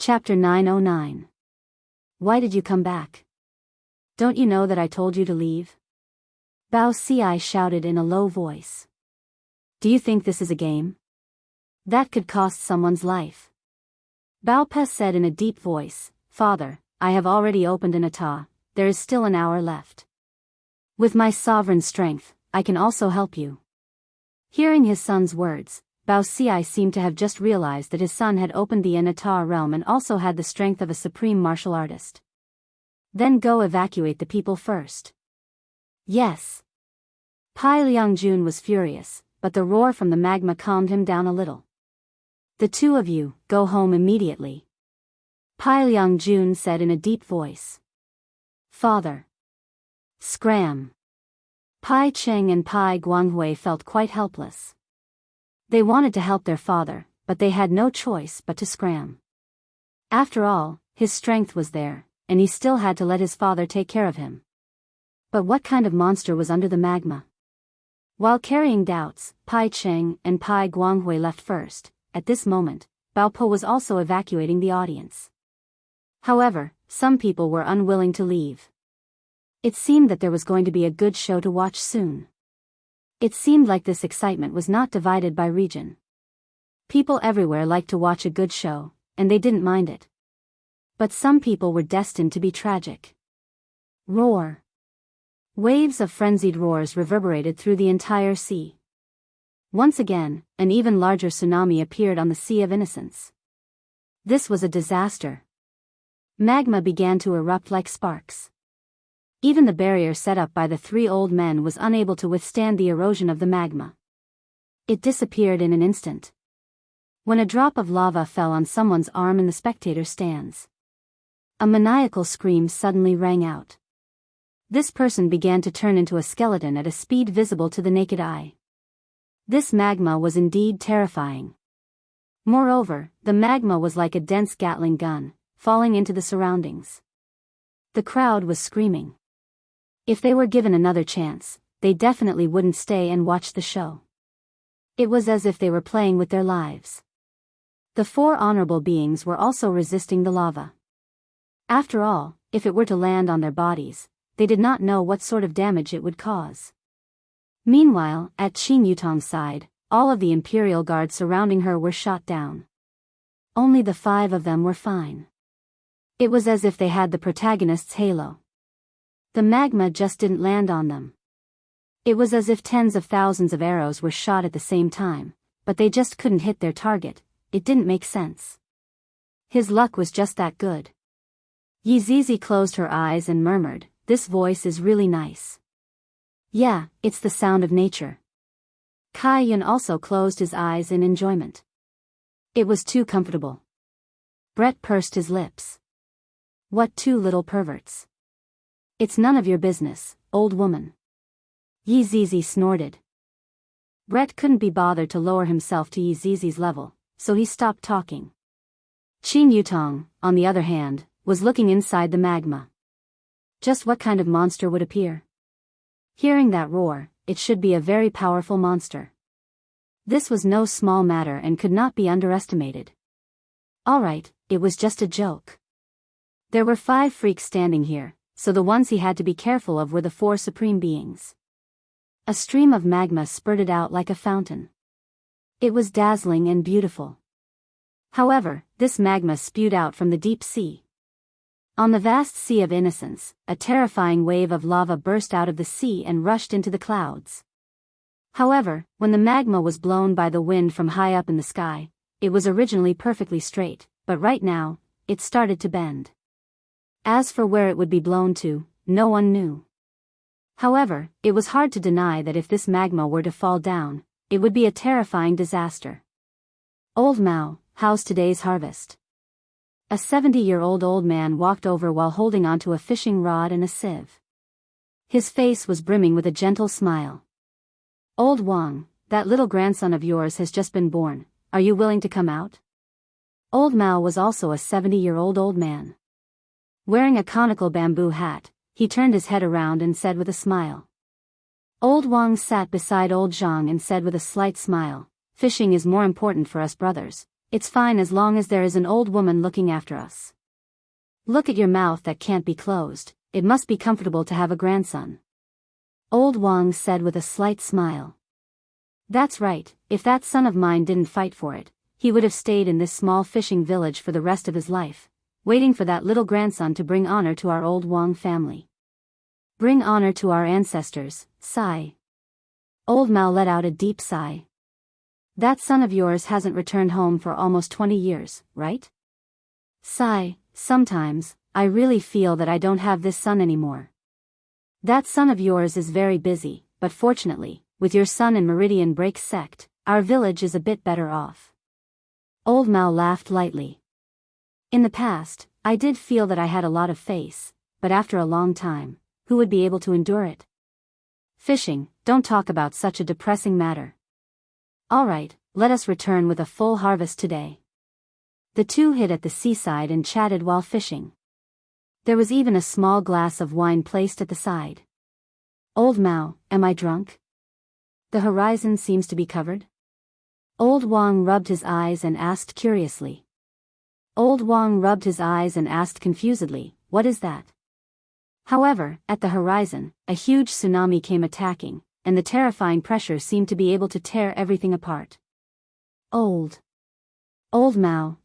Chapter 909. Why did you come back? Don't you know that I told you to leave? Bao Ci shouted in a low voice. Do you think this is a game? That could cost someone's life. Bao Pe said in a deep voice, Father, I have already opened an ata, there is still an hour left. With my sovereign strength, I can also help you. Hearing his son's words, Bao Ci seemed to have just realized that his son had opened the Ata realm and also had the strength of a supreme martial artist. Then go evacuate the people first. Yes. Pai Liangjun was furious, but the roar from the magma calmed him down a little. The two of you, go home immediately. Pai Liangjun said in a deep voice. Father. Scram. Pai Cheng and Pai Guanghui felt quite helpless. They wanted to help their father, but they had no choice but to scram. After all, his strength was there, and he still had to let his father take care of him. But what kind of monster was under the magma? While carrying doubts, Pai Cheng and Pai Guanghui left first. At this moment, Bao Po was also evacuating the audience. However, some people were unwilling to leave. It seemed that there was going to be a good show to watch soon. It seemed like this excitement was not divided by region. People everywhere liked to watch a good show, and they didn't mind it. But some people were destined to be tragic. Roar. Waves of frenzied roars reverberated through the entire sea. Once again, an even larger tsunami appeared on the Sea of Innocence. This was a disaster. Magma began to erupt like sparks. Even the barrier set up by the three old men was unable to withstand the erosion of the magma. It disappeared in an instant. When a drop of lava fell on someone's arm in the spectator stands, a maniacal scream suddenly rang out. This person began to turn into a skeleton at a speed visible to the naked eye. This magma was indeed terrifying. Moreover, the magma was like a dense Gatling gun, falling into the surroundings. The crowd was screaming. If they were given another chance, they definitely wouldn't stay and watch the show. It was as if they were playing with their lives. The four honorable beings were also resisting the lava. After all, if it were to land on their bodies, they did not know what sort of damage it would cause. Meanwhile, at Qin Yutong's side, all of the imperial guards surrounding her were shot down. Only the 5 of them were fine. It was as if they had the protagonist's halo. The magma just didn't land on them. It was as if tens of thousands of arrows were shot at the same time, but they just couldn't hit their target. It didn't make sense. His luck was just that good. Yi Zizi closed her eyes and murmured, "This voice is really nice." Yeah, it's the sound of nature. Kai Yun also closed his eyes in enjoyment. It was too comfortable. Brett pursed his lips. What two little perverts. It's none of your business, old woman. Yi Zizi snorted. Brett couldn't be bothered to lower himself to Yi Zizi's level, so he stopped talking. Qin Yutong, on the other hand, was looking inside the magma. Just what kind of monster would appear? Hearing that roar, it should be a very powerful monster. This was no small matter and could not be underestimated. Alright, it was just a joke. There were 5 freaks standing here, so the ones he had to be careful of were the 4 supreme beings. A stream of magma spurted out like a fountain. It was dazzling and beautiful. However, this magma spewed out from the deep sea. On the vast Sea of Innocence, a terrifying wave of lava burst out of the sea and rushed into the clouds. However, when the magma was blown by the wind from high up in the sky, it was originally perfectly straight, but right now, it started to bend. As for where it would be blown to, no one knew. However, it was hard to deny that if this magma were to fall down, it would be a terrifying disaster. Old Mao, how's today's harvest? A 70-year-old old man walked over while holding onto a fishing rod and a sieve. His face was brimming with a gentle smile. Old Wang, that little grandson of yours has just been born, are you willing to come out? Old Mao was also a 70-year-old old man. Wearing a conical bamboo hat, he turned his head around and said with a smile. Old Wang sat beside old Zhang and said with a slight smile, "Fishing is more important for us brothers, It's fine as long as there is an old woman looking after us. Look at your mouth that can't be closed, it must be comfortable to have a grandson. Old Wang said with a slight smile. That's right, if that son of mine didn't fight for it, he would have stayed in this small fishing village for the rest of his life, waiting for that little grandson to bring honor to our old Wang family. Bring honor to our ancestors, sigh. Old Mao let out a deep sigh. That son of yours hasn't returned home for almost 20 years, right? Sigh, sometimes, I really feel that I don't have this son anymore. That son of yours is very busy, but fortunately, with your son in Meridian Break sect, our village is a bit better off. Old Mao laughed lightly. In the past, I did feel that I had a lot of faith, but after a long time, who would be able to endure it? Fishing, don't talk about such a depressing matter. Alright, let us return with a full harvest today. The two hid at the seaside and chatted while fishing. There was even a small glass of wine placed at the side. Old Mao, am I drunk? The horizon seems to be covered. Old Wang rubbed his eyes and asked curiously. Old Wang rubbed his eyes and asked confusedly, what is that? However, at the horizon, a huge tsunami came attacking, and the terrifying pressure seemed to be able to tear everything apart. Old Mao,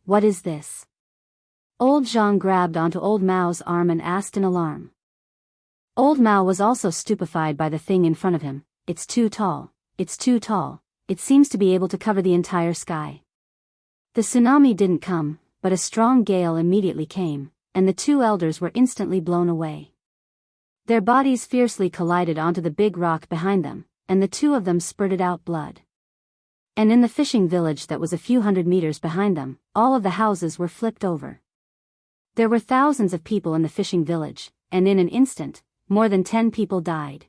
what is this? Old Zhang grabbed onto Old Mao's arm and asked in alarm. Old Mao was also stupefied by the thing in front of him. It's too tall, it seems to be able to cover the entire sky. The tsunami didn't come, but a strong gale immediately came, and the two elders were instantly blown away. Their bodies fiercely collided onto the big rock behind them, and the two of them spurted out blood. And in the fishing village that was a few hundred meters behind them, all of the houses were flipped over. There were thousands of people in the fishing village, and in an instant, more than 10 people died.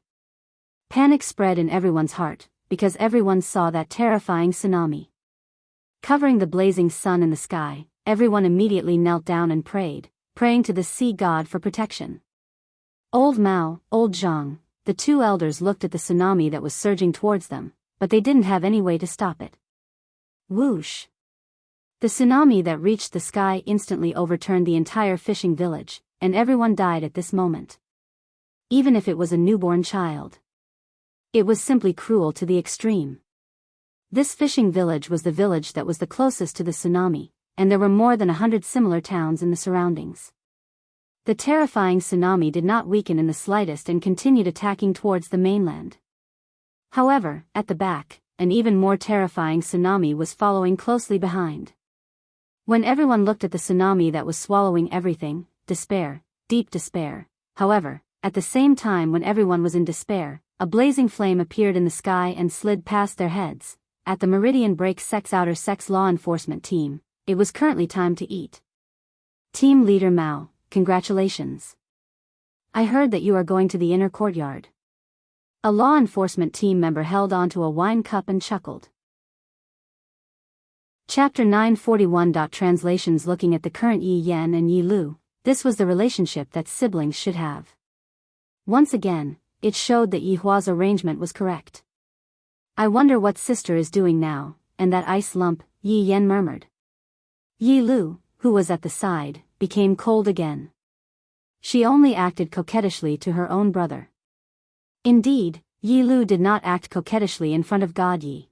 Panic spread in everyone's heart, because everyone saw that terrifying tsunami. Covering the blazing sun in the sky, everyone immediately knelt down and prayed, praying to the sea god for protection. Old Mao, Old Zhang, the two elders looked at the tsunami that was surging towards them, but they didn't have any way to stop it. Whoosh! The tsunami that reached the sky instantly overturned the entire fishing village, and everyone died at this moment. Even if it was a newborn child. It was simply cruel to the extreme. This fishing village was the village that was the closest to the tsunami, and there were more than 100 similar towns in the surroundings. The terrifying tsunami did not weaken in the slightest and continued attacking towards the mainland. However, at the back, an even more terrifying tsunami was following closely behind. When everyone looked at the tsunami that was swallowing everything, despair, deep despair. However, at the same time when everyone was in despair, a blazing flame appeared in the sky and slid past their heads. At the Meridian Break Sect's Outer Sex Law Enforcement Team, it was currently time to eat. Team Leader Mao, congratulations. I heard that you are going to the inner courtyard. A law enforcement team member held onto a wine cup and chuckled. Chapter 941. Translations. Looking at the current Yi Yan and Yi Lu, this was the relationship that siblings should have. Once again, it showed that Yi Hua's arrangement was correct. I wonder what sister is doing now, and that ice lump, Yi Yan murmured. Yi Lu, who was at the side, became cold again. She only acted coquettishly to her own brother. Indeed, Yi Lu did not act coquettishly in front of God Yi.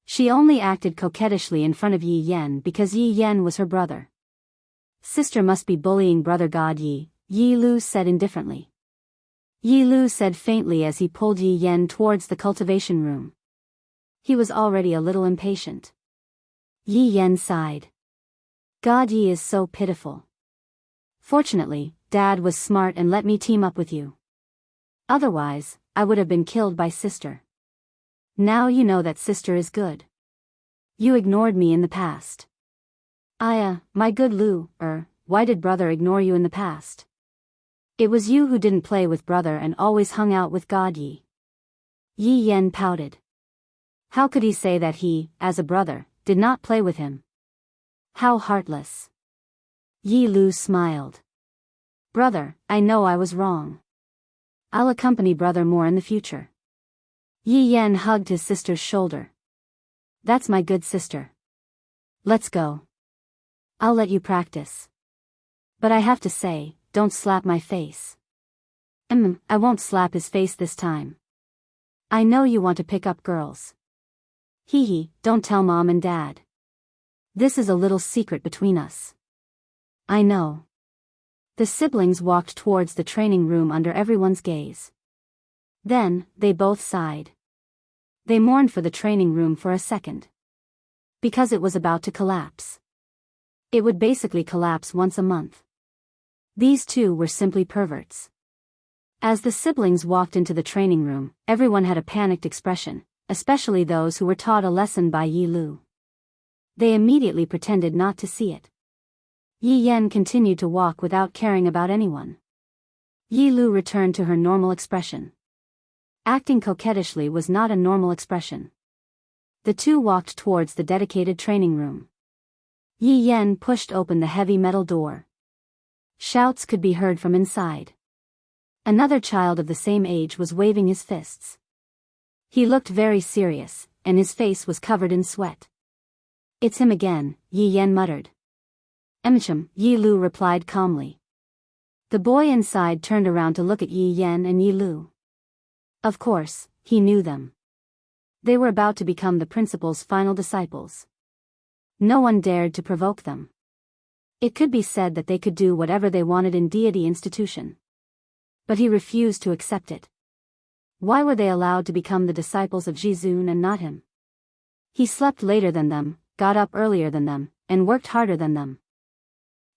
She only acted coquettishly in front of Yi Yan because Yi Yan was her brother. Sister must be bullying brother God Yi, Yi Lu said indifferently. Yi Lu said faintly as he pulled Yi Yan towards the cultivation room. He was already a little impatient. Yi Yan sighed. God Yi is so pitiful. Fortunately, Dad was smart and let me team up with you. Otherwise, I would have been killed by sister. Now you know that sister is good. You ignored me in the past. My good Lu, why did brother ignore you in the past? It was you who didn't play with brother and always hung out with God Yi. Yi Yan pouted. How could he say that he, as a brother, did not play with him? How heartless. Yi Lu smiled. Brother, I know I was wrong. I'll accompany brother more in the future. Yi Yan hugged his sister's shoulder. That's my good sister. Let's go. I'll let you practice. But I have to say, don't slap my face. I won't slap his face this time. I know you want to pick up girls. Hee hee, don't tell Mom and Dad. This is a little secret between us. I know. The siblings walked towards the training room under everyone's gaze. Then, they both sighed. They mourned for the training room for a second. Because it was about to collapse. It would basically collapse once a month. These two were simply perverts. As the siblings walked into the training room, everyone had a panicked expression, especially those who were taught a lesson by Yi Lu. They immediately pretended not to see it. Yi Yan continued to walk without caring about anyone. Yi Lu returned to her normal expression. Acting coquettishly was not a normal expression. The two walked towards the dedicated training room. Yi Yan pushed open the heavy metal door. Shouts could be heard from inside. Another child of the same age was waving his fists. He looked very serious, and his face was covered in sweat. It's him again, Yi Yan muttered. Emcham, Yi Lu replied calmly. The boy inside turned around to look at Yi Yan and Yi Lu. Of course, he knew them. They were about to become the principal's final disciples. No one dared to provoke them. It could be said that they could do whatever they wanted in Deity Institution. But he refused to accept it. Why were they allowed to become the disciples of Jizun and not him? He slept later than them, got up earlier than them, and worked harder than them.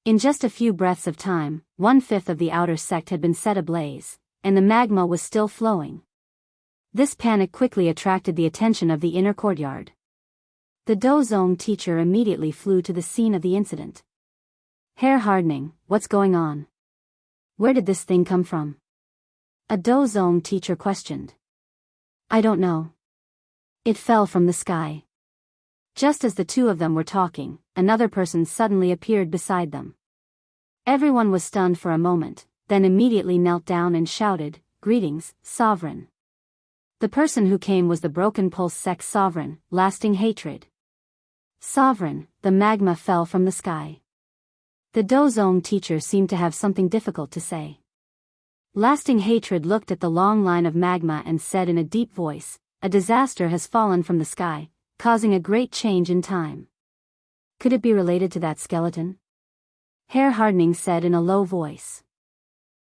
In just a few breaths of time, 1/5 of the outer sect had been set ablaze, and the magma was still flowing. This panic quickly attracted the attention of the inner courtyard. The Dozong teacher immediately flew to the scene of the incident. Hair hardening, what's going on? Where did this thing come from? A Dozong teacher questioned. I don't know. It fell from the sky. Just as the two of them were talking, another person suddenly appeared beside them. Everyone was stunned for a moment, then immediately knelt down and shouted, "Greetings, Sovereign." The person who came was the Broken Pulse Sect Sovereign, Lasting Hatred. Sovereign, the magma fell from the sky. The Dozong teacher seemed to have something difficult to say. Lasting Hatred looked at the long line of magma and said in a deep voice, "A disaster has fallen from the sky, causing a great change in time." Could it be related to that skeleton? Hair Hardening said in a low voice.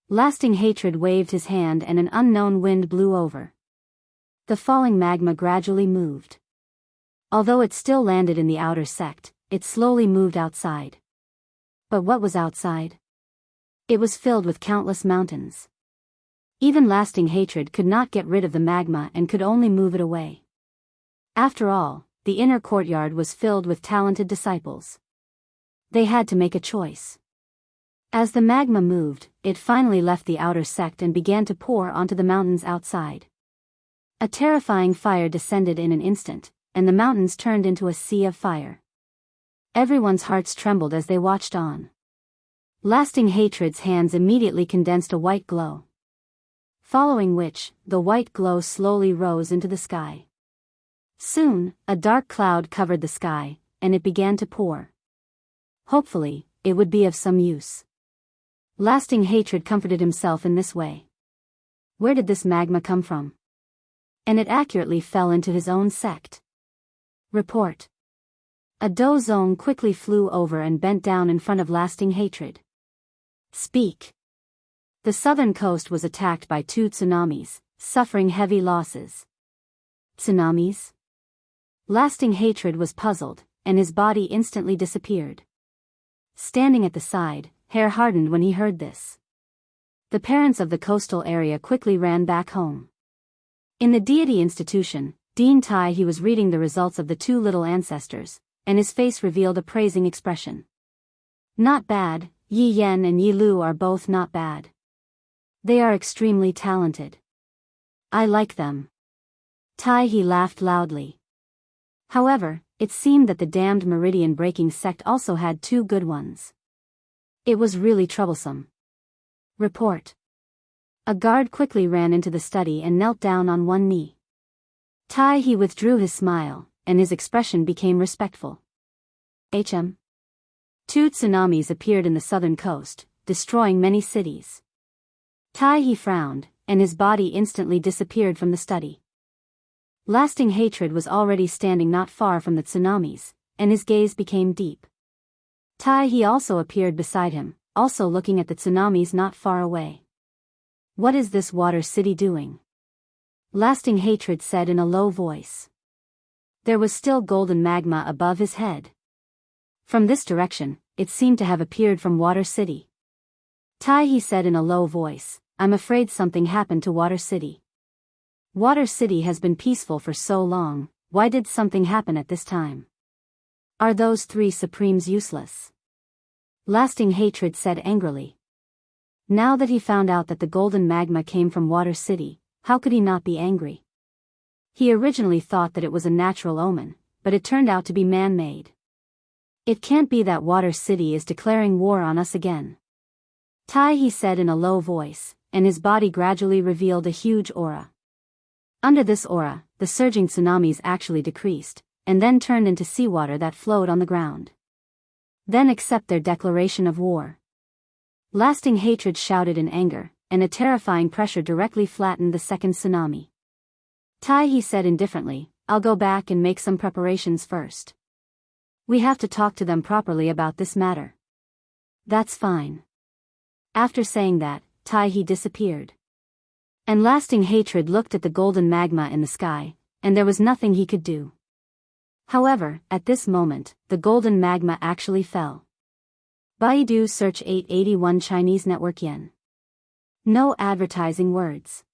Lasting Hatred waved his hand and an unknown wind blew over. The falling magma gradually moved. Although it still landed in the outer sect, it slowly moved outside. But what was outside? It was filled with countless mountains. Even Lasting Hatred could not get rid of the magma and could only move it away. After all, the inner courtyard was filled with talented disciples. They had to make a choice. As the magma moved, it finally left the outer sect and began to pour onto the mountains outside. A terrifying fire descended in an instant, and the mountains turned into a sea of fire. Everyone's hearts trembled as they watched on. Lasting Hatred's hands immediately condensed a white glow. Following which, the white glow slowly rose into the sky. Soon, a dark cloud covered the sky, and it began to pour. Hopefully, it would be of some use. Lasting Hatred comforted himself in this way. Where did this magma come from? And it accurately fell into his own sect. Report. A Dozong quickly flew over and bent down in front of Lasting Hatred. Speak. The southern coast was attacked by 2 tsunamis, suffering heavy losses. Tsunamis? Lasting Hatred was puzzled, and his body instantly disappeared. Standing at the side, Hair hardened when he heard this. The parents of the coastal area quickly ran back home. In the Deity Institution, Dean Tai he was reading the results of the 2 little ancestors, and his face revealed a praising expression. Not bad, Yi Yan and Yi Lu are both not bad. They are extremely talented. I like them. Tai he laughed loudly. However, it seemed that the damned meridian-breaking sect also had 2 good ones. It was really troublesome. Report. A guard quickly ran into the study and knelt down on one knee. Tai he withdrew his smile, and his expression became respectful. Two tsunamis appeared in the southern coast, destroying many cities. He frowned, and his body instantly disappeared from the study. Lasting hatred was already standing not far from the tsunamis, and his gaze became deep. He also appeared beside him, also looking at the tsunamis not far away. What is this water city doing? Lasting hatred said in a low voice. There was still golden magma above his head. From this direction, it seemed to have appeared from Water City. He said in a low voice, I'm afraid something happened to Water City. Water City has been peaceful for so long, why did something happen at this time? Are those three supremes useless? Lasting hatred said angrily. Now that he found out that the golden magma came from Water City, how could he not be angry? He originally thought that it was a natural omen, but it turned out to be man-made. It can't be that Water City is declaring war on us again. He said in a low voice, and his body gradually revealed a huge aura. Under this aura, the surging tsunamis actually decreased, and then turned into seawater that flowed on the ground. Then accept their declaration of war. Lasting hatred shouted in anger, and a terrifying pressure directly flattened the second tsunami. He said indifferently, I'll go back and make some preparations first. We have to talk to them properly about this matter. That's fine. After saying that, he disappeared. And lasting hatred looked at the golden magma in the sky, and there was nothing he could do. However, at this moment, the golden magma actually fell. Baidu search 881 Chinese network yen. No advertising words.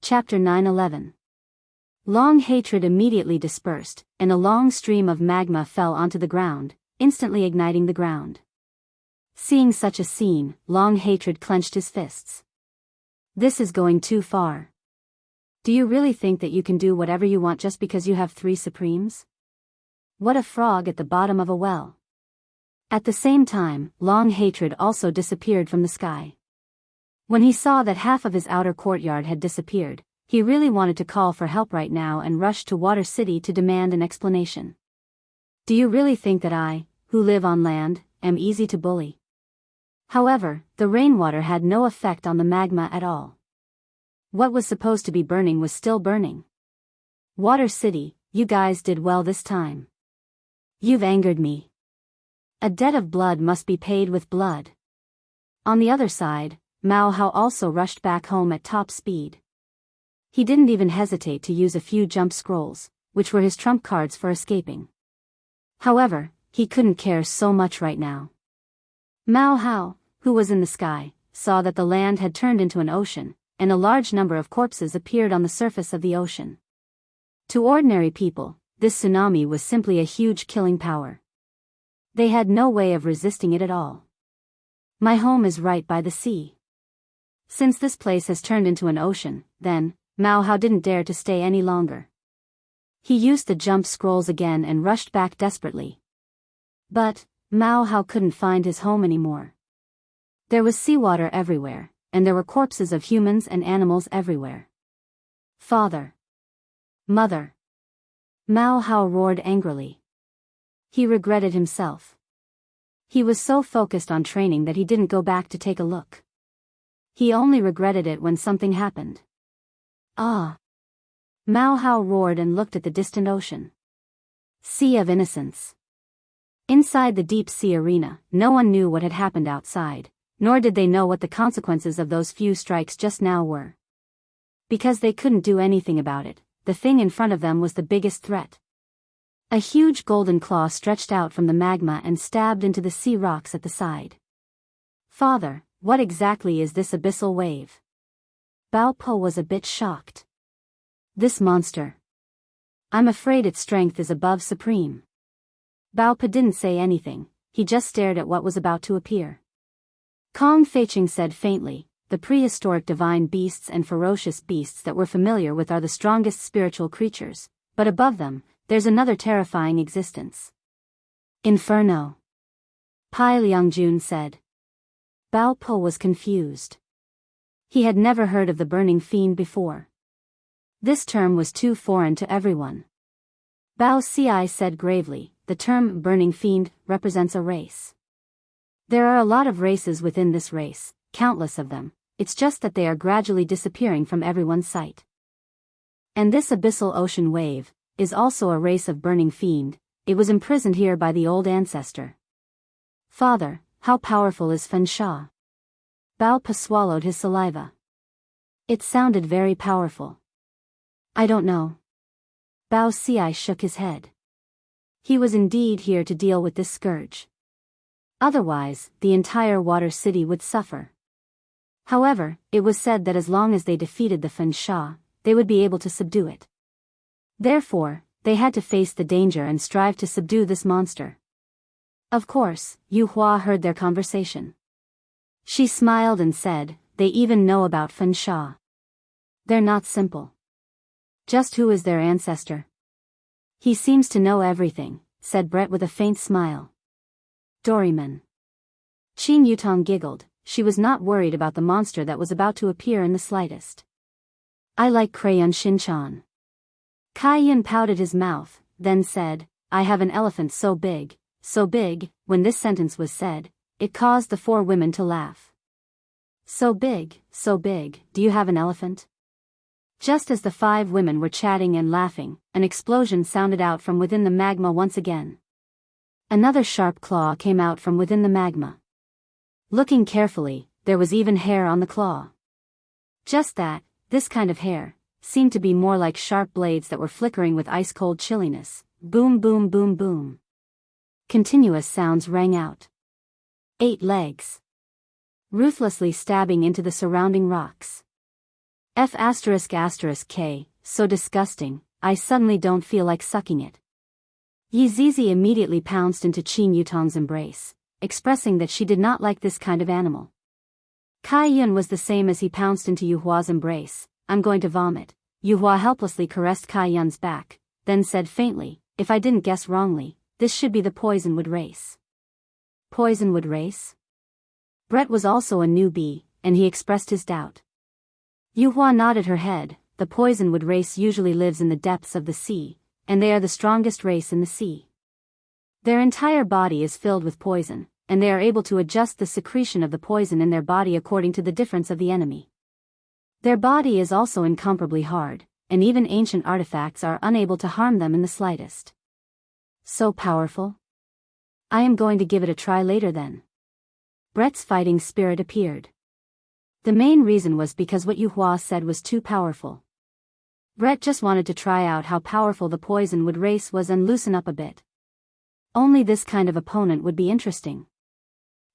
Chapter 9:11. Long hatred immediately dispersed, and a long stream of magma fell onto the ground, instantly igniting the ground. Seeing such a scene, long hatred clenched his fists. This is going too far. Do you really think that you can do whatever you want just because you have three supremes? What a frog at the bottom of a well. At the same time, long hatred also disappeared from the sky. When he saw that half of his outer courtyard had disappeared, he really wanted to call for help right now and rushed to Water City to demand an explanation. Do you really think that I, who live on land, am easy to bully? However, the rainwater had no effect on the magma at all. What was supposed to be burning was still burning. Water City, you guys did well this time. You've angered me. A debt of blood must be paid with blood. On the other side, Mao Hao also rushed back home at top speed. He didn't even hesitate to use a few jump scrolls, which were his trump cards for escaping. However, he couldn't care so much right now. Mao Hao, who was in the sky, saw that the land had turned into an ocean, and a large number of corpses appeared on the surface of the ocean. To ordinary people, this tsunami was simply a huge killing power. They had no way of resisting it at all. My home is right by the sea. Since this place has turned into an ocean, then, Mao Hao didn't dare to stay any longer. He used the jump scrolls again and rushed back desperately. But, Mao Hao couldn't find his home anymore. There was seawater everywhere, and there were corpses of humans and animals everywhere. Father! Mother! Mao Hao roared angrily. He regretted himself. He was so focused on training that he didn't go back to take a look. He only regretted it when something happened. Ah! Mao Hao roared and looked at the distant ocean. Sea of Innocence. Inside the deep sea arena, no one knew what had happened outside, nor did they know what the consequences of those few strikes just now were. Because they couldn't do anything about it, the thing in front of them was the biggest threat. A huge golden claw stretched out from the magma and stabbed into the sea rocks at the side. Father, what exactly is this abyssal wave? Bao Po was a bit shocked. This monster. I'm afraid its strength is above supreme. Bao Po didn't say anything, he just stared at what was about to appear. Kong Feiqing said faintly, the prehistoric divine beasts and ferocious beasts that we're familiar with are the strongest spiritual creatures, but above them, there's another terrifying existence. Inferno. Pai Liangjun said. Bao Po was confused. He had never heard of the burning fiend before. This term was too foreign to everyone. Bao Ci said gravely, the term burning fiend represents a race. There are a lot of races within this race, countless of them, it's just that they are gradually disappearing from everyone's sight. And this abyssal ocean wave is also a race of burning fiend. It was imprisoned here by the old ancestor. Father, how powerful is Fen Sha? Bao Pa swallowed his saliva. It sounded very powerful. I don't know. Bao Ci shook his head. He was indeed here to deal with this scourge. Otherwise, the entire water city would suffer. However, it was said that as long as they defeated the Fen Sha, they would be able to subdue it. Therefore, they had to face the danger and strive to subdue this monster. Of course, Yu Hua heard their conversation. She smiled and said, they even know about Fen Sha. They're not simple. Just who is their ancestor? He seems to know everything, said Brett with a faint smile. Doryman. Qin Yutong giggled. She was not worried about the monster that was about to appear in the slightest. I like Crayon Shinchan. Kai Yin pouted his mouth, then said, I have an elephant so big. When this sentence was said, it caused the four women to laugh. So big, do you have an elephant? Just as the five women were chatting and laughing, an explosion sounded out from within the magma once again. Another sharp claw came out from within the magma. Looking carefully, there was even hair on the claw. Just that, this kind of hair seemed to be more like sharp blades that were flickering with ice-cold chilliness. Boom boom boom boom. Continuous sounds rang out. 8 legs. Ruthlessly stabbing into the surrounding rocks. F***K, so disgusting, I suddenly don't feel like sucking it. Yi Zizi immediately pounced into Qin Yutong's embrace, expressing that she did not like this kind of animal. Kai Yun was the same as he pounced into Yu Hua's embrace. I'm going to vomit. Yu Hua helplessly caressed Kai Yun's back, then said faintly, if I didn't guess wrongly, this should be the Poisonwood race. Poisonwood race? Brett was also a newbie, and he expressed his doubt. Yu Hua nodded her head. The Poisonwood race usually lives in the depths of the sea, and they are the strongest race in the sea. Their entire body is filled with poison, and they are able to adjust the secretion of the poison in their body according to the difference of the enemy. Their body is also incomparably hard, and even ancient artifacts are unable to harm them in the slightest. So powerful? I am going to give it a try later then. Brett's fighting spirit appeared. The main reason was because what Yu Hua said was too powerful. Brett just wanted to try out how powerful the Poisonwood race was and loosen up a bit. Only this kind of opponent would be interesting.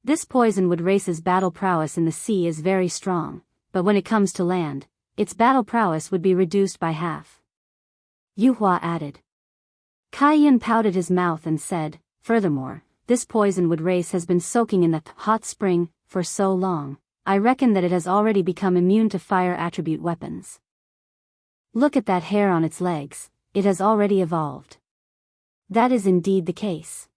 This Poisonwood race's battle prowess in the sea is very strong, but when it comes to land, its battle prowess would be reduced by half. Yu Hua added. Kai Yun pouted his mouth and said, furthermore, this Poisonwood race has been soaking in the hot spring for so long, I reckon that it has already become immune to fire attribute weapons. Look at that hair on its legs, it has already evolved. That is indeed the case.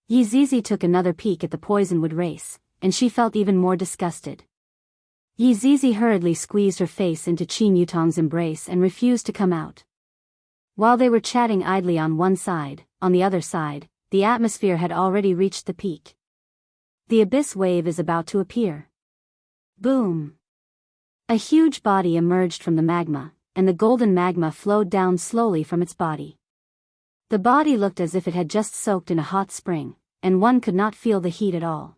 Yi Zizi took another peek at the Poisonwood race, and she felt even more disgusted. Yi Zizi hurriedly squeezed her face into Qin Yutong's embrace and refused to come out. While they were chatting idly on one side, on the other side, the atmosphere had already reached the peak. The abyss wave is about to appear. Boom! A huge body emerged from the magma, and the golden magma flowed down slowly from its body. The body looked as if it had just soaked in a hot spring, and one could not feel the heat at all.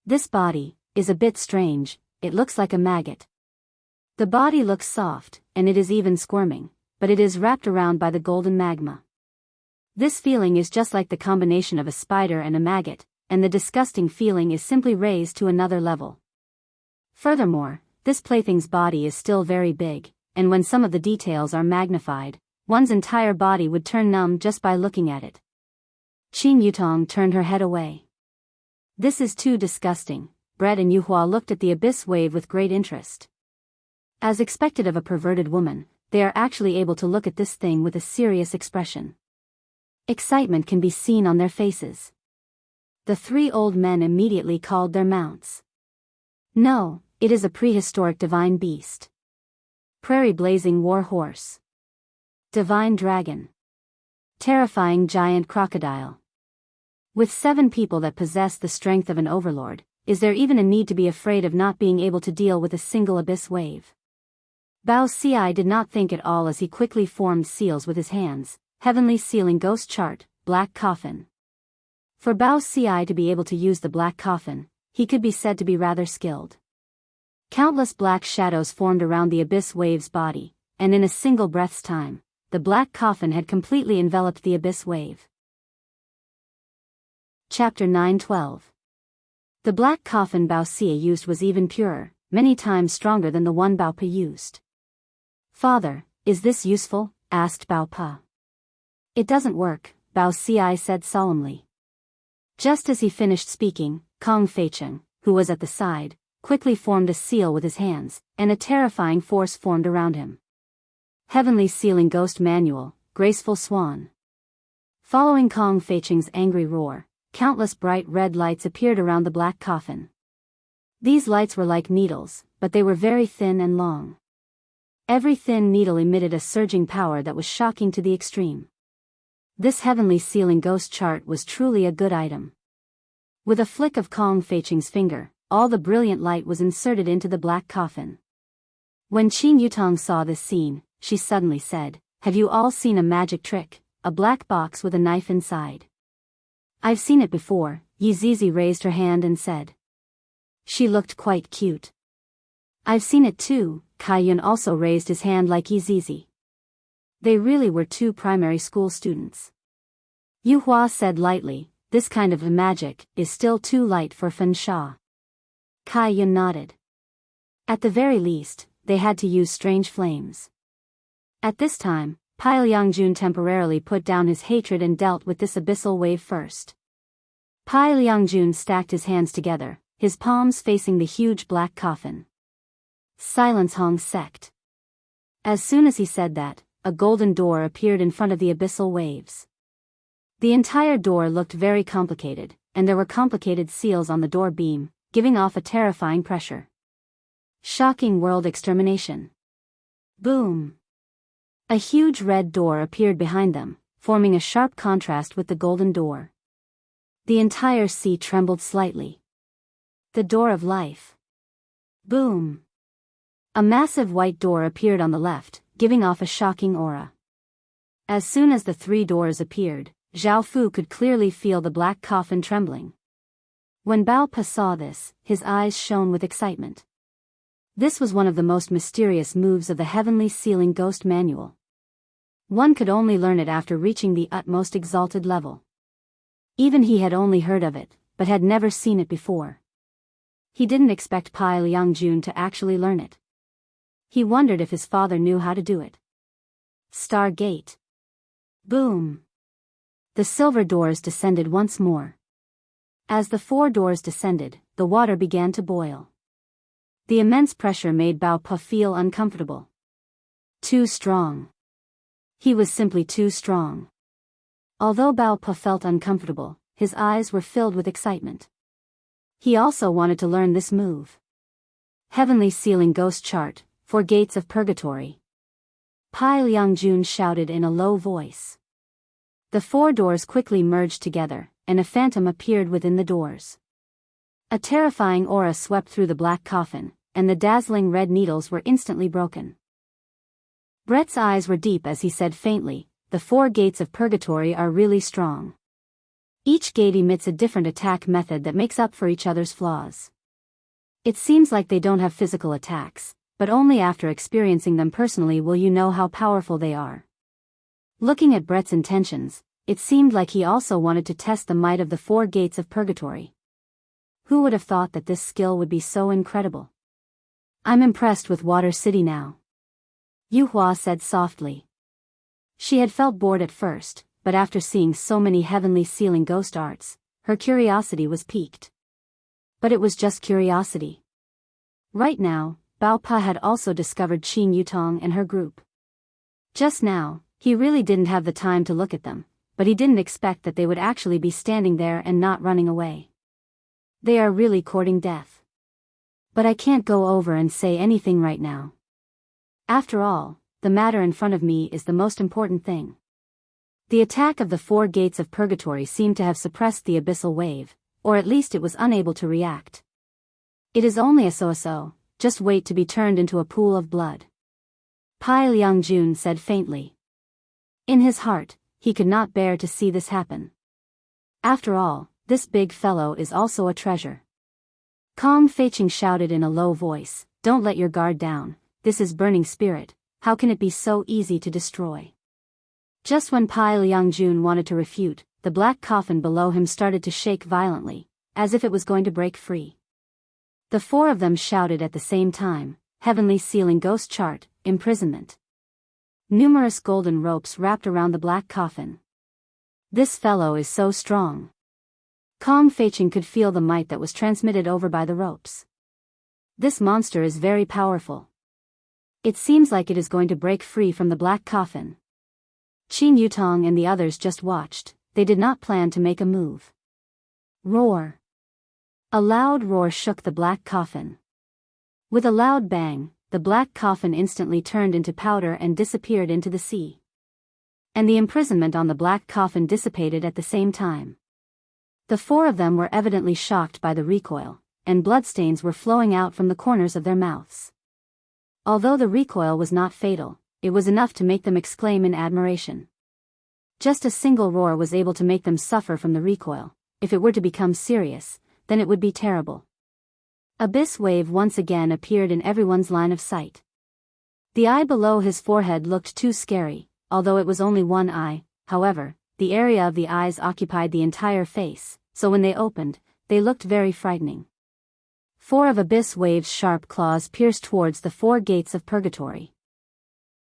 This body is a bit strange, it looks like a maggot. The body looks soft, and it is even squirming, but it is wrapped around by the golden magma. This feeling is just like the combination of a spider and a maggot, and the disgusting feeling is simply raised to another level. Furthermore, this plaything's body is still very big, and when some of the details are magnified, one's entire body would turn numb just by looking at it. Qin Yutong turned her head away. This is too disgusting. Brett and Yu Hua looked at the abyss wave with great interest. As expected of a perverted woman, they are actually able to look at this thing with a serious expression. Excitement can be seen on their faces. The 3 old men immediately called their mounts. No, it is a prehistoric divine beast. Prairie blazing war horse. Divine dragon. Terrifying giant crocodile. With 7 people that possess the strength of an overlord, is there even a need to be afraid of not being able to deal with a single abyss wave? Bao Ci did not think at all as he quickly formed seals with his hands. Heavenly Sealing Ghost Chart, Black Coffin. For Bao Ci to be able to use the black coffin, he could be said to be rather skilled. Countless black shadows formed around the abyss wave's body, and in a single breath's time, the black coffin had completely enveloped the abyss wave. Chapter 9:12. The black coffin Bao Ci used was even purer, many times stronger than the one Bao Pa used. "Father, is this useful?" asked Bao Pa. "It doesn't work," Bao Ci said solemnly. Just as he finished speaking, Kong Feicheng, who was at the side, quickly formed a seal with his hands, and a terrifying force formed around him. Heavenly Sealing Ghost Manual, Graceful Swan. Following Kong Feicheng's angry roar, countless bright red lights appeared around the black coffin. These lights were like needles, but they were very thin and long. Every thin needle emitted a surging power that was shocking to the extreme. This Heavenly Sealing Ghost Chart was truly a good item. With a flick of Kong Feicheng's finger, all the brilliant light was inserted into the black coffin. When Qin Yutong saw this scene, she suddenly said, "Have you all seen a magic trick, a black box with a knife inside?" "I've seen it before," Yi Zizi raised her hand and said. She looked quite cute. "I've seen it too," Kai Yun also raised his hand like Yi Zizi. They really were 2 primary school students. Yu Hua said lightly, "This kind of magic is still too light for Fen Sha." Kai Yun nodded. At the very least, they had to use strange flames. At this time, Pai Liangjun temporarily put down his hatred and dealt with this abyssal wave first. Pai Liangjun stacked his hands together, his palms facing the huge black coffin. Silence Hong sect. As soon as he said that, a golden door appeared in front of the abyssal waves. The entire door looked very complicated, and there were complicated seals on the door beam, giving off a terrifying pressure. Shocking world extermination. Boom! A huge red door appeared behind them, forming a sharp contrast with the golden door. The entire sea trembled slightly. The door of life. Boom! A massive white door appeared on the left, giving off a shocking aura. As soon as the 3 doors appeared, Zhao Fu could clearly feel the black coffin trembling. When Bao Pa saw this, his eyes shone with excitement. This was one of the most mysterious moves of the Heavenly Sealing Ghost Manual. One could only learn it after reaching the utmost exalted level. Even he had only heard of it, but had never seen it before. He didn't expect Pai Liangjun to actually learn it. He wondered if his father knew how to do it. Star Gate. Boom! The silver doors descended once more. As the 4 doors descended, the water began to boil. The immense pressure made Bao Pa feel uncomfortable. Too strong. He was simply too strong. Although Bao Pa felt uncomfortable, his eyes were filled with excitement. He also wanted to learn this move. Heavenly Sealing Ghost Chart, for Gates of Purgatory. Pai Liangjun shouted in a low voice. The 4 doors quickly merged together, and a phantom appeared within the doors. A terrifying aura swept through the black coffin, and the dazzling red needles were instantly broken. Brett's eyes were deep as he said faintly, "The 4 gates of purgatory are really strong. Each gate emits a different attack method that makes up for each other's flaws. It seems like they don't have physical attacks, but only after experiencing them personally will you know how powerful they are." Looking at Brett's intentions, it seemed like he also wanted to test the might of the 4 gates of purgatory. Who would have thought that this skill would be so incredible? "I'm impressed with Water City now," Yu Hua said softly. She had felt bored at first, but after seeing so many Heavenly Sealing Ghost arts, her curiosity was piqued. But it was just curiosity. Right now, Bao Pa had also discovered Qin Yutong and her group. Just now, he really didn't have the time to look at them, but he didn't expect that they would actually be standing there and not running away. They are really courting death. But I can't go over and say anything right now. After all, the matter in front of me is the most important thing. The attack of the 4 gates of purgatory seemed to have suppressed the abyssal wave, or at least it was unable to react. It is only a so-so, just wait to be turned into a pool of blood. Pai Liangjun said faintly. In his heart, he could not bear to see this happen. After all, this big fellow is also a treasure. Kong Feiqing shouted in a low voice, don't let your guard down, this is burning spirit, how can it be so easy to destroy? Just when Pai Liangjun wanted to refute, the black coffin below him started to shake violently, as if it was going to break free. The 4 of them shouted at the same time, heavenly sealing ghost chart, imprisonment. Numerous golden ropes wrapped around the black coffin. This fellow is so strong. Kong Feiqing could feel the might that was transmitted over by the ropes. This monster is very powerful. It seems like it is going to break free from the black coffin. Qin Yutong and the others just watched, they did not plan to make a move. Roar. A loud roar shook the black coffin. With a loud bang, the black coffin instantly turned into powder and disappeared into the sea. And the imprisonment on the black coffin dissipated at the same time. The 4 of them were evidently shocked by the recoil, and bloodstains were flowing out from the corners of their mouths. Although the recoil was not fatal, it was enough to make them exclaim in admiration. Just a single roar was able to make them suffer from the recoil. If it were to become serious, then it would be terrible. Abyss wave once again appeared in everyone's line of sight. The eye below his forehead looked too scary, although it was only one eye, however, the area of the eyes occupied the entire face, so when they opened, they looked very frightening. 4 of Abyss Wave's sharp claws pierced towards the 4 gates of purgatory.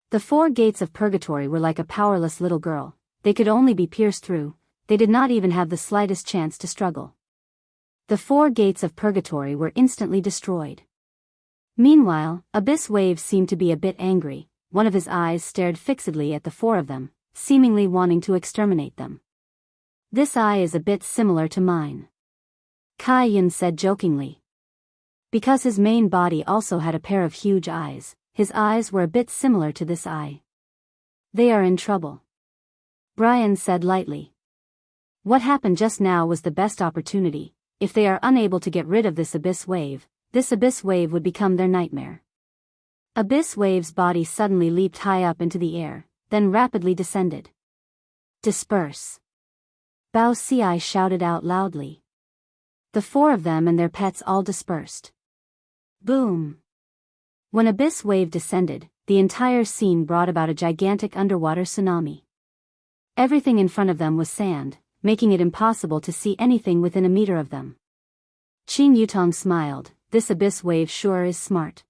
The 4 gates of purgatory were like a powerless little girl, they could only be pierced through, they did not even have the slightest chance to struggle. The 4 gates of purgatory were instantly destroyed. Meanwhile, Abyss Wave seemed to be a bit angry, one of his eyes stared fixedly at the 4 of them, seemingly wanting to exterminate them. This eye is a bit similar to mine. Kai Yun said jokingly. Because his main body also had a pair of huge eyes, his eyes were a bit similar to this eye. They are in trouble. Brian said lightly. What happened just now was the best opportunity. If they are unable to get rid of this abyss wave would become their nightmare. Abyss Wave's body suddenly leaped high up into the air, then rapidly descended. Disperse. Bao Ci shouted out loudly. The 4 of them and their pets all dispersed. Boom. When Abyss Wave descended, the entire scene brought about a gigantic underwater tsunami. Everything in front of them was sand, making it impossible to see anything within a meter of them. Qin Yutong smiled, this Abyss Wave sure is smart.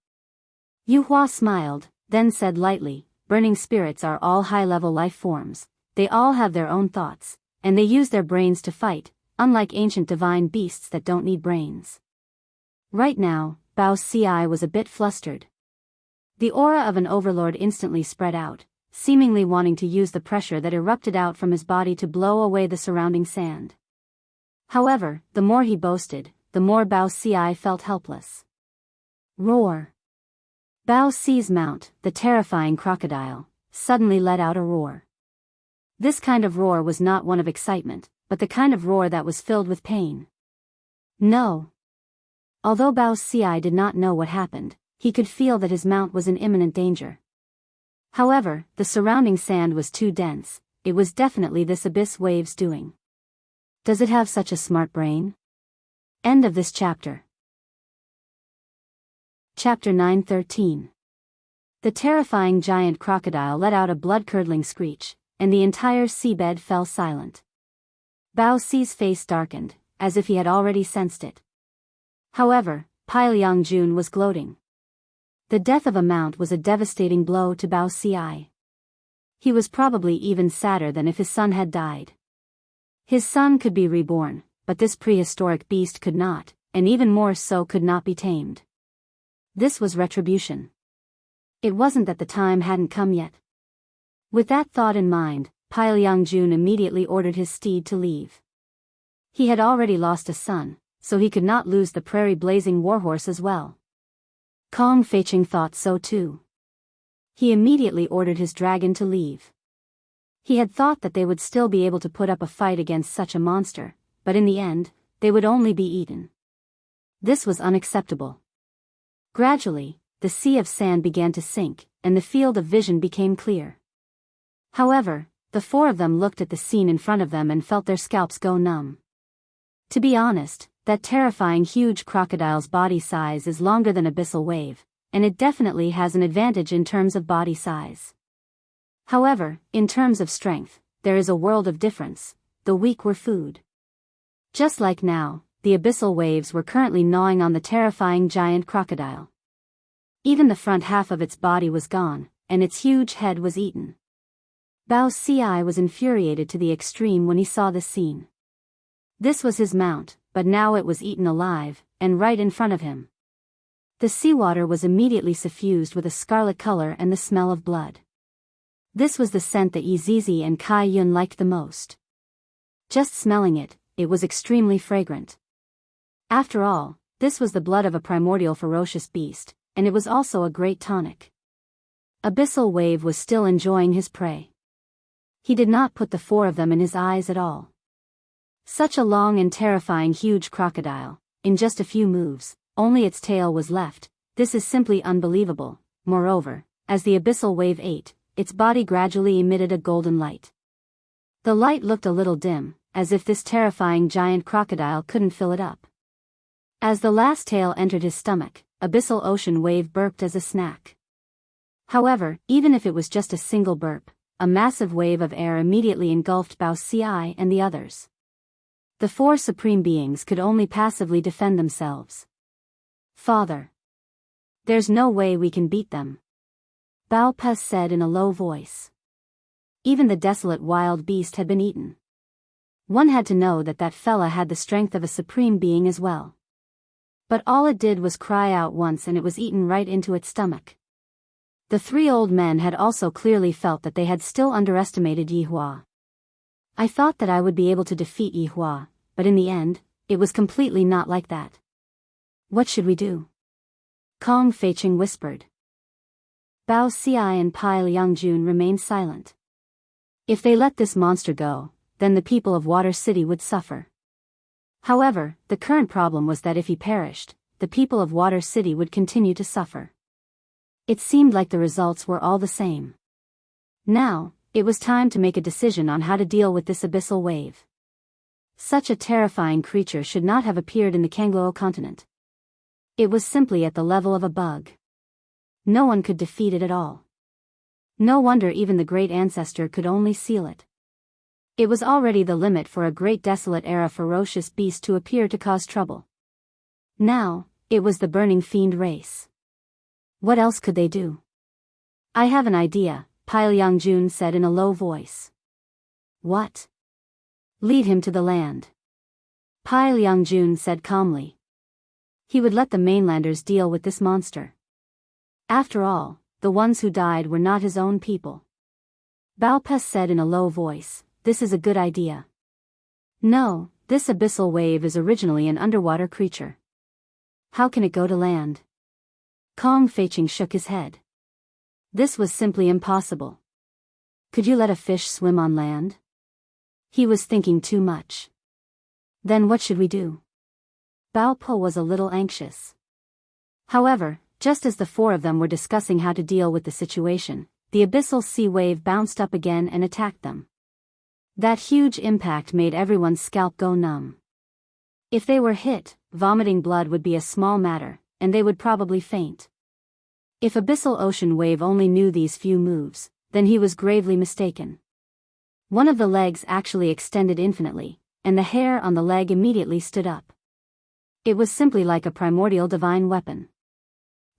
Yu Hua smiled, then said lightly, burning spirits are all high-level life forms, they all have their own thoughts, and they use their brains to fight, unlike ancient divine beasts that don't need brains. Right now, Bao Ci was a bit flustered. The aura of an overlord instantly spread out, seemingly wanting to use the pressure that erupted out from his body to blow away the surrounding sand. However, the more he boasted, the more Bao Ci felt helpless. Roar. Bao Ci's mount, the terrifying crocodile, suddenly let out a roar. This kind of roar was not one of excitement, but the kind of roar that was filled with pain. No. Although Bao Ci did not know what happened, he could feel that his mount was in imminent danger. However, the surrounding sand was too dense, it was definitely this Abyss Wave's doing. Does it have such a smart brain? End of this chapter. Chapter 9:13. The terrifying giant crocodile let out a blood-curdling screech, and the entire seabed fell silent. Bao Ci's face darkened, as if he had already sensed it. However, Pai Liangjun was gloating. The death of a mount was a devastating blow to Bao Ci. He was probably even sadder than if his son had died. His son could be reborn, but this prehistoric beast could not, and even more so could not be tamed. This was retribution. It wasn't that the time hadn't come yet. With that thought in mind, Pai Liangjun immediately ordered his steed to leave. He had already lost a son, so he could not lose the prairie-blazing warhorse as well. Kong Feiqing thought so too. He immediately ordered his dragon to leave. He had thought that they would still be able to put up a fight against such a monster, but in the end, they would only be eaten. This was unacceptable. Gradually, the sea of sand began to sink, and the field of vision became clear. However, the four of them looked at the scene in front of them and felt their scalps go numb. To be honest, that terrifying huge crocodile's body size is longer than Abyssal Wave, and it definitely has an advantage in terms of body size. However, in terms of strength, there is a world of difference. The weak were food. Just like now, the abyssal waves were currently gnawing on the terrifying giant crocodile. Even the front half of its body was gone, and its huge head was eaten. Bao Ci was infuriated to the extreme when he saw this scene. This was his mount, but now it was eaten alive, and right in front of him. The seawater was immediately suffused with a scarlet color and the smell of blood. This was the scent that Yizizi and Kai Yun liked the most. Just smelling it, it was extremely fragrant. After all, this was the blood of a primordial ferocious beast, and it was also a great tonic. Abyssal Wave was still enjoying his prey. He did not put the four of them in his eyes at all. Such a long and terrifying huge crocodile, in just a few moves, only its tail was left. This is simply unbelievable. Moreover, as the Abyssal Wave ate, its body gradually emitted a golden light. The light looked a little dim, as if this terrifying giant crocodile couldn't fill it up. As the last tail entered his stomach, Abyssal Ocean Wave burped as a snack. However, even if it was just a single burp, a massive wave of air immediately engulfed Bao Ci and the others. The four supreme beings could only passively defend themselves. Father. There's no way we can beat them. Bao Pe said in a low voice. Even the desolate wild beast had been eaten. One had to know that that fella had the strength of a supreme being as well. But all it did was cry out once and it was eaten right into its stomach. The three old men had also clearly felt that they had still underestimated Yihua. I thought that I would be able to defeat Yihua, but in the end, it was completely not like that. What should we do? Kong Feiqing whispered. Bao Ci and Pai Liangjun remained silent. If they let this monster go, then the people of Water City would suffer. However, the current problem was that if he perished, the people of Water City would continue to suffer. It seemed like the results were all the same. Now, it was time to make a decision on how to deal with this abyssal wave. Such a terrifying creature should not have appeared in the Kanglo continent. It was simply at the level of a bug. No one could defeat it at all. No wonder even the great ancestor could only seal it. It was already the limit for a great desolate era ferocious beast to appear to cause trouble. Now, it was the burning fiend race. What else could they do? I have an idea, Pai Liangjun said in a low voice. What? Lead him to the land. Pai Liangjun said calmly. He would let the mainlanders deal with this monster. After all, the ones who died were not his own people. Bao Pe said in a low voice, this is a good idea. No, this abyssal wave is originally an underwater creature. How can it go to land? Kong Feiqing shook his head. This was simply impossible. Could you let a fish swim on land? He was thinking too much. Then what should we do? Bao Po was a little anxious. However, just as the four of them were discussing how to deal with the situation, the abyssal sea wave bounced up again and attacked them. That huge impact made everyone's scalp go numb. If they were hit, vomiting blood would be a small matter, and they would probably faint. If Abyssal Ocean Wave only knew these few moves, then he was gravely mistaken. One of the legs actually extended infinitely, and the hair on the leg immediately stood up. It was simply like a primordial divine weapon.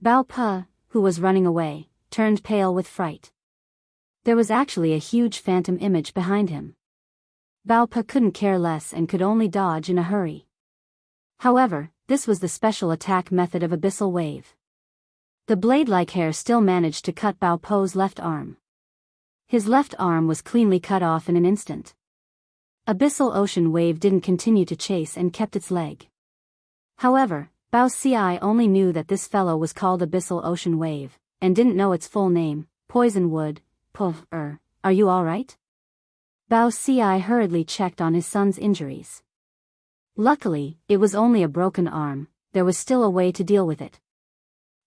Bao Pe, who was running away, turned pale with fright. There was actually a huge phantom image behind him. Bao Pe couldn't care less and could only dodge in a hurry. However, this was the special attack method of Abyssal Wave. The blade-like hair still managed to cut Bao Po's left arm. His left arm was cleanly cut off in an instant. Abyssal Ocean Wave didn't continue to chase and kept its leg. However, Bao Ci only knew that this fellow was called Abyssal Ocean Wave, and didn't know its full name, Poison Wood. Are you alright? Bao Ci hurriedly checked on his son's injuries. Luckily, it was only a broken arm, there was still a way to deal with it.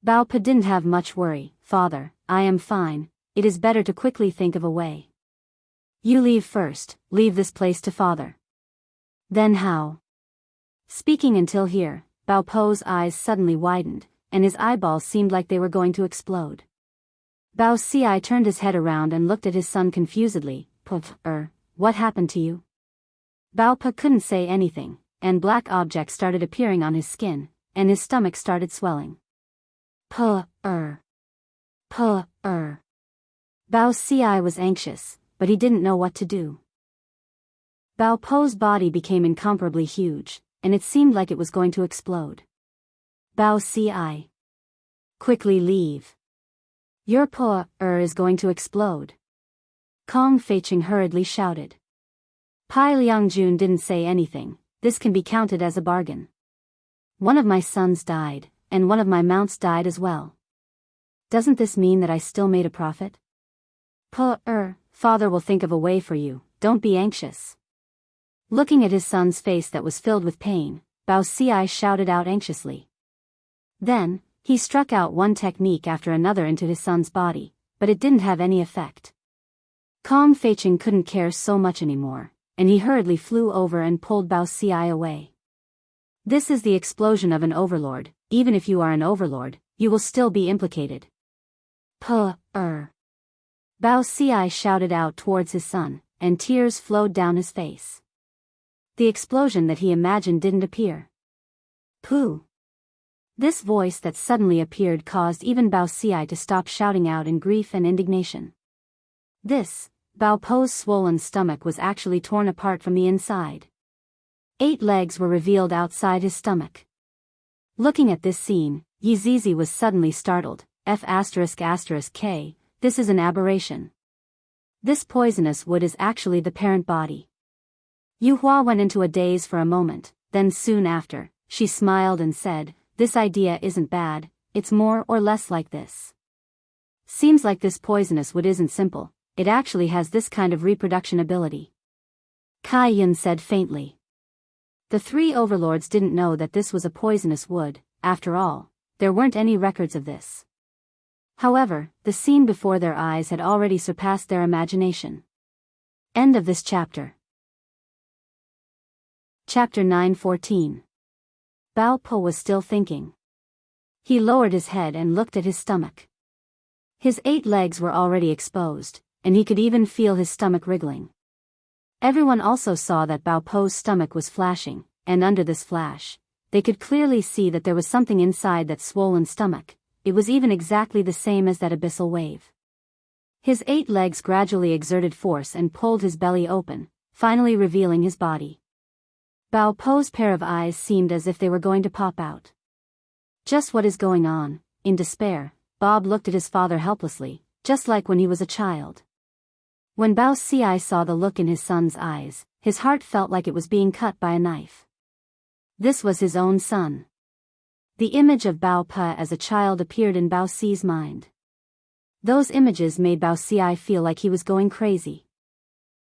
Bao Pa didn't have much worry. Father, I am fine, it is better to quickly think of a way. You leave first, leave this place to father. Then how? Speaking until here, Bao Po's eyes suddenly widened, and his eyeballs seemed like they were going to explode. Bao Ci turned his head around and looked at his son confusedly. What happened to you? Bao Pa couldn't say anything, and black objects started appearing on his skin, and his stomach started swelling. Bao Ci was anxious, but he didn't know what to do. Bao Po's body became incomparably huge, and it seemed like it was going to explode. Bao Ci. Quickly leave. Your Po is going to explode. Kong Feiqing hurriedly shouted. Pai Liangjun didn't say anything. This can be counted as a bargain. One of my sons died, and one of my mounts died as well. Doesn't this mean that I still made a profit? Father will think of a way for you, don't be anxious. Looking at his son's face that was filled with pain, Bao Ci shouted out anxiously. Then, he struck out one technique after another into his son's body, but it didn't have any effect. Kong Feiqing couldn't care so much anymore, and he hurriedly flew over and pulled Bao Ci away. This is the explosion of an overlord. Even if you are an overlord, you will still be implicated. Bao Ci shouted out towards his son, and tears flowed down his face. The explosion that he imagined didn't appear. Pooh! This voice that suddenly appeared caused even Bao Ci to stop shouting out in grief and indignation. Bao Po's swollen stomach was actually torn apart from the inside. 8 legs were revealed outside his stomach. Looking at this scene, Yi Zizi was suddenly startled. F***K, this is an aberration. This poisonous wood is actually the parent body. Yu Hua went into a daze for a moment, then soon after, she smiled and said, this idea isn't bad, it's more or less like this. Seems like this poisonous wood isn't simple, it actually has this kind of reproduction ability. Kai Yun said faintly. The 3 overlords didn't know that this was a poisonous wood. After all, there weren't any records of this. However, the scene before their eyes had already surpassed their imagination. End of this chapter. Chapter 9:14. Bao Po was still thinking. He lowered his head and looked at his stomach. His 8 legs were already exposed, and he could even feel his stomach wriggling. Everyone also saw that Bao Po's stomach was flashing, and under this flash, they could clearly see that there was something inside that swollen stomach. It was even exactly the same as that abyssal wave. His 8 legs gradually exerted force and pulled his belly open, finally revealing his body. Bao Po's pair of eyes seemed as if they were going to pop out. Just what is going on? In despair, Bob looked at his father helplessly, just like when he was a child. When Bao Ci saw the look in his son's eyes, his heart felt like it was being cut by a knife. This was his own son. The image of Bao Pa as a child appeared in Bao Ci's mind. Those images made Bao Ci feel like he was going crazy.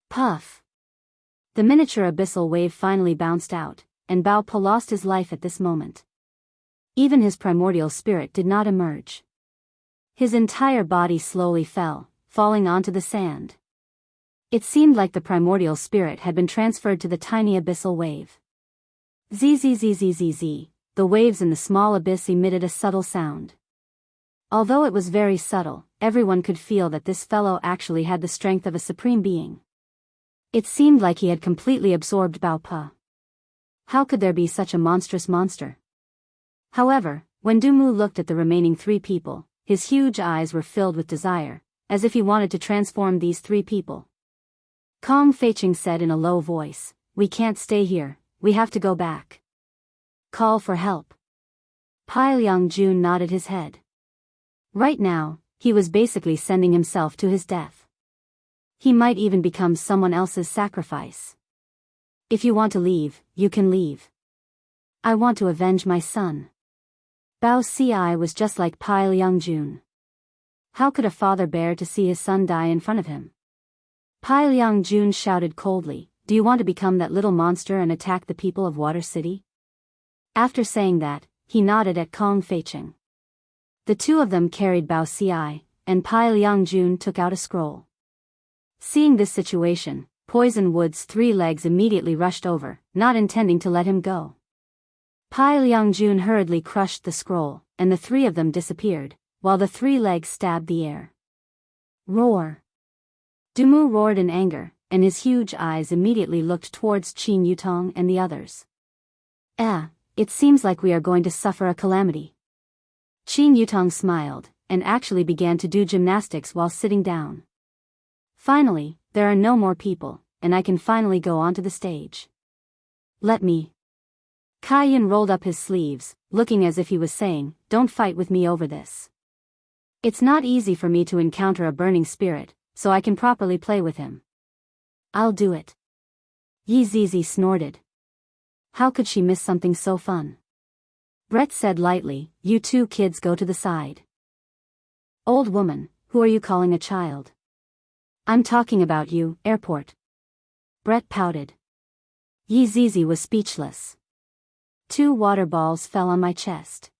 Puff! The miniature abyssal wave finally bounced out, and Bao Pa lost his life at this moment. Even his primordial spirit did not emerge. His entire body slowly fell, falling onto the sand. It seemed like the primordial spirit had been transferred to the tiny abyssal wave. Zzzzzzz, the waves in the small abyss emitted a subtle sound. Although it was very subtle, everyone could feel that this fellow actually had the strength of a supreme being. It seemed like he had completely absorbed Bao Pa. How could there be such a monstrous monster? However, when Dumu looked at the remaining 3 people, his huge eyes were filled with desire, as if he wanted to transform these 3 people. Kong Feiqing said in a low voice, we can't stay here, we have to go back. Call for help. Pai Liangjun nodded his head. Right now, he was basically sending himself to his death. He might even become someone else's sacrifice. If you want to leave, you can leave. I want to avenge my son. Bao Ci was just like Pai Liangjun. How could a father bear to see his son die in front of him? Pai Liang-jun shouted coldly, "Do you want to become that little monster and attack the people of Water City?" After saying that, he nodded at Kong Feicheng. The two of them carried Bao Ci, and Pai Liang-jun took out a scroll. Seeing this situation, Poison Wood's 3 legs immediately rushed over, not intending to let him go. Pai Liang-jun hurriedly crushed the scroll, and the 3 of them disappeared, while the 3 legs stabbed the air. Roar! Dumu roared in anger, and his huge eyes immediately looked towards Qin Yutong and the others. It seems like we are going to suffer a calamity. Qin Yutong smiled, and actually began to do gymnastics while sitting down. Finally, there are no more people, and I can finally go onto the stage. Let me. Kai Yun rolled up his sleeves, looking as if he was saying, "Don't fight with me over this. It's not easy for me to encounter a burning spirit, so I can properly play with him. I'll do it." Yi Zizi snorted. How could she miss something so fun? Brett said lightly, "You 2 kids go to the side." "Old woman, who are you calling a child?" "I'm talking about you, airport." Brett pouted. Yi Zizi was speechless. 2 water balls fell on my chest.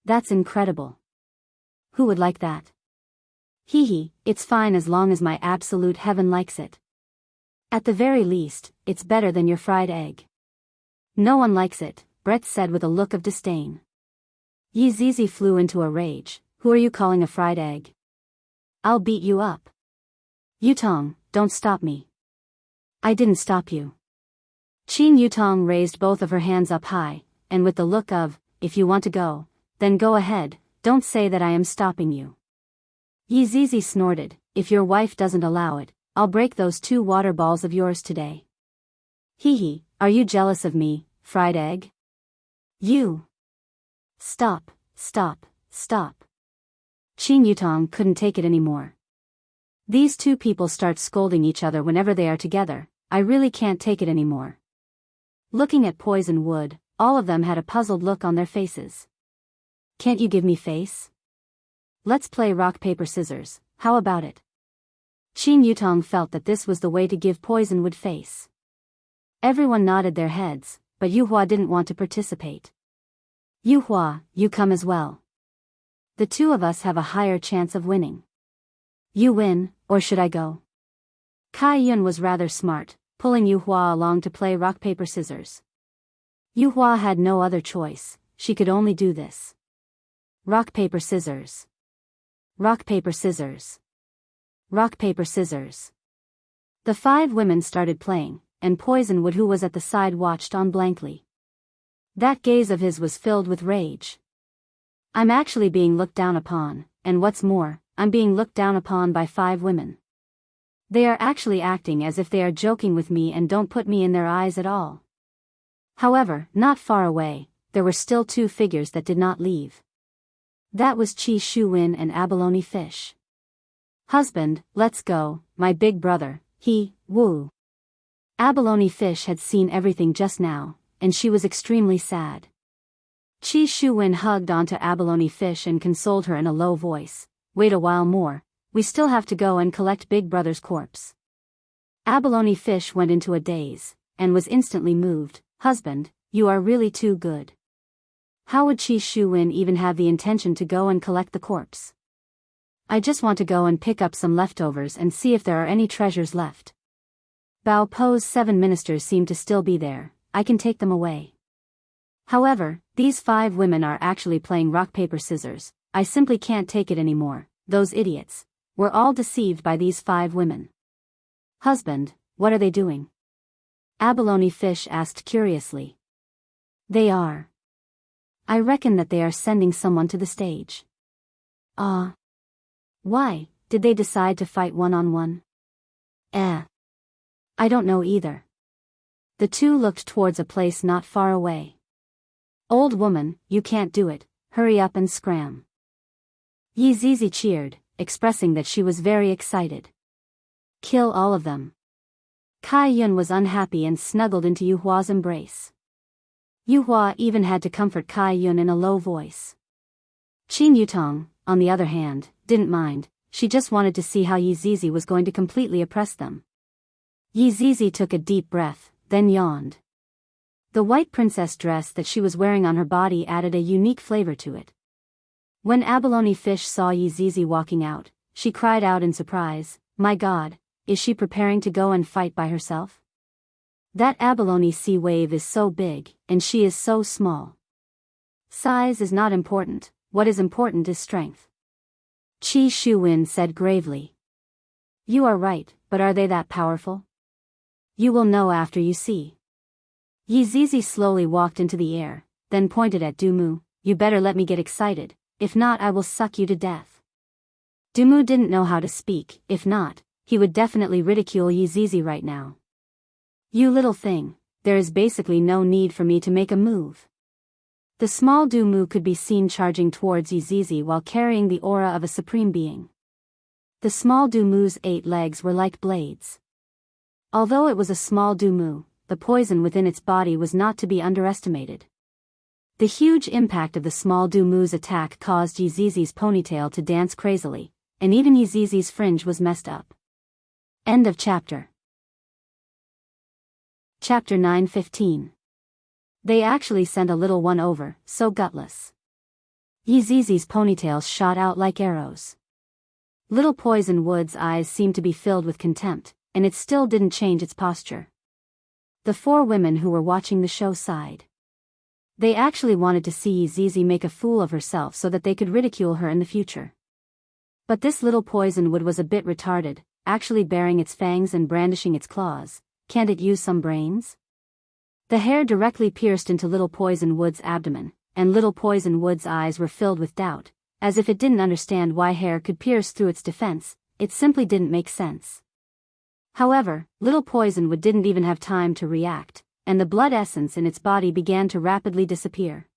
That's incredible. Who would like that? Hee hee, it's fine as long as my absolute heaven likes it. At the very least, it's better than your fried egg. No one likes it, Brett said with a look of disdain. Yi Zizi flew into a rage. Who are you calling a fried egg? I'll beat you up. Yutong, don't stop me. I didn't stop you. Qin Yutong raised both of her hands up high, and with the look of, if you want to go, then go ahead, don't say that I am stopping you. Yi Zizi snorted, if your wife doesn't allow it, I'll break those 2 water balls of yours today. Hee hee, are you jealous of me, fried egg? You. Stop, stop, stop. Qin Yutong couldn't take it anymore. These 2 people start scolding each other whenever they are together, I really can't take it anymore. Looking at Poison Wood, all of them had a puzzled look on their faces. Can't you give me face? Let's play rock paper scissors, how about it? Qin Yutong felt that this was the way to give Poison Wood face. Everyone nodded their heads, but Yu Hua didn't want to participate. Yu Hua, you come as well. The 2 of us have a higher chance of winning. You win, or should I go? Kai Yun was rather smart, pulling Yu Hua along to play rock paper scissors. Yu Hua had no other choice, she could only do this. Rock paper scissors. Rock paper scissors. Rock paper scissors. The 5 women started playing, and Poison Wood, who was at the side, watched on blankly. That gaze of his was filled with rage. I'm actually being looked down upon, and what's more, I'm being looked down upon by 5 women. They are actually acting as if they are joking with me and don't put me in their eyes at all. However, not far away, there were still 2 figures that did not leave. That was Chi Shu-win and Abalone Fish. Husband, let's go, my big brother, woo. Abalone Fish had seen everything just now, and she was extremely sad. Chi Shu-win hugged onto Abalone Fish and consoled her in a low voice. Wait a while more, we still have to go and collect Big Brother's corpse. Abalone Fish went into a daze, and was instantly moved. Husband, you are really too good. How would Chi Shu-win even have the intention to go and collect the corpse? I just want to go and pick up some leftovers and see if there are any treasures left. Bao Po's 7 ministers seem to still be there, I can take them away. However, these 5 women are actually playing rock paper scissors, I simply can't take it anymore, those idiots. We're all deceived by these 5 women. Husband, what are they doing? Abalone Fish asked curiously. They are. I reckon that they are sending someone to the stage. Why, did they decide to fight one-on-one? I don't know either. The 2 looked towards a place not far away. Old woman, you can't do it, hurry up and scram. Yi Zizi cheered, expressing that she was very excited. Kill all of them. Kai Yun was unhappy and snuggled into Yu Hua's embrace. Yu Hua even had to comfort Kai Yun in a low voice. Qin Yutong, on the other hand, didn't mind, she just wanted to see how Yizizi was going to completely oppress them. Yizizi took a deep breath, then yawned. The white princess dress that she was wearing on her body added a unique flavor to it. When Abalone Fish saw Yizizi walking out, she cried out in surprise, "My God, is she preparing to go and fight by herself? That abalone sea wave is so big, and she is so small. Size is not important, what is important is strength." Qi Shuwen said gravely. "You are right, but are they that powerful? You will know after you see." Yizizi slowly walked into the air, then pointed at Dumu. "You better let me get excited, if not I will suck you to death." Dumu didn't know how to speak, if not, he would definitely ridicule Yizizi right now. "You little thing, there is basically no need for me to make a move." The small Dumu could be seen charging towards Yizizi while carrying the aura of a supreme being. The small Dumu's 8 legs were like blades. Although it was a small Dumu, the poison within its body was not to be underestimated. The huge impact of the small Dumu's attack caused Yizizi's ponytail to dance crazily, and even Yizizi's fringe was messed up. End of chapter. Chapter 9:15. They actually sent a little one over, so gutless. Yizizi's ponytails shot out like arrows. Little Poison Wood's eyes seemed to be filled with contempt, and it still didn't change its posture. The 4 women who were watching the show sighed. They actually wanted to see Yizizi make a fool of herself so that they could ridicule her in the future. But this Little Poison Wood was a bit retarded, actually baring its fangs and brandishing its claws. Can't it use some brains? The hair directly pierced into Little Poison Wood's abdomen, and Little Poison Wood's eyes were filled with doubt, as if it didn't understand why hair could pierce through its defense. It simply didn't make sense. However, Little Poison Wood didn't even have time to react, and the blood essence in its body began to rapidly disappear.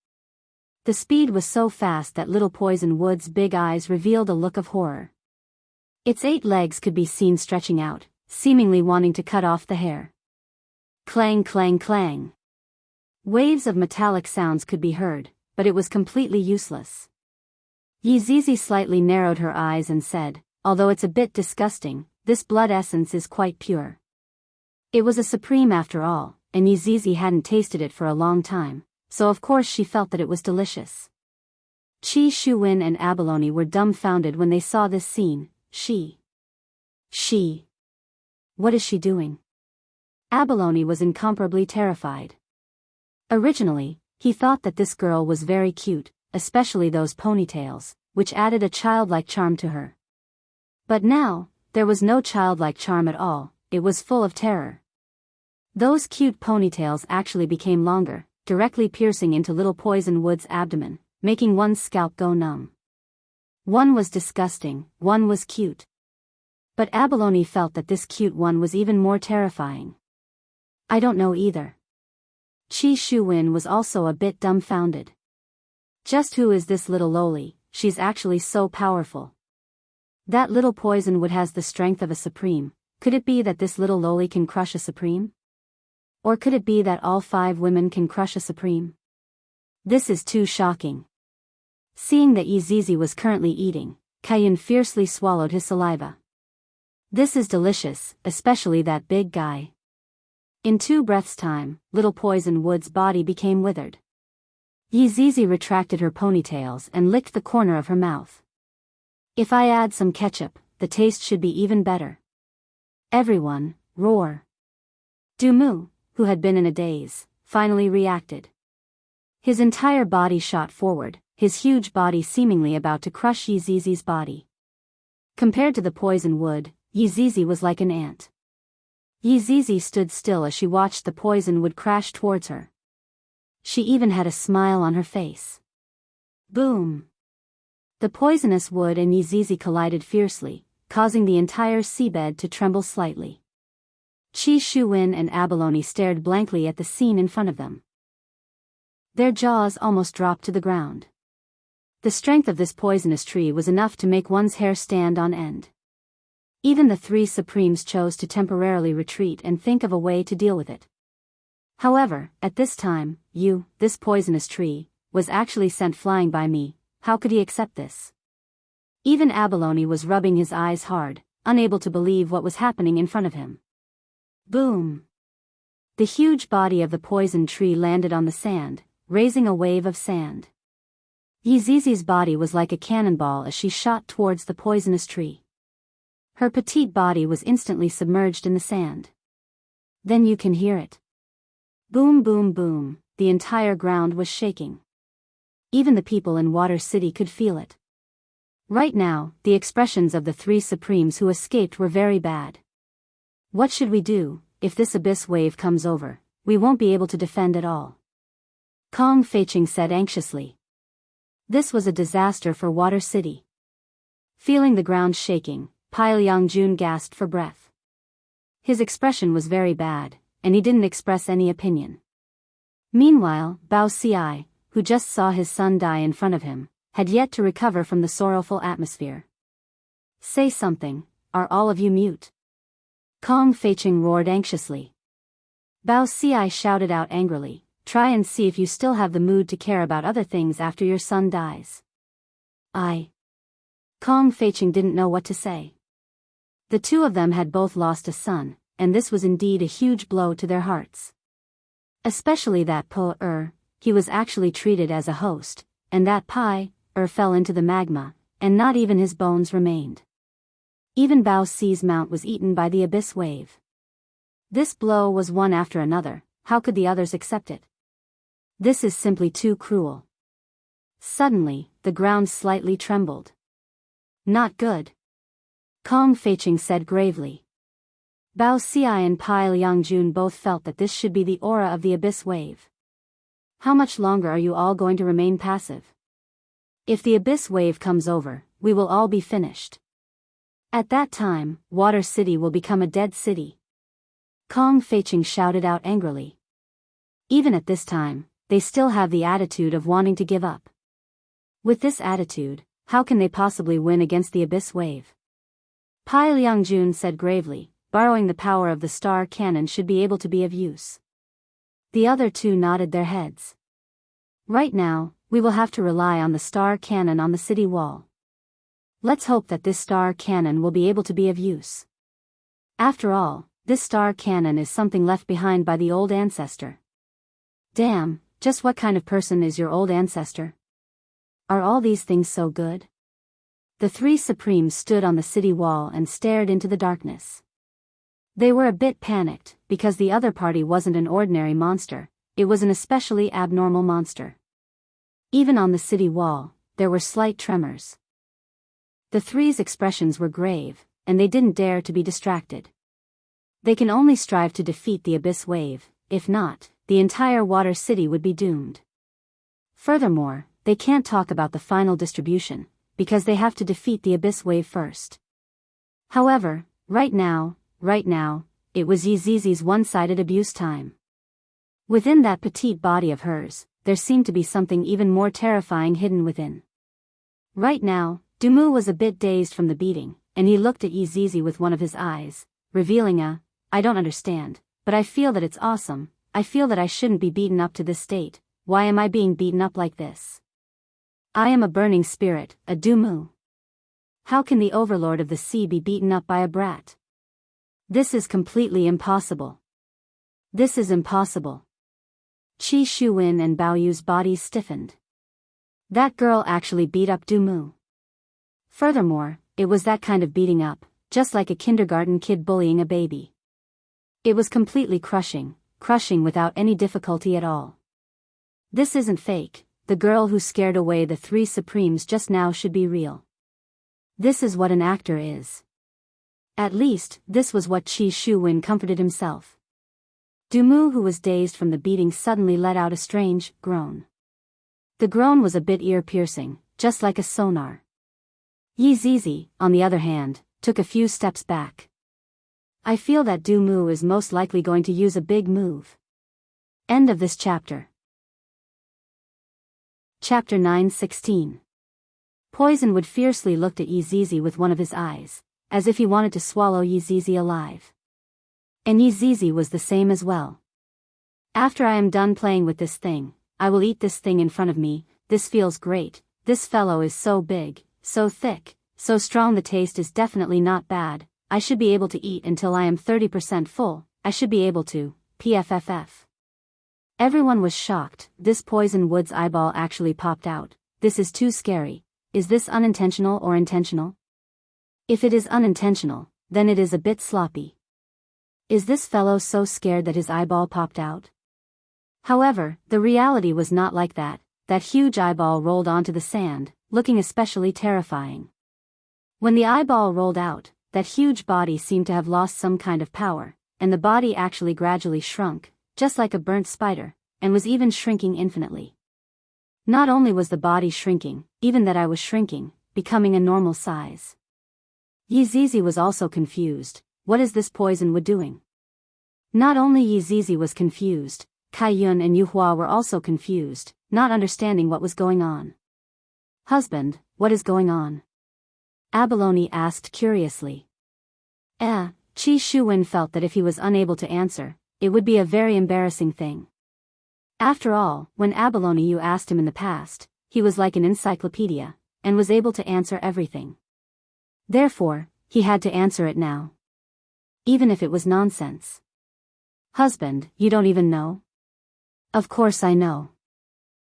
The speed was so fast that Little Poison Wood's big eyes revealed a look of horror. Its 8 legs could be seen stretching out, seemingly wanting to cut off the hair. Clang clang clang. Waves of metallic sounds could be heard, but it was completely useless. Yizizi slightly narrowed her eyes and said, "Although it's a bit disgusting, this blood essence is quite pure." It was a supreme after all, and Yizizi hadn't tasted it for a long time, so of course she felt that it was delicious. Qi Shuwen and Abalone were dumbfounded when they saw this scene. She. What is she doing? Abalone was incomparably terrified. Originally, he thought that this girl was very cute, especially those ponytails, which added a childlike charm to her. But now, there was no childlike charm at all, it was full of terror. Those cute ponytails actually became longer, directly piercing into Little Poison Wood's abdomen, making one's scalp go numb. One was disgusting, one was cute. But Abalone felt that this cute one was even more terrifying. "I don't know either." Qi Shuwen was also a bit dumbfounded. "Just who is this little loli? She's actually so powerful. That Little Poison Wood has the strength of a supreme. Could it be that this little loli can crush a supreme? Or could it be that all 5 women can crush a supreme? This is too shocking." Seeing that Yizizi was currently eating, Kayun fiercely swallowed his saliva. "This is delicious, especially that big guy." In 2 breaths' time, Little Poison Wood's body became withered. Yizizi retracted her ponytails and licked the corner of her mouth. "If I add some ketchup, the taste should be even better." Everyone, roar. Dumu, who had been in a daze, finally reacted. His entire body shot forward, his huge body seemingly about to crush Yizizi's body. Compared to the Poison Wood, Yizizi was like an ant. Yizizi stood still as she watched the Poison Wood crash towards her. She even had a smile on her face. Boom! The poisonous wood and Yizizi collided fiercely, causing the entire seabed to tremble slightly. Qi Shuwen and Abalone stared blankly at the scene in front of them. Their jaws almost dropped to the ground. The strength of this poisonous tree was enough to make one's hair stand on end. Even the 3 Supremes chose to temporarily retreat and think of a way to deal with it. However, at this time, this poisonous tree, was actually sent flying by me. How could he accept this? Even Abalone was rubbing his eyes hard, unable to believe what was happening in front of him. Boom! The huge body of the poison tree landed on the sand, raising a wave of sand. Yeezee's body was like a cannonball as she shot towards the poisonous tree. Her petite body was instantly submerged in the sand. Then you can hear it. Boom, boom, boom, the entire ground was shaking. Even the people in Water City could feel it. Right now, the expressions of the three Supremes who escaped were very bad. What should we do? If this abyss wave comes over, we won't be able to defend at all. Kong Feiqing said anxiously. This was a disaster for Water City. Feeling the ground shaking, Pai Liangjun gasped for breath. His expression was very bad, and he didn't express any opinion. Meanwhile, Bao Ci, who just saw his son die in front of him, had yet to recover from the sorrowful atmosphere. Say something, are all of you mute? Kong Feiqing roared anxiously. Bao Ci shouted out angrily, try and see if you still have the mood to care about other things after your son dies. Kong Feiqing didn't know what to say. The two of them had both lost a son, and this was indeed a huge blow to their hearts. Especially that Po-er, he was actually treated as a host, and that Pai-er fell into the magma, and not even his bones remained. Even Bao Ci's mount was eaten by the abyss wave. This blow was one after another, how could the others accept it? This is simply too cruel. Suddenly, the ground slightly trembled. Not good. Kong Feiqing said gravely. Bao Ci and Pai Liangjun both felt that this should be the aura of the abyss wave. How much longer are you all going to remain passive? If the abyss wave comes over, we will all be finished. At that time, Water City will become a dead city. Kong Feiqing shouted out angrily. Even at this time, they still have the attitude of wanting to give up. With this attitude, how can they possibly win against the abyss wave? Pai Liangjun said gravely, borrowing the power of the star cannon should be able to be of use. The other two nodded their heads. Right now, we will have to rely on the star cannon on the city wall. Let's hope that this star cannon will be able to be of use. After all, this star cannon is something left behind by the old ancestor. Damn, just what kind of person is your old ancestor? Are all these things so good? The three Supremes stood on the city wall and stared into the darkness. They were a bit panicked, because the other party wasn't an ordinary monster, it was an especially abnormal monster. Even on the city wall, there were slight tremors. The three's expressions were grave, and they didn't dare to be distracted. They can only strive to defeat the abyss wave, if not, the entire Water City would be doomed. Furthermore, they can't talk about the final distribution, because they have to defeat the abyss wave first. However, right now, it was Yeezee's one-sided abuse time. Within that petite body of hers, there seemed to be something even more terrifying hidden within. Right now, Dumu was a bit dazed from the beating, and he looked at Yeezee with one of his eyes, revealing I don't understand, but I feel that it's awesome, I feel that I shouldn't be beaten up to this state, why am I being beaten up like this? I am a burning spirit, a Dumu. How can the overlord of the sea be beaten up by a brat? This is completely impossible. This is impossible. Qi Shuwen and Bao Yu's bodies stiffened. That girl actually beat up Dumu. Furthermore, it was that kind of beating up, just like a kindergarten kid bullying a baby. It was completely crushing without any difficulty at all. This isn't fake, the girl who scared away the three Supremes just now should be real. This is what an actor is. At least, this was what Qi Shuwen comforted himself. Dumu, who was dazed from the beating, suddenly let out a strange groan. The groan was a bit ear-piercing, just like a sonar. Yeezy, on the other hand, took a few steps back. I feel that Dumu is most likely going to use a big move. End of this chapter. Chapter 9:16. Poisonwood fiercely looked at Yeezy with one of his eyes, as if he wanted to swallow Yeezy alive. And Yeezy was the same as well. After I am done playing with this thing, I will eat this thing in front of me, this feels great, this fellow is so big, so thick, so strong the taste is definitely not bad. I should be able to eat until I am 30% full, I should be able to, pfff. Everyone was shocked. This Poison Wood's eyeball actually popped out. This is too scary. Is this unintentional or intentional? If it is unintentional, then it is a bit sloppy. Is this fellow so scared that his eyeball popped out? However, the reality was not like that. That huge eyeball rolled onto the sand, looking especially terrifying. When the eyeball rolled out, that huge body seemed to have lost some kind of power, and the body actually gradually shrunk, just like a burnt spider, and was even shrinking infinitely. Not only was the body shrinking, even that I was shrinking, becoming a normal size. Yizizi was also confused. What is this Poison Wood doing? Not only Yizizi was confused, Kaiyun and Yuhua were also confused, not understanding what was going on. Husband, what is going on? Abalone asked curiously. Qi Shuwen felt that if he was unable to answer, it would be a very embarrassing thing. After all, when Abalone asked him in the past, he was like an encyclopedia, and was able to answer everything. Therefore, he had to answer it now. Even if it was nonsense. Husband, you don't even know? Of course I know.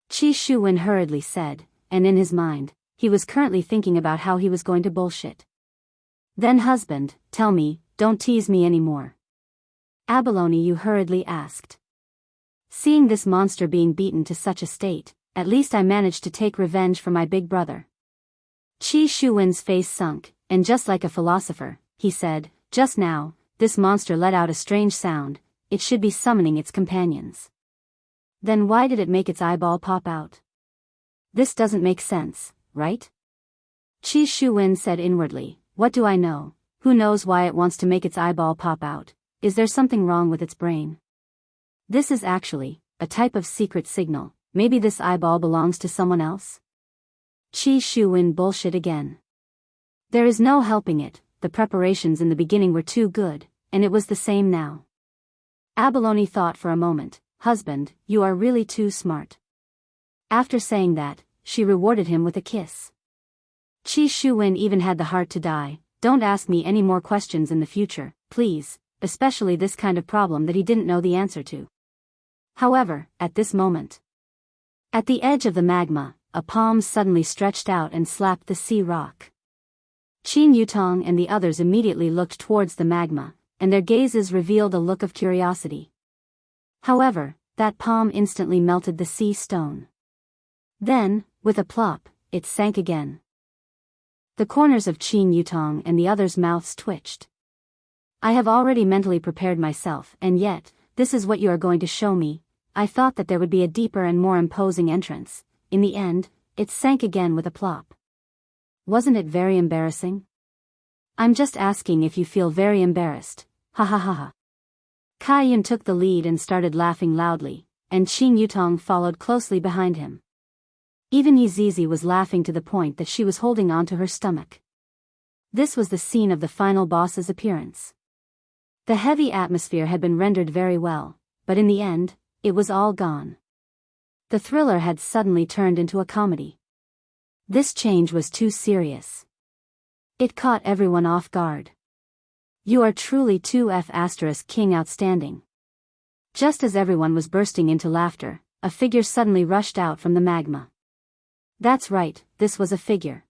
Qi Shuwen hurriedly said, and in his mind, he was currently thinking about how he was going to bullshit. Then husband, tell me, don't tease me anymore. Abalone hurriedly asked. Seeing this monster being beaten to such a state, at least I managed to take revenge for my big brother. Qi Shuwen's face sunk, and just like a philosopher, he said, just now, this monster let out a strange sound, it should be summoning its companions. Then why did it make its eyeball pop out? This doesn't make sense, right? Qi Shuwen said inwardly, what do I know? Who knows why it wants to make its eyeball pop out? Is there something wrong with its brain? This is actually a type of secret signal. Maybe this eyeball belongs to someone else? Qi Shuwen bullshit again. There is no helping it, the preparations in the beginning were too good, and it was the same now. Abalone thought for a moment, husband, you are really too smart. After saying that, she rewarded him with a kiss. Qi Shuwen even had the heart to die. Don't ask me any more questions in the future, please, especially this kind of problem that he didn't know the answer to. However, at this moment, at the edge of the magma, a palm suddenly stretched out and slapped the sea rock. Qin Yutong and the others immediately looked towards the magma, and their gazes revealed a look of curiosity. However, that palm instantly melted the sea stone. Then, with a plop, it sank again. The corners of Qin Yutong and the others' mouths twitched. I have already mentally prepared myself, and yet, this is what you are going to show me. I thought that there would be a deeper and more imposing entrance. In the end, it sank again with a plop. Wasn't it very embarrassing? I'm just asking if you feel very embarrassed. Ha ha ha ha. Kaiyun took the lead and started laughing loudly, and Qin Yutong followed closely behind him. Even Yizizi was laughing to the point that she was holding on to her stomach. This was the scene of the final boss's appearance. The heavy atmosphere had been rendered very well, but in the end, it was all gone. The thriller had suddenly turned into a comedy. This change was too serious. It caught everyone off guard. You are truly 2F** king outstanding. Just as everyone was bursting into laughter, a figure suddenly rushed out from the magma. That's right, this was a figure.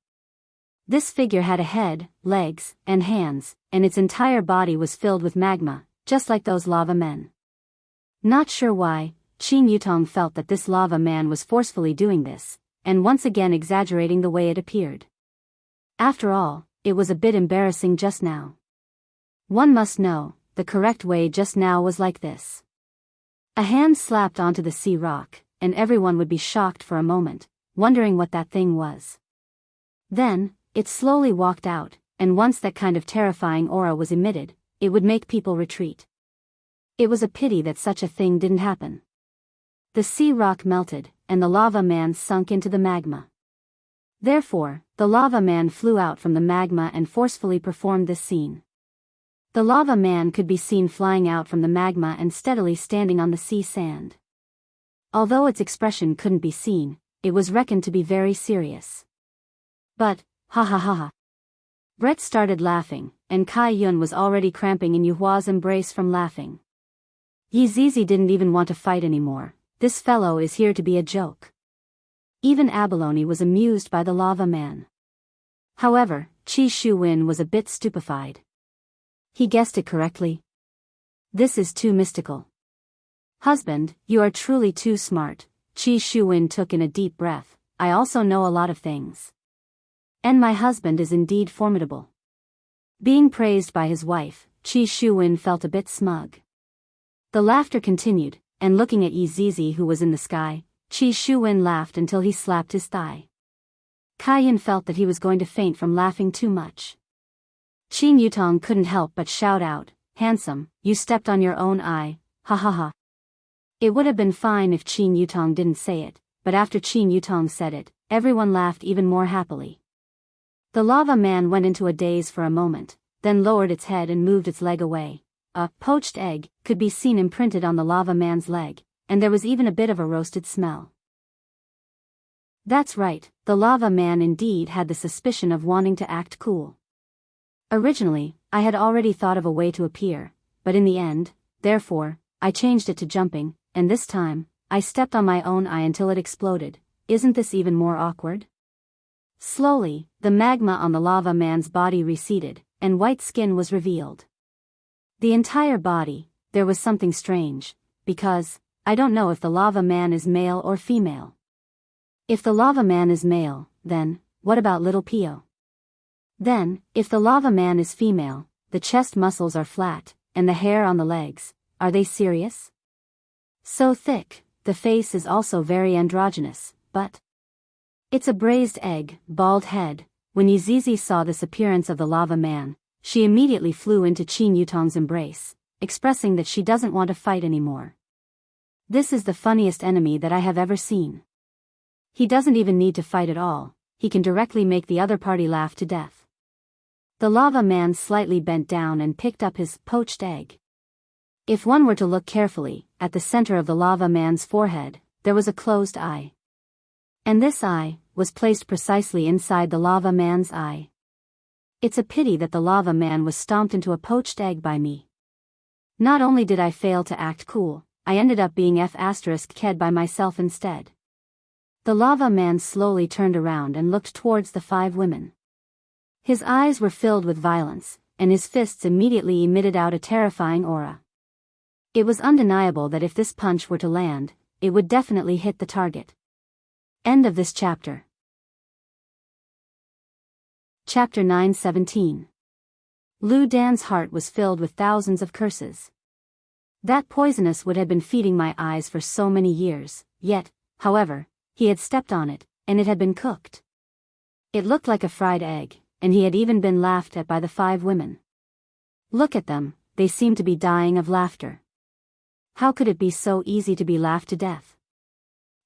This figure had a head, legs, and hands, and its entire body was filled with magma, just like those lava men. Not sure why, Qin Yutong felt that this lava man was forcefully doing this, and once again exaggerating the way it appeared. After all, it was a bit embarrassing just now. One must know, the correct way just now was like this. A hand slapped onto the sea rock, and everyone would be shocked for a moment, wondering what that thing was. Then, it slowly walked out, and once that kind of terrifying aura was emitted, it would make people retreat. It was a pity that such a thing didn't happen. The sea rock melted, and the lava man sunk into the magma. Therefore, the lava man flew out from the magma and forcefully performed this scene. The lava man could be seen flying out from the magma and steadily standing on the sea sand. Although its expression couldn't be seen, it was reckoned to be very serious. But, ha ha ha ha. Brett started laughing, and Kai Yun was already cramping in Yuhua's embrace from laughing. Yi Zizi didn't even want to fight anymore. This fellow is here to be a joke. Even Abalone was amused by the lava man. However, Qi Shuwen was a bit stupefied. He guessed it correctly. This is too mystical. Husband, you are truly too smart. Qi Shuwen took in a deep breath. I also know a lot of things. And my husband is indeed formidable. Being praised by his wife, Qi Shuwen felt a bit smug. The laughter continued, and looking at Yi Zizi who was in the sky, Qi Shuwen laughed until he slapped his thigh. Kai Yin felt that he was going to faint from laughing too much. Qin Yutong couldn't help but shout out, "Handsome, you stepped on your own eye, ha ha ha." It would have been fine if Qin Yutong didn't say it, but after Qin Yutong said it, everyone laughed even more happily. The lava man went into a daze for a moment, then lowered its head and moved its leg away. A poached egg could be seen imprinted on the lava man's leg, and there was even a bit of a roasted smell. That's right, the lava man indeed had the suspicion of wanting to act cool. Originally, I had already thought of a way to appear, but in the end, therefore, I changed it to jumping, and this time, I stepped on my own eye until it exploded. Isn't this even more awkward? Slowly, the magma on the lava man's body receded, and white skin was revealed. The entire body, there was something strange, because, I don't know if the lava man is male or female. If the lava man is male, then, what about little Pio? Then, if the lava man is female, the chest muscles are flat, and the hair on the legs, are they serious? So thick, the face is also very androgynous, but it's a braised egg, bald head. When Yi Zizi saw this appearance of the lava man, she immediately flew into Qin Yutong's embrace, expressing that she doesn't want to fight anymore. This is the funniest enemy that I have ever seen. He doesn't even need to fight at all, he can directly make the other party laugh to death. The lava man slightly bent down and picked up his poached egg. If one were to look carefully, at the center of the lava man's forehead, there was a closed eye. And this eye was placed precisely inside the lava man's eye. It's a pity that the lava man was stomped into a poached egg by me. Not only did I fail to act cool, I ended up being F***ed by myself instead. The lava man slowly turned around and looked towards the 5 women. His eyes were filled with violence, and his fists immediately emitted out a terrifying aura. It was undeniable that if this punch were to land, it would definitely hit the target. End of this chapter. Chapter 9:17. Lu Dan's heart was filled with thousands of curses. That poisonous wood had been feeding my eyes for so many years, yet, however, he had stepped on it, and it had been cooked. It looked like a fried egg, and he had even been laughed at by the 5 women. Look at them, they seemed to be dying of laughter. How could it be so easy to be laughed to death?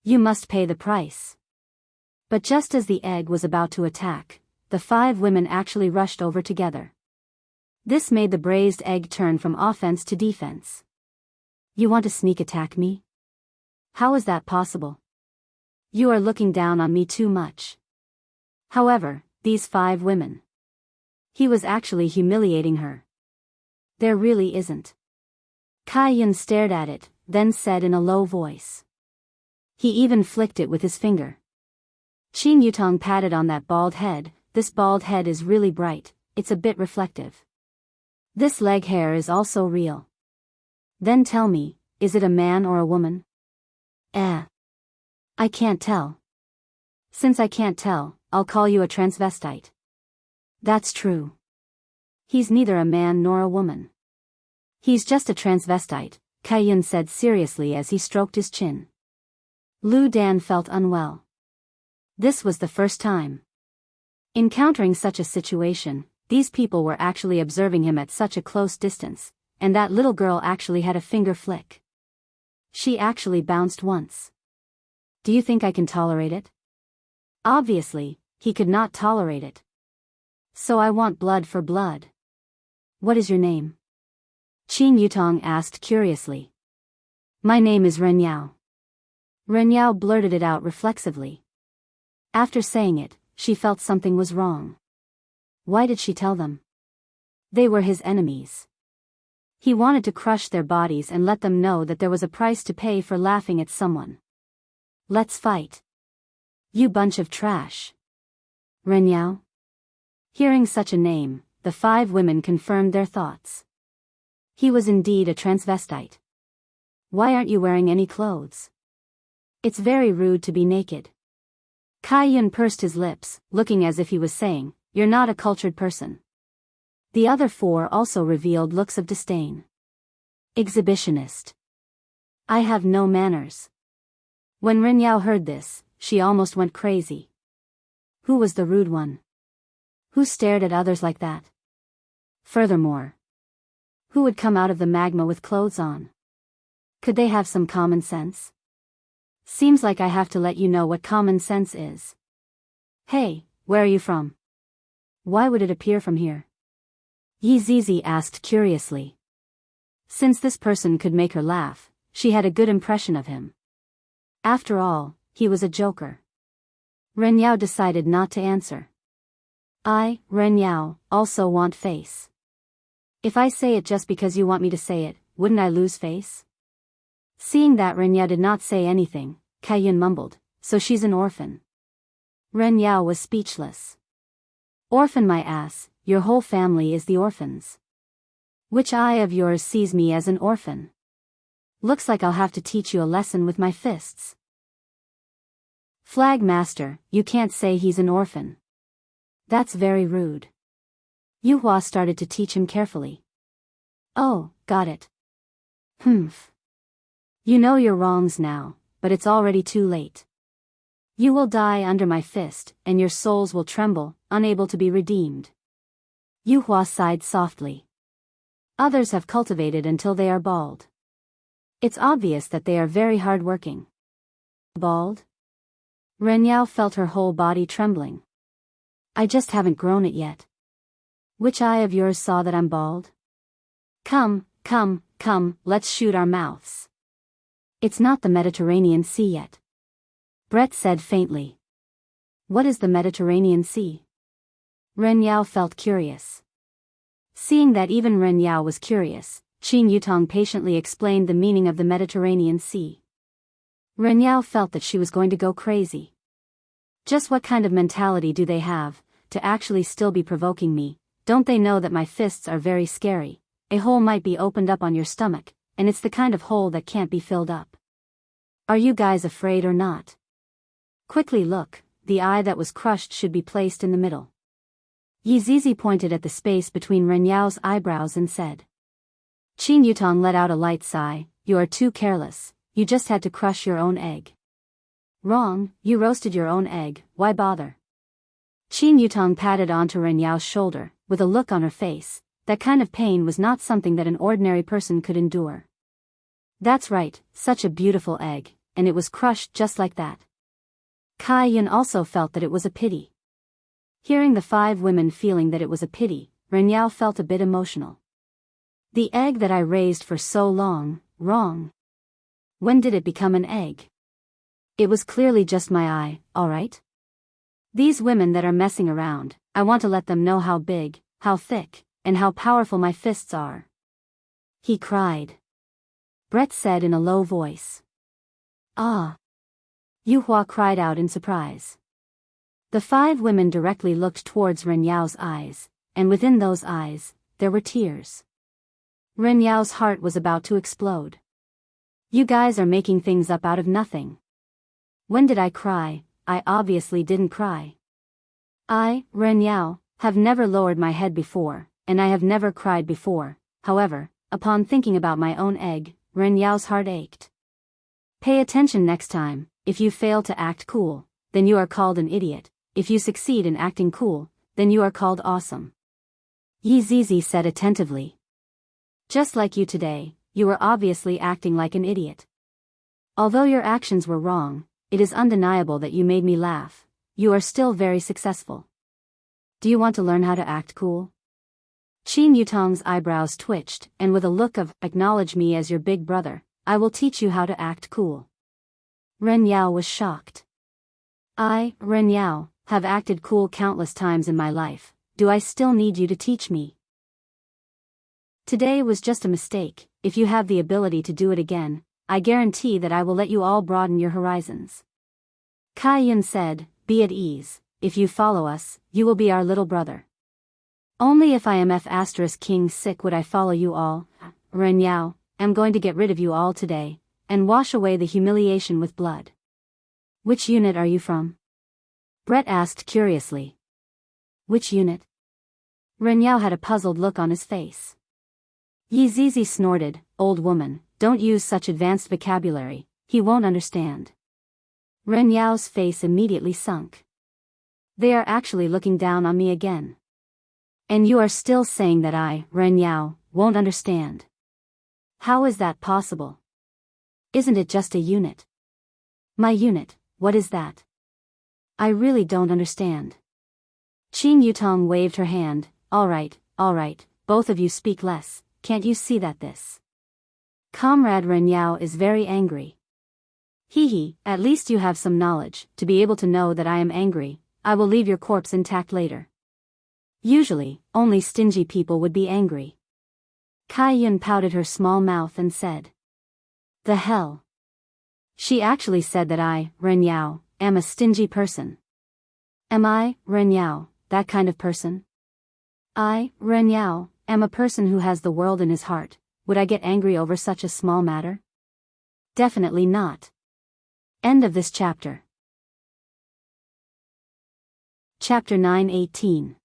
You must pay the price. But just as the egg was about to attack, the 5 women actually rushed over together. This made the braised egg turn from offense to defense. You want to sneak attack me? How is that possible? You are looking down on me too much. However, these 5 women. He was actually humiliating her. There really isn't. Kai Yun stared at it, then said in a low voice. He even flicked it with his finger. Qin Yutong patted on that bald head. This bald head is really bright, it's a bit reflective. This leg hair is also real. Then tell me, is it a man or a woman? I can't tell. Since I can't tell, I'll call you a transvestite. That's true. He's neither a man nor a woman. He's just a transvestite, Kai Yun said seriously as he stroked his chin. Lu Dan felt unwell. This was the first time. Encountering such a situation, these people were actually observing him at such a close distance, and that little girl actually had a finger flick. She actually bounced once. Do you think I can tolerate it? Obviously, he could not tolerate it. So I want blood for blood. What is your name? Qin Yutong asked curiously. My name is Ren Yao. Ren Yao blurted it out reflexively. After saying it, she felt something was wrong. Why did she tell them? They were his enemies. He wanted to crush their bodies and let them know that there was a price to pay for laughing at someone. Let's fight. You bunch of trash. Ren Yao? Hearing such a name, the 5 women confirmed their thoughts. He was indeed a transvestite. Why aren't you wearing any clothes? It's very rude to be naked. Kai Yun pursed his lips, looking as if he was saying, "You're not a cultured person." The other 4 also revealed looks of disdain. Exhibitionist. I have no manners. When Ren Yao heard this, she almost went crazy. Who was the rude one? Who stared at others like that? Furthermore, who would come out of the magma with clothes on? Could they have some common sense? Seems like I have to let you know what common sense is. Hey, where are you from? Why would it appear from here? Yi Zizi asked curiously. Since this person could make her laugh, she had a good impression of him. After all, he was a joker. Ren Yao decided not to answer. I, Ren Yao, also want face. If I say it just because you want me to say it, wouldn't I lose face? Seeing that Ren Yao did not say anything, Kai Yun mumbled, so she's an orphan. Ren Yao was speechless. Orphan my ass, your whole family is the orphans. Which eye of yours sees me as an orphan? Looks like I'll have to teach you a lesson with my fists. Flag Master, you can't say he's an orphan. That's very rude. Yu Hua started to teach him carefully. Oh, got it. Humph. You know your wrongs now, but it's already too late. You will die under my fist, and your souls will tremble, unable to be redeemed. Yu Hua sighed softly. Others have cultivated until they are bald. It's obvious that they are very hard-working. Bald? Ren Yao felt her whole body trembling. I just haven't grown it yet. Which eye of yours saw that I'm bald? Come, let's shoot our mouths. It's not the Mediterranean Sea yet. Brett said faintly. What is the Mediterranean Sea? Ren Yao felt curious. Seeing that even Ren Yao was curious, Qin Yutong patiently explained the meaning of the Mediterranean Sea. Ren Yao felt that she was going to go crazy. Just what kind of mentality do they have, to actually still be provoking me? Don't they know that my fists are very scary? A hole might be opened up on your stomach, and it's the kind of hole that can't be filled up. Are you guys afraid or not? Quickly look, the eye that was crushed should be placed in the middle. Yi Zizi pointed at the space between Ren Yao's eyebrows and said. Qin Yutong let out a light sigh. You are too careless, you just had to crush your own egg. Wrong, you roasted your own egg, why bother? Qin Yutong patted onto Ren Yao's shoulder, with a look on her face. That kind of pain was not something that an ordinary person could endure. That's right, such a beautiful egg, and it was crushed just like that. Kai Yun also felt that it was a pity. Hearing the 5 women feeling that it was a pity, Ren Yao felt a bit emotional. The egg that I raised for so long, wrong. When did it become an egg? It was clearly just my eye, alright? These women that are messing around, I want to let them know how big, how thick, and how powerful my fists are. He cried. Brett said in a low voice. Ah. Yu Hua cried out in surprise. The 5 women directly looked towards Ren Yao's eyes, and within those eyes, there were tears. Ren Yao's heart was about to explode. You guys are making things up out of nothing. When did I cry? I obviously didn't cry. I, Ren Yao, have never lowered my head before, and I have never cried before. However, upon thinking about my own egg, Ren Yao's heart ached. Pay attention next time. If you fail to act cool, then you are called an idiot. If you succeed in acting cool, then you are called awesome. Yi Zizi said attentively. Just like you today, you were obviously acting like an idiot. Although your actions were wrong, it is undeniable that you made me laugh. You are still very successful. Do you want to learn how to act cool? Qin Yutong's eyebrows twitched, and with a look of, acknowledge me as your big brother, I will teach you how to act cool. Ren Yao was shocked. I, Ren Yao, have acted cool countless times in my life, do I still need you to teach me? Today was just a mistake. If you have the ability to do it again, I guarantee that I will let you all broaden your horizons. Kai Yun said, be at ease, if you follow us, you will be our little brother. Only if I am King sick would I follow you all. Ren Yao, am going to get rid of you all today, and wash away the humiliation with blood. Which unit are you from? Brett asked curiously. Which unit? Ren Yao had a puzzled look on his face. Yi Zizi snorted, old woman, don't use such advanced vocabulary, he won't understand. Ren Yao's face immediately sunk. They are actually looking down on me again. And you are still saying that I, Ren Yao, won't understand. How is that possible? Isn't it just a unit? My unit, what is that? I really don't understand. Qing Yutong waved her hand, all right, both of you speak less, can't you see that this? Comrade Ren Yao is very angry. Hee, at least you have some knowledge, to be able to know that I am angry. I will leave your corpse intact later. Usually, only stingy people would be angry. Kai Yun pouted her small mouth and said. The hell? She actually said that I, Ren Yao, am a stingy person. Am I, Ren Yao, that kind of person? I, Ren Yao, am a person who has the world in his heart. Would I get angry over such a small matter? Definitely not. End of this chapter. Chapter 9:18.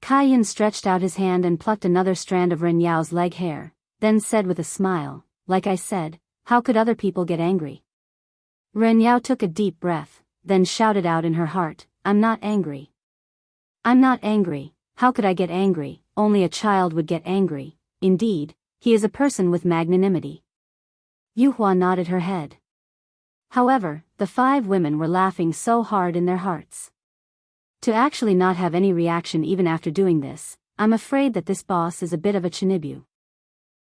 Kai Yun stretched out his hand and plucked another strand of Ren Yao's leg hair, then said with a smile, like I said, how could other people get angry? Ren Yao took a deep breath, then shouted out in her heart, I'm not angry. I'm not angry, how could I get angry? Only a child would get angry. Indeed, he is a person with magnanimity. Yu Hua nodded her head. However, the 5 women were laughing so hard in their hearts. To actually not have any reaction even after doing this, I'm afraid that this boss is a bit of a chinibu.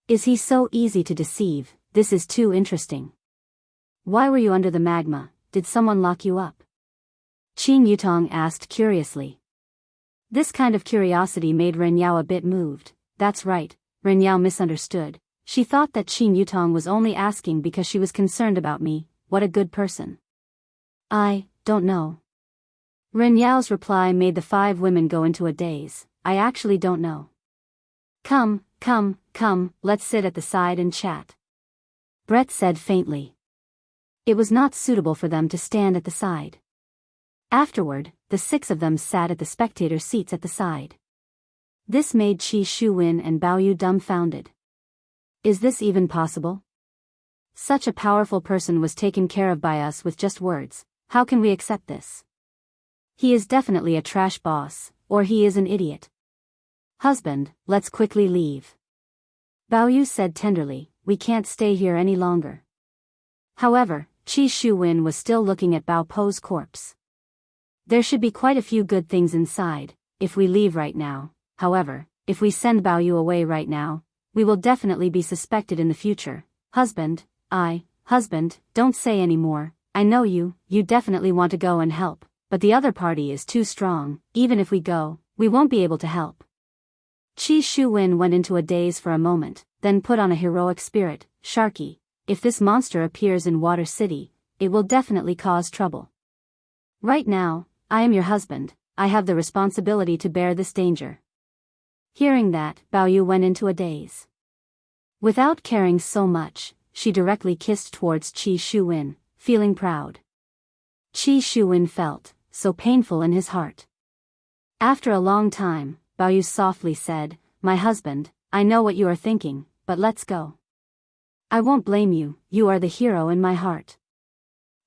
Is he so easy to deceive? This is too interesting. Why were you under the magma? Did someone lock you up? Qing Yutong asked curiously. This kind of curiosity made Ren Yao a bit moved. That's right, Ren Yao misunderstood. She thought that Qing Yutong was only asking because she was concerned about me. What a good person. I don't know. Ren Yao's reply made the 5 women go into a daze. I actually don't know. Come, let's sit at the side and chat. Brett said faintly. It was not suitable for them to stand at the side. Afterward, the 6 of them sat at the spectator seats at the side. This made Qi Shuwen and Bao Yu dumbfounded. Is this even possible? Such a powerful person was taken care of by us with just words. How can we accept this? He is definitely a trash boss, or he is an idiot. Husband, let's quickly leave. Bao Yu said tenderly, we can't stay here any longer. However, Qi Shuwen was still looking at Bao Po's corpse. There should be quite a few good things inside, if we leave right now. However, if we send Bao Yu away right now, we will definitely be suspected in the future. Husband, don't say any more. I know you definitely want to go and help. But the other party is too strong. Even if we go, we won't be able to help. Qi Shuwen went into a daze for a moment, then put on a heroic spirit. Sharky, if this monster appears in Water City, it will definitely cause trouble. Right now, I am your husband, I have the responsibility to bear this danger. Hearing that, Bao Yu went into a daze. Without caring so much, she directly kissed towards Qi Shuwen, feeling proud. Qi Shuwen felt so painful in his heart. After a long time, Bao Yu softly said, my husband, I know what you are thinking, but let's go. I won't blame you, you are the hero in my heart.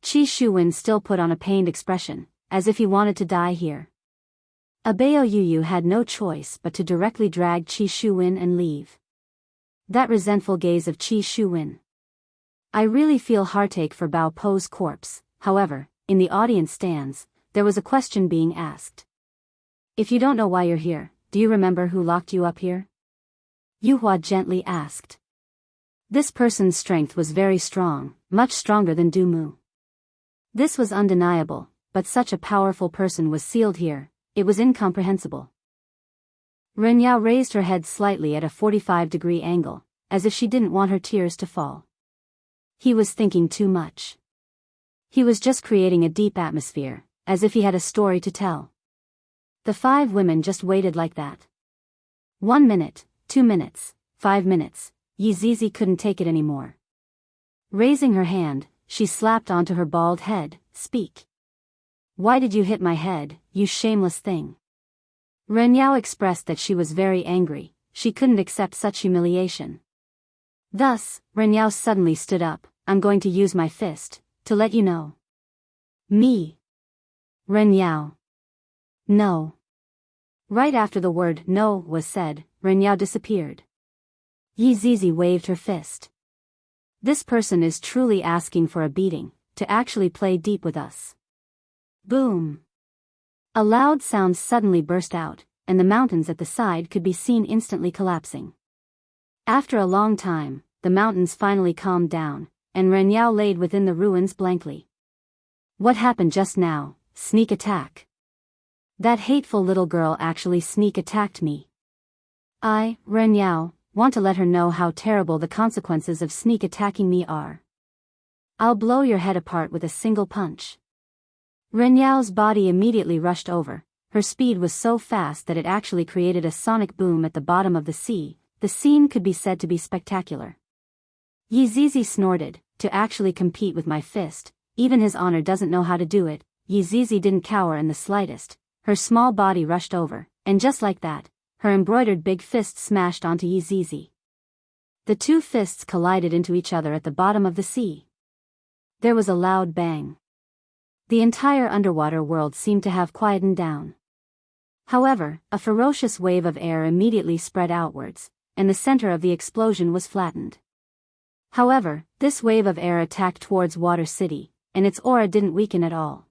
Qi Shuwen still put on a pained expression, as if he wanted to die here. Bao Yu had no choice but to directly drag Qi Shuwen and leave. That resentful gaze of Qi Shuwen. I really feel heartache for Bao Po's corpse. However, in the audience stands, there was a question being asked. If you don't know why you're here, do you remember who locked you up here? Yu Hua gently asked. This person's strength was very strong, much stronger than Du Mu. This was undeniable, but such a powerful person was sealed here, it was incomprehensible. Ren Yao raised her head slightly at a 45-degree angle, as if she didn't want her tears to fall. He was thinking too much. He was just creating a deep atmosphere, as if he had a story to tell. The 5 women just waited like that. 1 minute, 2 minutes, 5 minutes, Yi Zizi couldn't take it anymore. Raising her hand, she slapped onto her bald head. Speak. Why did you hit my head, you shameless thing? Ren Yao expressed that she was very angry. She couldn't accept such humiliation. Thus, Ren Yao suddenly stood up. I'm going to use my fist, to let you know. Me. Ren Yao. No. Right after the word no was said, Ren Yao disappeared. Yi Zizi waved her fist. This person is truly asking for a beating, to actually play deep with us. Boom. A loud sound suddenly burst out, and the mountains at the side could be seen instantly collapsing. After a long time, the mountains finally calmed down, and Ren Yao laid within the ruins blankly. What happened just now? Sneak attack. That hateful little girl actually sneak attacked me. I, Ren Yao, want to let her know how terrible the consequences of sneak attacking me are. I'll blow your head apart with a single punch. Ren Yao's body immediately rushed over. Her speed was so fast that it actually created a sonic boom at the bottom of the sea. The scene could be said to be spectacular. Yi Zizi snorted, to actually compete with my fist, even his honor doesn't know how to do it. Yi Zizi didn't cower in the slightest. Her small body rushed over, and just like that, her embroidered big fist smashed onto Yi Zizi. The 2 fists collided into each other at the bottom of the sea. There was a loud bang. The entire underwater world seemed to have quietened down. However, a ferocious wave of air immediately spread outwards, and the center of the explosion was flattened. However, this wave of air attacked towards Water City, and its aura didn't weaken at all.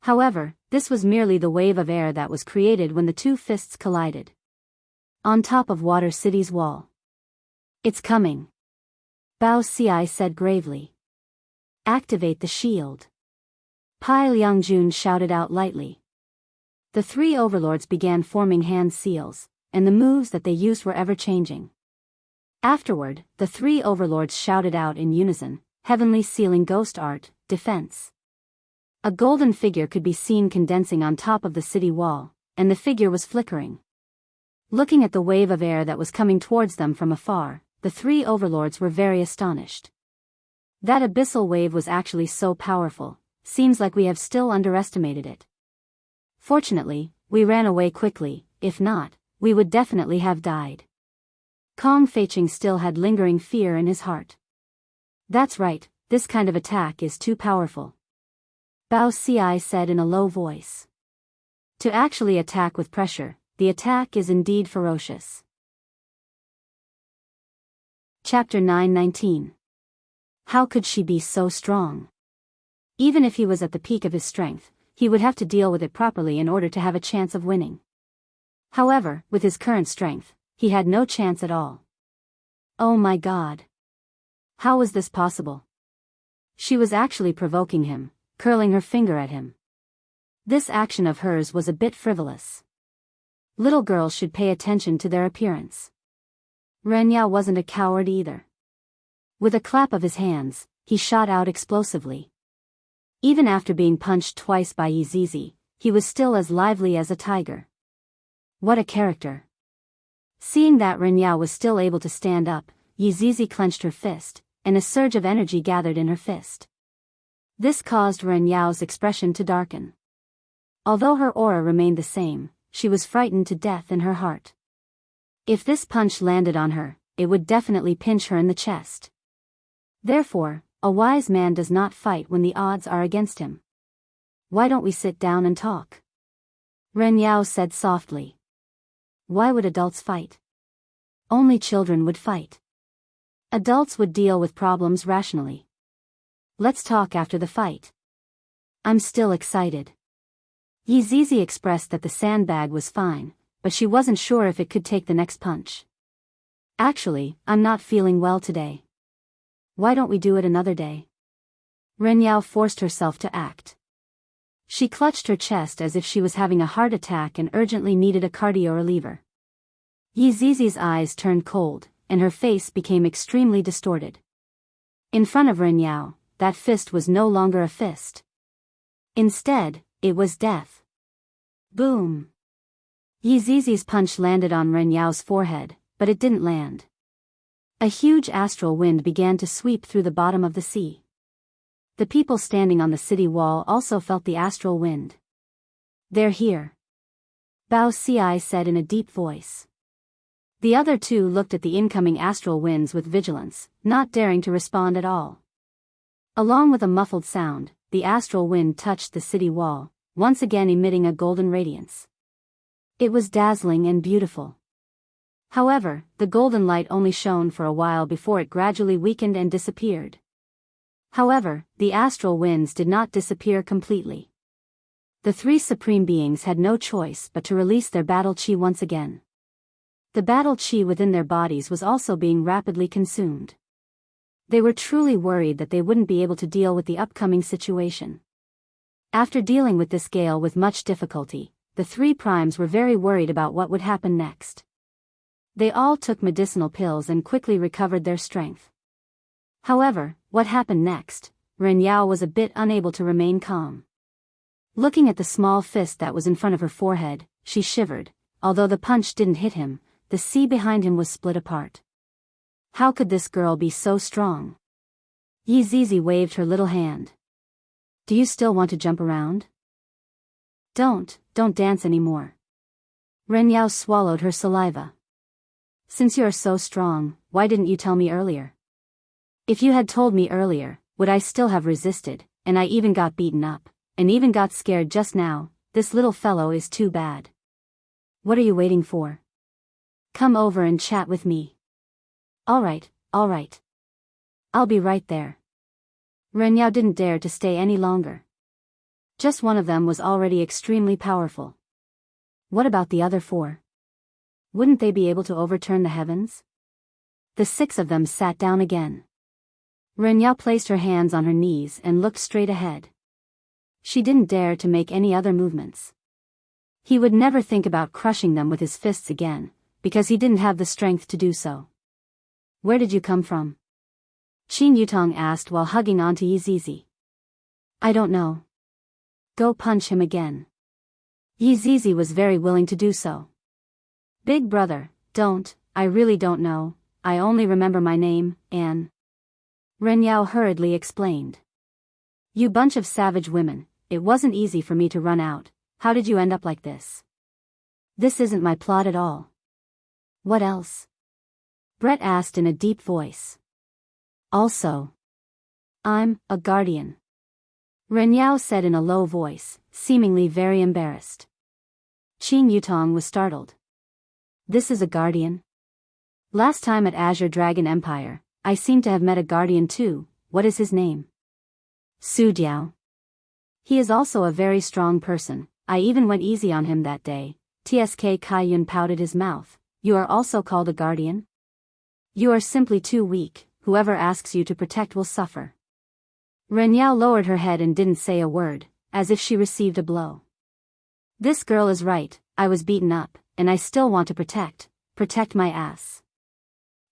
However, this was merely the wave of air that was created when the 2 fists collided. On top of Water City's wall. It's coming. Bao Ci said gravely. Activate the shield. Pai Liangjun shouted out lightly. The 3 overlords began forming hand seals, and the moves that they used were ever-changing. Afterward, the 3 overlords shouted out in unison, heavenly sealing ghost art, defense. A golden figure could be seen condensing on top of the city wall, and the figure was flickering. Looking at the wave of air that was coming towards them from afar, the 3 overlords were very astonished. That abyssal wave was actually so powerful. Seems like we have still underestimated it. Fortunately, we ran away quickly. If not, we would definitely have died. Kong Feiqing still had lingering fear in his heart. That's right, this kind of attack is too powerful. Bao Ci said in a low voice. To actually attack with pressure, the attack is indeed ferocious. Chapter 919. How could she be so strong? Even if he was at the peak of his strength, he would have to deal with it properly in order to have a chance of winning. However, with his current strength, he had no chance at all. Oh my God. How was this possible? She was actually provoking him, curling her finger at him. This action of hers was a bit frivolous. Little girls should pay attention to their appearance. Ren Yao wasn't a coward either. With a clap of his hands, he shot out explosively. Even after being punched twice by Yi Zizi, he was still as lively as a tiger. What a character. Seeing that Ren Yao was still able to stand up, Yi Zizi clenched her fist, and a surge of energy gathered in her fist. This caused Ren Yao's expression to darken. Although her aura remained the same, she was frightened to death in her heart. If this punch landed on her, it would definitely pinch her in the chest. Therefore, a wise man does not fight when the odds are against him. Why don't we sit down and talk? Ren Yao said softly. Why would adults fight? Only children would fight. Adults would deal with problems rationally. Let's talk after the fight. I'm still excited. Yi Zizi expressed that the sandbag was fine, but she wasn't sure if it could take the next punch. Actually, I'm not feeling well today. Why don't we do it another day? Ren Yao forced herself to act. She clutched her chest as if she was having a heart attack and urgently needed a cardio reliever. Yizizi's eyes turned cold, and her face became extremely distorted. In front of Ren Yao, that fist was no longer a fist. Instead, it was death. Boom! Yizizi's punch landed on Ren Yao's forehead, but it didn't land. A huge astral wind began to sweep through the bottom of the sea. The people standing on the city wall also felt the astral wind. "They're here," Bao Ci said in a deep voice. The other two looked at the incoming astral winds with vigilance, not daring to respond at all. Along with a muffled sound, the astral wind touched the city wall, once again emitting a golden radiance. It was dazzling and beautiful. However, the golden light only shone for a while before it gradually weakened and disappeared. However, the astral winds did not disappear completely. The three supreme beings had no choice but to release their battle chi once again. The battle chi within their bodies was also being rapidly consumed. They were truly worried that they wouldn't be able to deal with the upcoming situation. After dealing with this gale with much difficulty, the three primes were very worried about what would happen next. They all took medicinal pills and quickly recovered their strength. However, what happened next? Ren Yao was a bit unable to remain calm. Looking at the small fist that was in front of her forehead, she shivered. Although the punch didn't hit him, the sea behind him was split apart. How could this girl be so strong? Yizizi waved her little hand. "Do you still want to jump around? Don't dance anymore." Ren Yao swallowed her saliva. "Since you are so strong, why didn't you tell me earlier? If you had told me earlier, would I still have resisted, and I even got beaten up, and even got scared just now. This little fellow is too bad. What are you waiting for? Come over and chat with me." All right. I'll be right there." Ren Yao didn't dare to stay any longer. Just one of them was already extremely powerful. What about the other four? Wouldn't they be able to overturn the heavens? The six of them sat down again. Ren Yao placed her hands on her knees and looked straight ahead. She didn't dare to make any other movements. He would never think about crushing them with his fists again, because he didn't have the strength to do so. "Where did you come from?" Qin Yutong asked while hugging onto Yizizi. "I don't know." "Go punch him again." Yizizi was very willing to do so. "Big brother, I really don't know, I only remember my name, Anne." Ren Yao hurriedly explained. "You bunch of savage women, it wasn't easy for me to run out. How did you end up like this?" "This isn't my plot at all." "What else?" Brett asked in a deep voice. "Also, I'm a guardian," Ren Yao said in a low voice, seemingly very embarrassed. Qin Yutong was startled. "This is a guardian? Last time at Azure Dragon Empire, I seem to have met a guardian too. What is his name?" "Su Diao. He is also a very strong person. I even went easy on him that day." Tsk Kaiyun pouted his mouth. "You are also called a guardian? You are simply too weak. Whoever asks you to protect will suffer." Ren Yao lowered her head and didn't say a word, as if she received a blow. "This girl is right, I was beaten up, and I still want to protect my ass."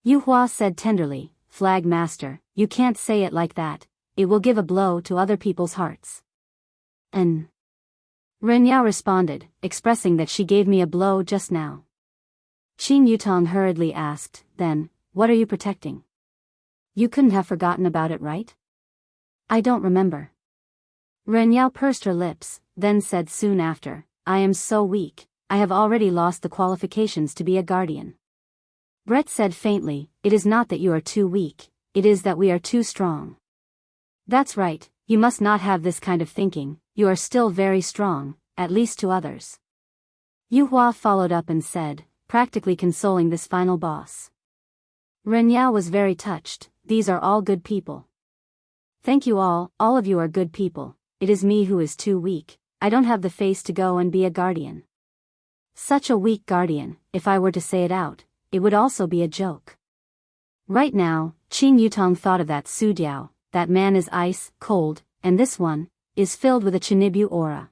Yu Hua said tenderly, "Flag Master, you can't say it like that, it will give a blow to other people's hearts." Ren Yao responded, expressing that she gave me a blow just now. Qin Yutong hurriedly asked, "Then, what are you protecting? You couldn't have forgotten about it, right?" "I don't remember." Ren Yao pursed her lips, then said soon after, "I am so weak, I have already lost the qualifications to be a guardian." Brett said faintly, "It is not that you are too weak, it is that we are too strong." "That's right, you must not have this kind of thinking, you are still very strong, at least to others." Yu Hua followed up and said, practically consoling this final boss. Ren Yao was very touched. "These are all good people. Thank you all of you are good people. It is me who is too weak, I don't have the face to go and be a guardian. Such a weak guardian, if I were to say it out, it would also be a joke." Right now, Qin Yutong thought of that Su Diao, that man is ice, cold, and this one is filled with a Chinibyu aura.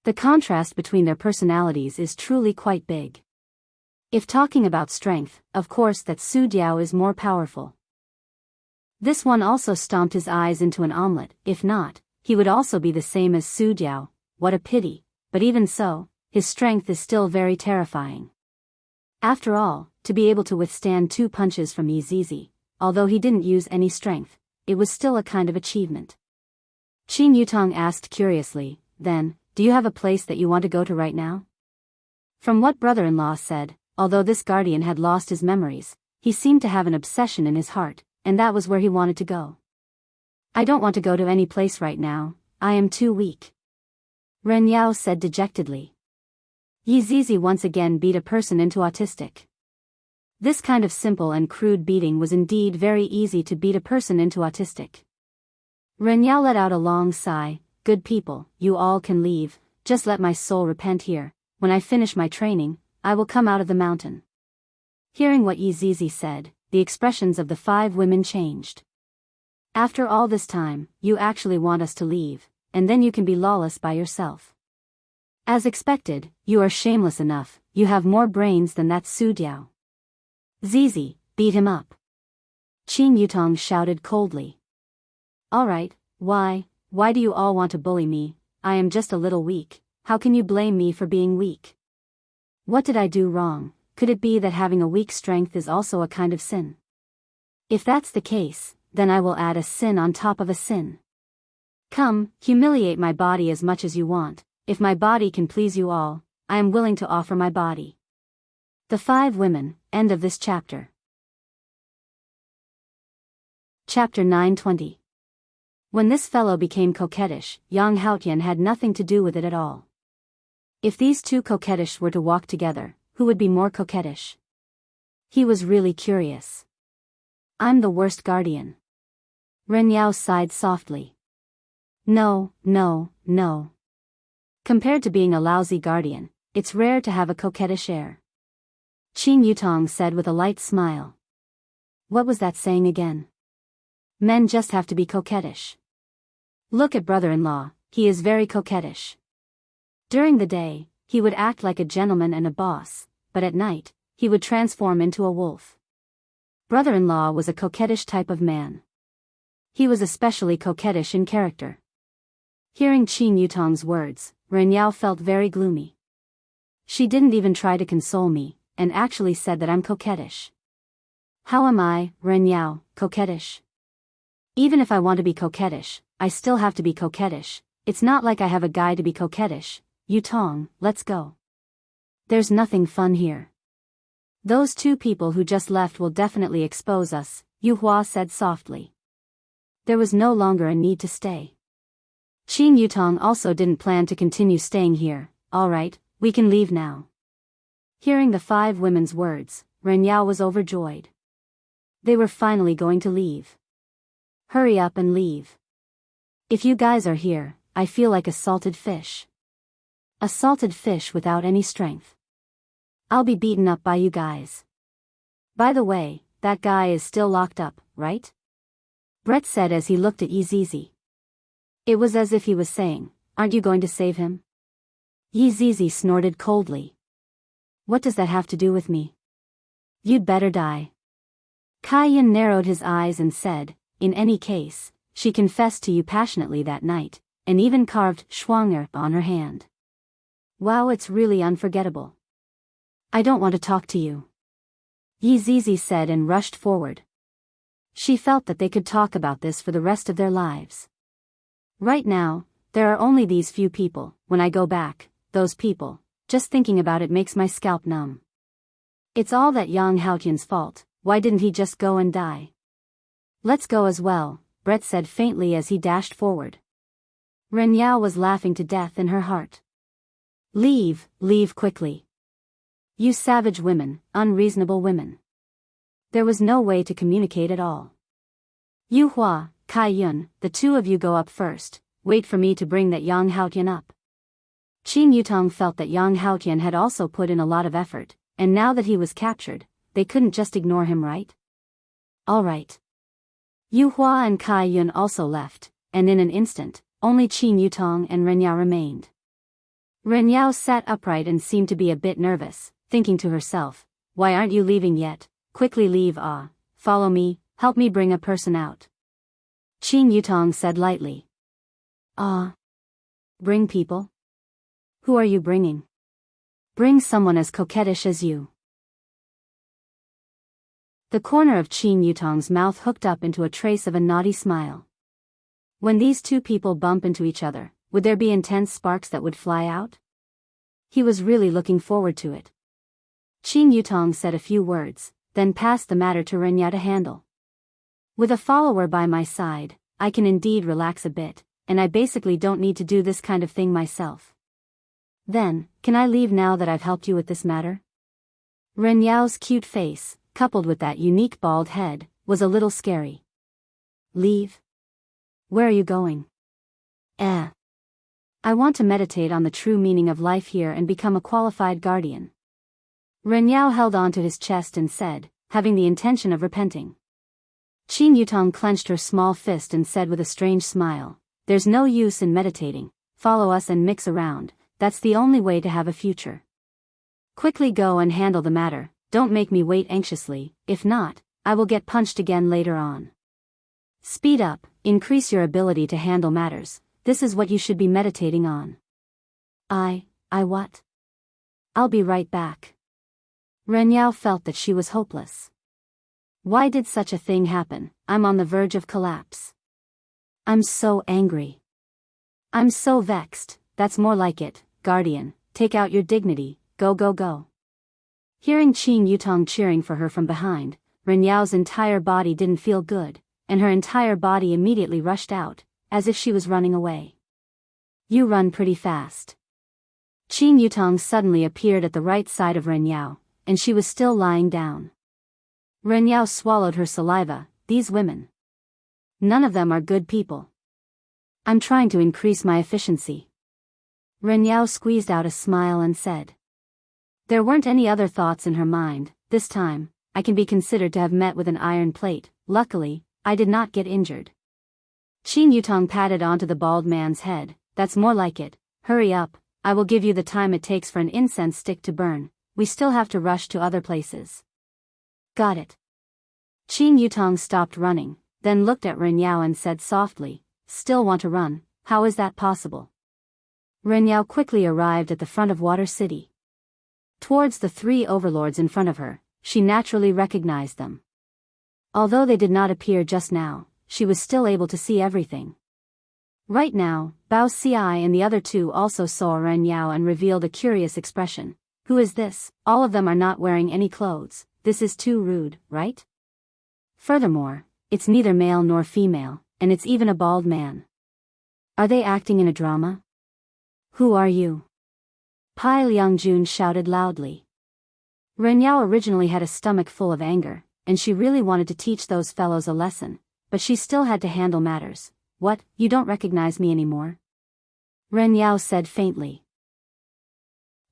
The contrast between their personalities is truly quite big. If talking about strength, of course that Su Diao is more powerful. This one also stomped his eyes into an omelette. If not, he would also be the same as Su Diao. What a pity, but even so, his strength is still very terrifying. After all, to be able to withstand 2 punches from Yi Zizi, although he didn't use any strength, it was still a kind of achievement. Qin Yutong asked curiously, then, do you have a place that you want to go to right now? From what brother-in-law said, although this guardian had lost his memories, he seemed to have an obsession in his heart, and that was where he wanted to go. I don't want to go to any place right now, I am too weak. Ren Yao said dejectedly. Yi Zizi once again beat a person into autistic. This kind of simple and crude beating was indeed very easy to beat a person into autistic. Ren Yao let out a long sigh. Good people, you all can leave, just let my soul repent here. When I finish my training, I will come out of the mountain. Hearing what Yi Zizi said, the expressions of the 5 women changed. After all this time, you actually want us to leave, and then you can be lawless by yourself. As expected, you are shameless enough, you have more brains than that Su Diao. Zizi, beat him up. Qin Yutong shouted coldly. Alright, why do you all want to bully me? I am just a little weak, how can you blame me for being weak? What did I do wrong? Could it be that having a weak strength is also a kind of sin? If that's the case, then I will add a sin on top of a sin. Come, humiliate my body as much as you want, if my body can please you all, I am willing to offer my body. The 5 women, end of this chapter. Chapter 920. When this fellow became coquettish, Yang Haotian had nothing to do with it at all. If these 2 coquettish were to walk together, who would be more coquettish? He was really curious. I'm the worst guardian. Ren Yao sighed softly. No. Compared to being a lousy guardian, it's rare to have a coquettish air. Qin Yutong said with a light smile. What was that saying again? Men just have to be coquettish. Look at brother-in-law, he is very coquettish. During the day, he would act like a gentleman and a boss, but at night, he would transform into a wolf. Brother-in-law was a coquettish type of man. He was especially coquettish in character. Hearing Qin Yutong's words, Ren Yao felt very gloomy. She didn't even try to console me, and actually said that I'm coquettish. How am I, Ren Yao, coquettish? Even if I want to be coquettish, I still have to be coquettish. It's not like I have a guy to be coquettish. Yutong, let's go. There's nothing fun here. Those 2 people who just left will definitely expose us, Yu Hua said softly. There was no longer a need to stay. Qin Yutong also didn't plan to continue staying here. Alright, we can leave now. Hearing the 5 women's words, Ren Yao was overjoyed. They were finally going to leave. Hurry up and leave. If you guys are here, I feel like a salted fish. A salted fish without any strength. I'll be beaten up by you guys. By the way, that guy is still locked up, right? Brett said as he looked at Yi Zizi. It was as if he was saying, aren't you going to save him? Yi Zizi snorted coldly. What does that have to do with me? You'd better die. Kai Yin narrowed his eyes and said, in any case, she confessed to you passionately that night, and even carved Schwanger on her hand. Wow, it's really unforgettable. I don't want to talk to you. Yi Zizi said and rushed forward. She felt that they could talk about this for the rest of their lives. Right now, there are only these few people. When I go back, those people, just thinking about it makes my scalp numb. It's all that Yang Haotian's fault. Why didn't he just go and die? Let's go as well, Brett said faintly as he dashed forward. Ren Yao was laughing to death in her heart. Leave quickly. You savage women, unreasonable women. There was no way to communicate at all. Yu Hua, Kai Yun, the 2 of you go up first, wait for me to bring that Yang Haotian up. Qin Yutong felt that Yang Haotian had also put in a lot of effort, and now that he was captured, they couldn't just ignore him, right? Alright. Yu Hua and Kai Yun also left, and in an instant, only Qin Yutong and Ren Yao remained. Ren Yao sat upright and seemed to be a bit nervous, thinking to herself, why aren't you leaving yet? Quickly leave. Follow me, help me bring a person out. Qin Yutong said lightly. Bring people? Who are you bringing? Bring someone as coquettish as you. The corner of Qin Yutong's mouth hooked up into a trace of a naughty smile. When these two people bump into each other, would there be intense sparks that would fly out? He was really looking forward to it. Qin Yutong said a few words, then passed the matter to Ren Yao to handle. With a follower by my side, I can indeed relax a bit, and I basically don't need to do this kind of thing myself. Then, can I leave now that I've helped you with this matter? Ren Yao's cute face, coupled with that unique bald head, was a little scary. Leave? Where are you going? I want to meditate on the true meaning of life here and become a qualified guardian. Ren Yao held on to his chest and said, having the intention of repenting. Qin Yutong clenched her small fist and said with a strange smile, there's no use in meditating, follow us and mix around, that's the only way to have a future. Quickly go and handle the matter, don't make me wait anxiously, if not, I will get punched again later on. Speed up, increase your ability to handle matters, this is what you should be meditating on. What? I'll be right back. Ren Yao felt that she was hopeless. Why did such a thing happen? I'm on the verge of collapse. I'm so angry. I'm so vexed, that's more like it, guardian, take out your dignity, go go go. Hearing Qin Yutong cheering for her from behind, Ren Yao's entire body didn't feel good, and her entire body immediately rushed out, as if she was running away. You run pretty fast. Qin Yutong suddenly appeared at the right side of Ren Yao, and she was still lying down. Ren Yao swallowed her saliva, these women. None of them are good people. I'm trying to increase my efficiency. Ren Yao squeezed out a smile and said. There weren't any other thoughts in her mind, this time, I can be considered to have met with an iron plate, luckily, I did not get injured. Qin Yutong patted onto the bald man's head, that's more like it, hurry up, I will give you the time it takes for an incense stick to burn, we still have to rush to other places. Got it. Qin Yutong stopped running, then looked at Ren Yao and said softly, still want to run, how is that possible? Ren Yao quickly arrived at the front of Water City. Towards the three overlords in front of her, she naturally recognized them. Although they did not appear just now, she was still able to see everything. Right now, Bao Ci and the other two also saw Ren Yao and revealed a curious expression. Who is this? All of them are not wearing any clothes, this is too rude, right? Furthermore, it's neither male nor female, and it's even a bald man. Are they acting in a drama? Who are you? Pai Liangjun shouted loudly. Ren Yao originally had a stomach full of anger, and she really wanted to teach those fellows a lesson, but she still had to handle matters. What, you don't recognize me anymore? Ren Yao said faintly.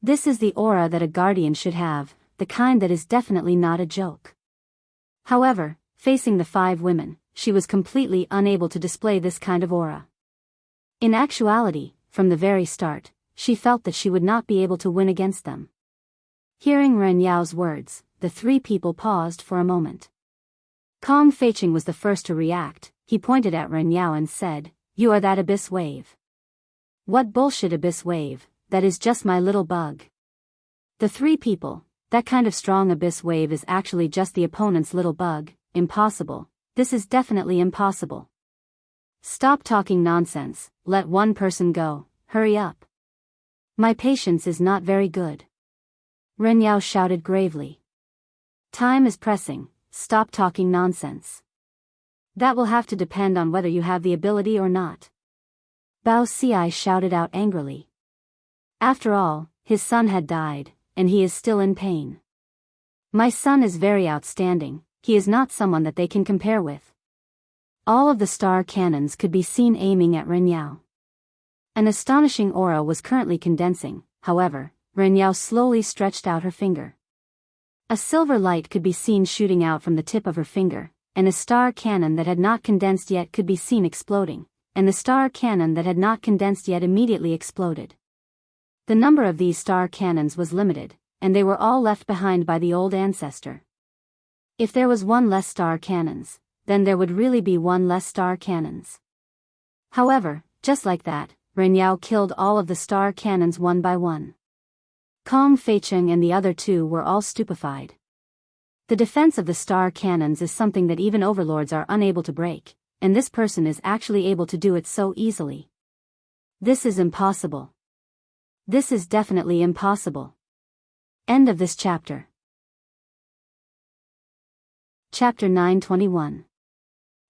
This is the aura that a guardian should have, the kind that is definitely not a joke. However, facing the 5 women, she was completely unable to display this kind of aura. In actuality, from the very start, she felt that she would not be able to win against them. Hearing Ren Yao's words, the 3 people paused for a moment. Kong Feiqing was the first to react. He pointed at Ren Yao and said, you are that abyss wave. What bullshit abyss wave, that is just my little bug. The 3 people, that kind of strong abyss wave is actually just the opponent's little bug, impossible, this is definitely impossible. Stop talking nonsense, let one person go, hurry up. My patience is not very good. Ren Yao shouted gravely. Time is pressing, stop talking nonsense. That will have to depend on whether you have the ability or not. Bao Ci shouted out angrily. After all, his son had died, and he is still in pain. My son is very outstanding, he is not someone that they can compare with. All of the star cannons could be seen aiming at Ren Yao. An astonishing aura was currently condensing, however, Ren Yao slowly stretched out her finger. A silver light could be seen shooting out from the tip of her finger, and a star cannon that had not condensed yet could be seen exploding, and the star cannon that had not condensed yet immediately exploded. The number of these star cannons was limited, and they were all left behind by the old ancestor. If there was one less star cannons, then there would really be one less star cannons. However, just like that, Ren Yao killed all of the star cannons one by one. Kong Feicheng and the other two were all stupefied. The defense of the star cannons is something that even overlords are unable to break, and this person is actually able to do it so easily. This is impossible. This is definitely impossible. End of this chapter. Chapter 921.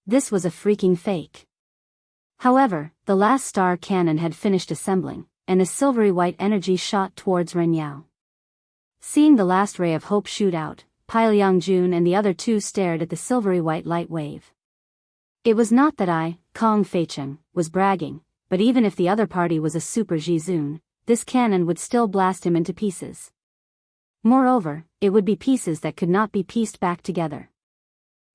This was a freaking fake. However, the last star cannon had finished assembling, and a silvery white energy shot towards Ren Yao. Seeing the last ray of hope shoot out, Pai Liangjun and the other two stared at the silvery white light wave. It was not that I, Kong Feicheng, was bragging, but even if the other party was a super Jizun, this cannon would still blast him into pieces. Moreover, it would be pieces that could not be pieced back together.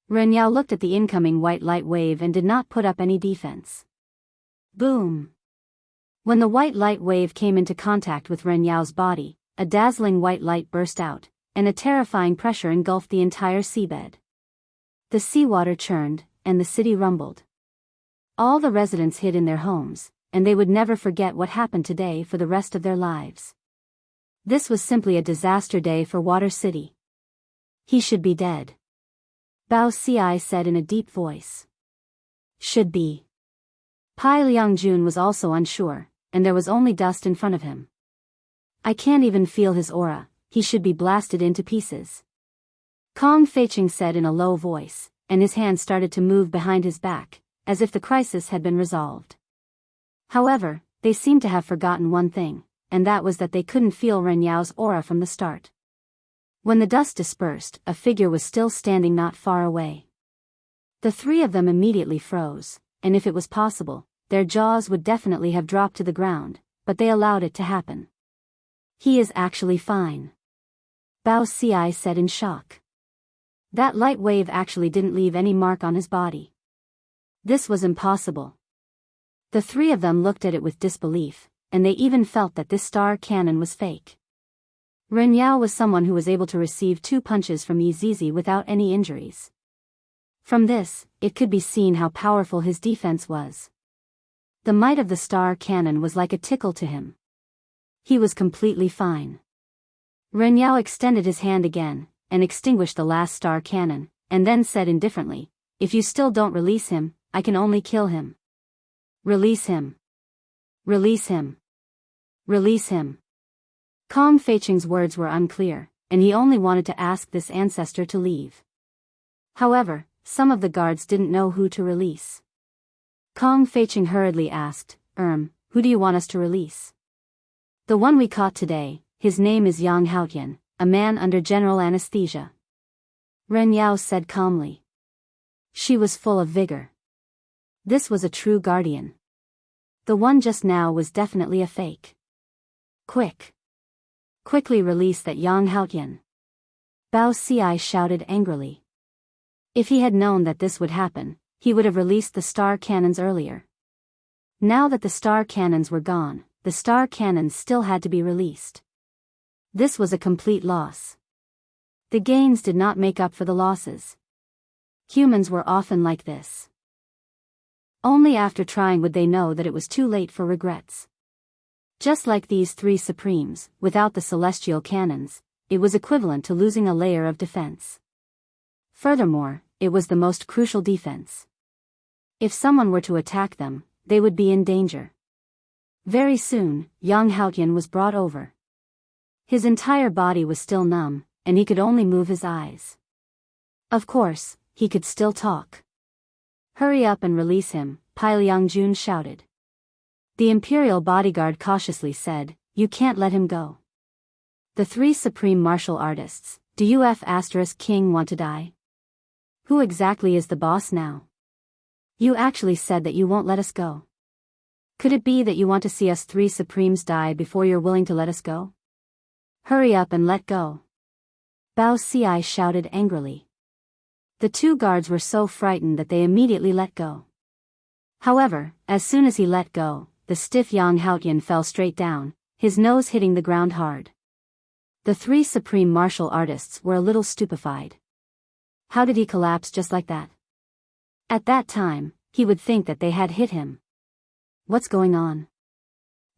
Ren Yao looked at the incoming white light wave and did not put up any defense. Boom! When the white light wave came into contact with Ren Yao's body, a dazzling white light burst out, and a terrifying pressure engulfed the entire seabed. The seawater churned, and the city rumbled. All the residents hid in their homes, and they would never forget what happened today for the rest of their lives. This was simply a disaster day for Water City. He should be dead. Bao Ci said in a deep voice. Should be. Pai Liangjun was also unsure, and there was only dust in front of him. I can't even feel his aura, he should be blasted into pieces. Kong Feicheng said in a low voice, and his hands started to move behind his back, as if the crisis had been resolved. However, they seemed to have forgotten one thing, and that was that they couldn't feel Ren Yao's aura from the start. When the dust dispersed, a figure was still standing not far away. The three of them immediately froze, and if it was possible, their jaws would definitely have dropped to the ground, but they allowed it to happen. He is actually fine. Bao Ci said in shock. That light wave actually didn't leave any mark on his body. This was impossible. The three of them looked at it with disbelief, and they even felt that this star cannon was fake. Ren Yao was someone who was able to receive 2 punches from Yi Zizi without any injuries. From this, it could be seen how powerful his defense was. The might of the star cannon was like a tickle to him. He was completely fine. Ren Yao extended his hand again, and extinguished the last star cannon, and then said indifferently, "If you still don't release him, I can only kill him." Release him. Release him. Release him. Kong Feicheng's words were unclear, and he only wanted to ask this ancestor to leave. However, some of the guards didn't know who to release. Kong Feicheng hurriedly asked, who do you want us to release?" "The one we caught today, his name is Yang Haotian, a man under general anesthesia." Ren Yao said calmly. She was full of vigor. This was a true guardian. The one just now was definitely a fake. Quick! Quickly release that Yang Haotian. Bao Ci shouted angrily. If he had known that this would happen, he would have released the star cannons earlier. Now that the star cannons were gone, the star cannons still had to be released. This was a complete loss. The gains did not make up for the losses. Humans were often like this. Only after trying would they know that it was too late for regrets. Just like these 3 Supremes, without the celestial cannons, it was equivalent to losing a layer of defense. Furthermore, it was the most crucial defense. If someone were to attack them, they would be in danger. Very soon, Yang Haotian was brought over. His entire body was still numb, and he could only move his eyes. Of course, he could still talk. "Hurry up and release him," Pai Liangjun shouted. The imperial bodyguard cautiously said, "You can't let him go." The 3 supreme martial artists, do King want to die? Who exactly is the boss now? You actually said that you won't let us go. Could it be that you want to see us 3 supremes die before you're willing to let us go? Hurry up and let go. Bao Ci shouted angrily. The 2 guards were so frightened that they immediately let go. However, as soon as he let go, the stiff Yang Haotian fell straight down, his nose hitting the ground hard. The three supreme martial artists were a little stupefied. How did he collapse just like that? At that time, he would think that they had hit him. What's going on?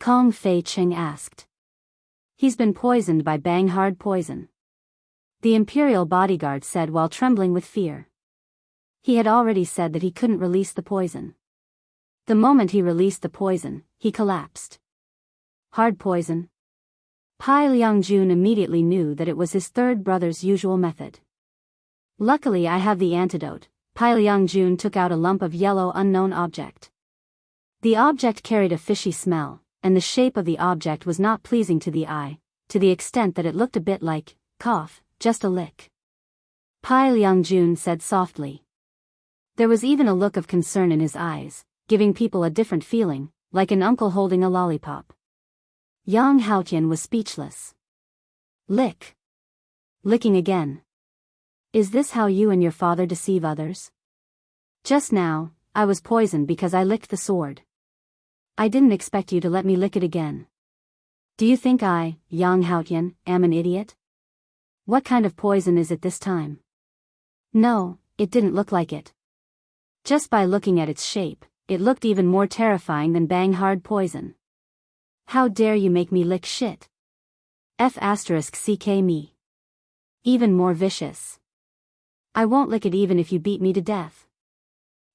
Kong Fei Cheng asked. He's been poisoned by bang hard poison. The imperial bodyguard said while trembling with fear. He had already said that he couldn't release the poison. The moment he released the poison, he collapsed. Hard poison? Pai Liangjun immediately knew that it was his third brother's usual method. Luckily I have the antidote. Pai Liangjun took out a lump of yellow unknown object. The object carried a fishy smell, and the shape of the object was not pleasing to the eye, to the extent that it looked a bit like, cough, just a lick. Pai Liangjun said softly. There was even a look of concern in his eyes, giving people a different feeling, like an uncle holding a lollipop. Yang Haotian was speechless. Lick. Licking again. Is this how you and your father deceive others? Just now, I was poisoned because I licked the sword. I didn't expect you to let me lick it again. Do you think I, Yang Haotian, am an idiot? What kind of poison is it this time? No, it didn't look like it. Just by looking at its shape, it looked even more terrifying than bang hard poison. How dare you make me lick shit? F*ck me. Even more vicious. I won't lick it even if you beat me to death.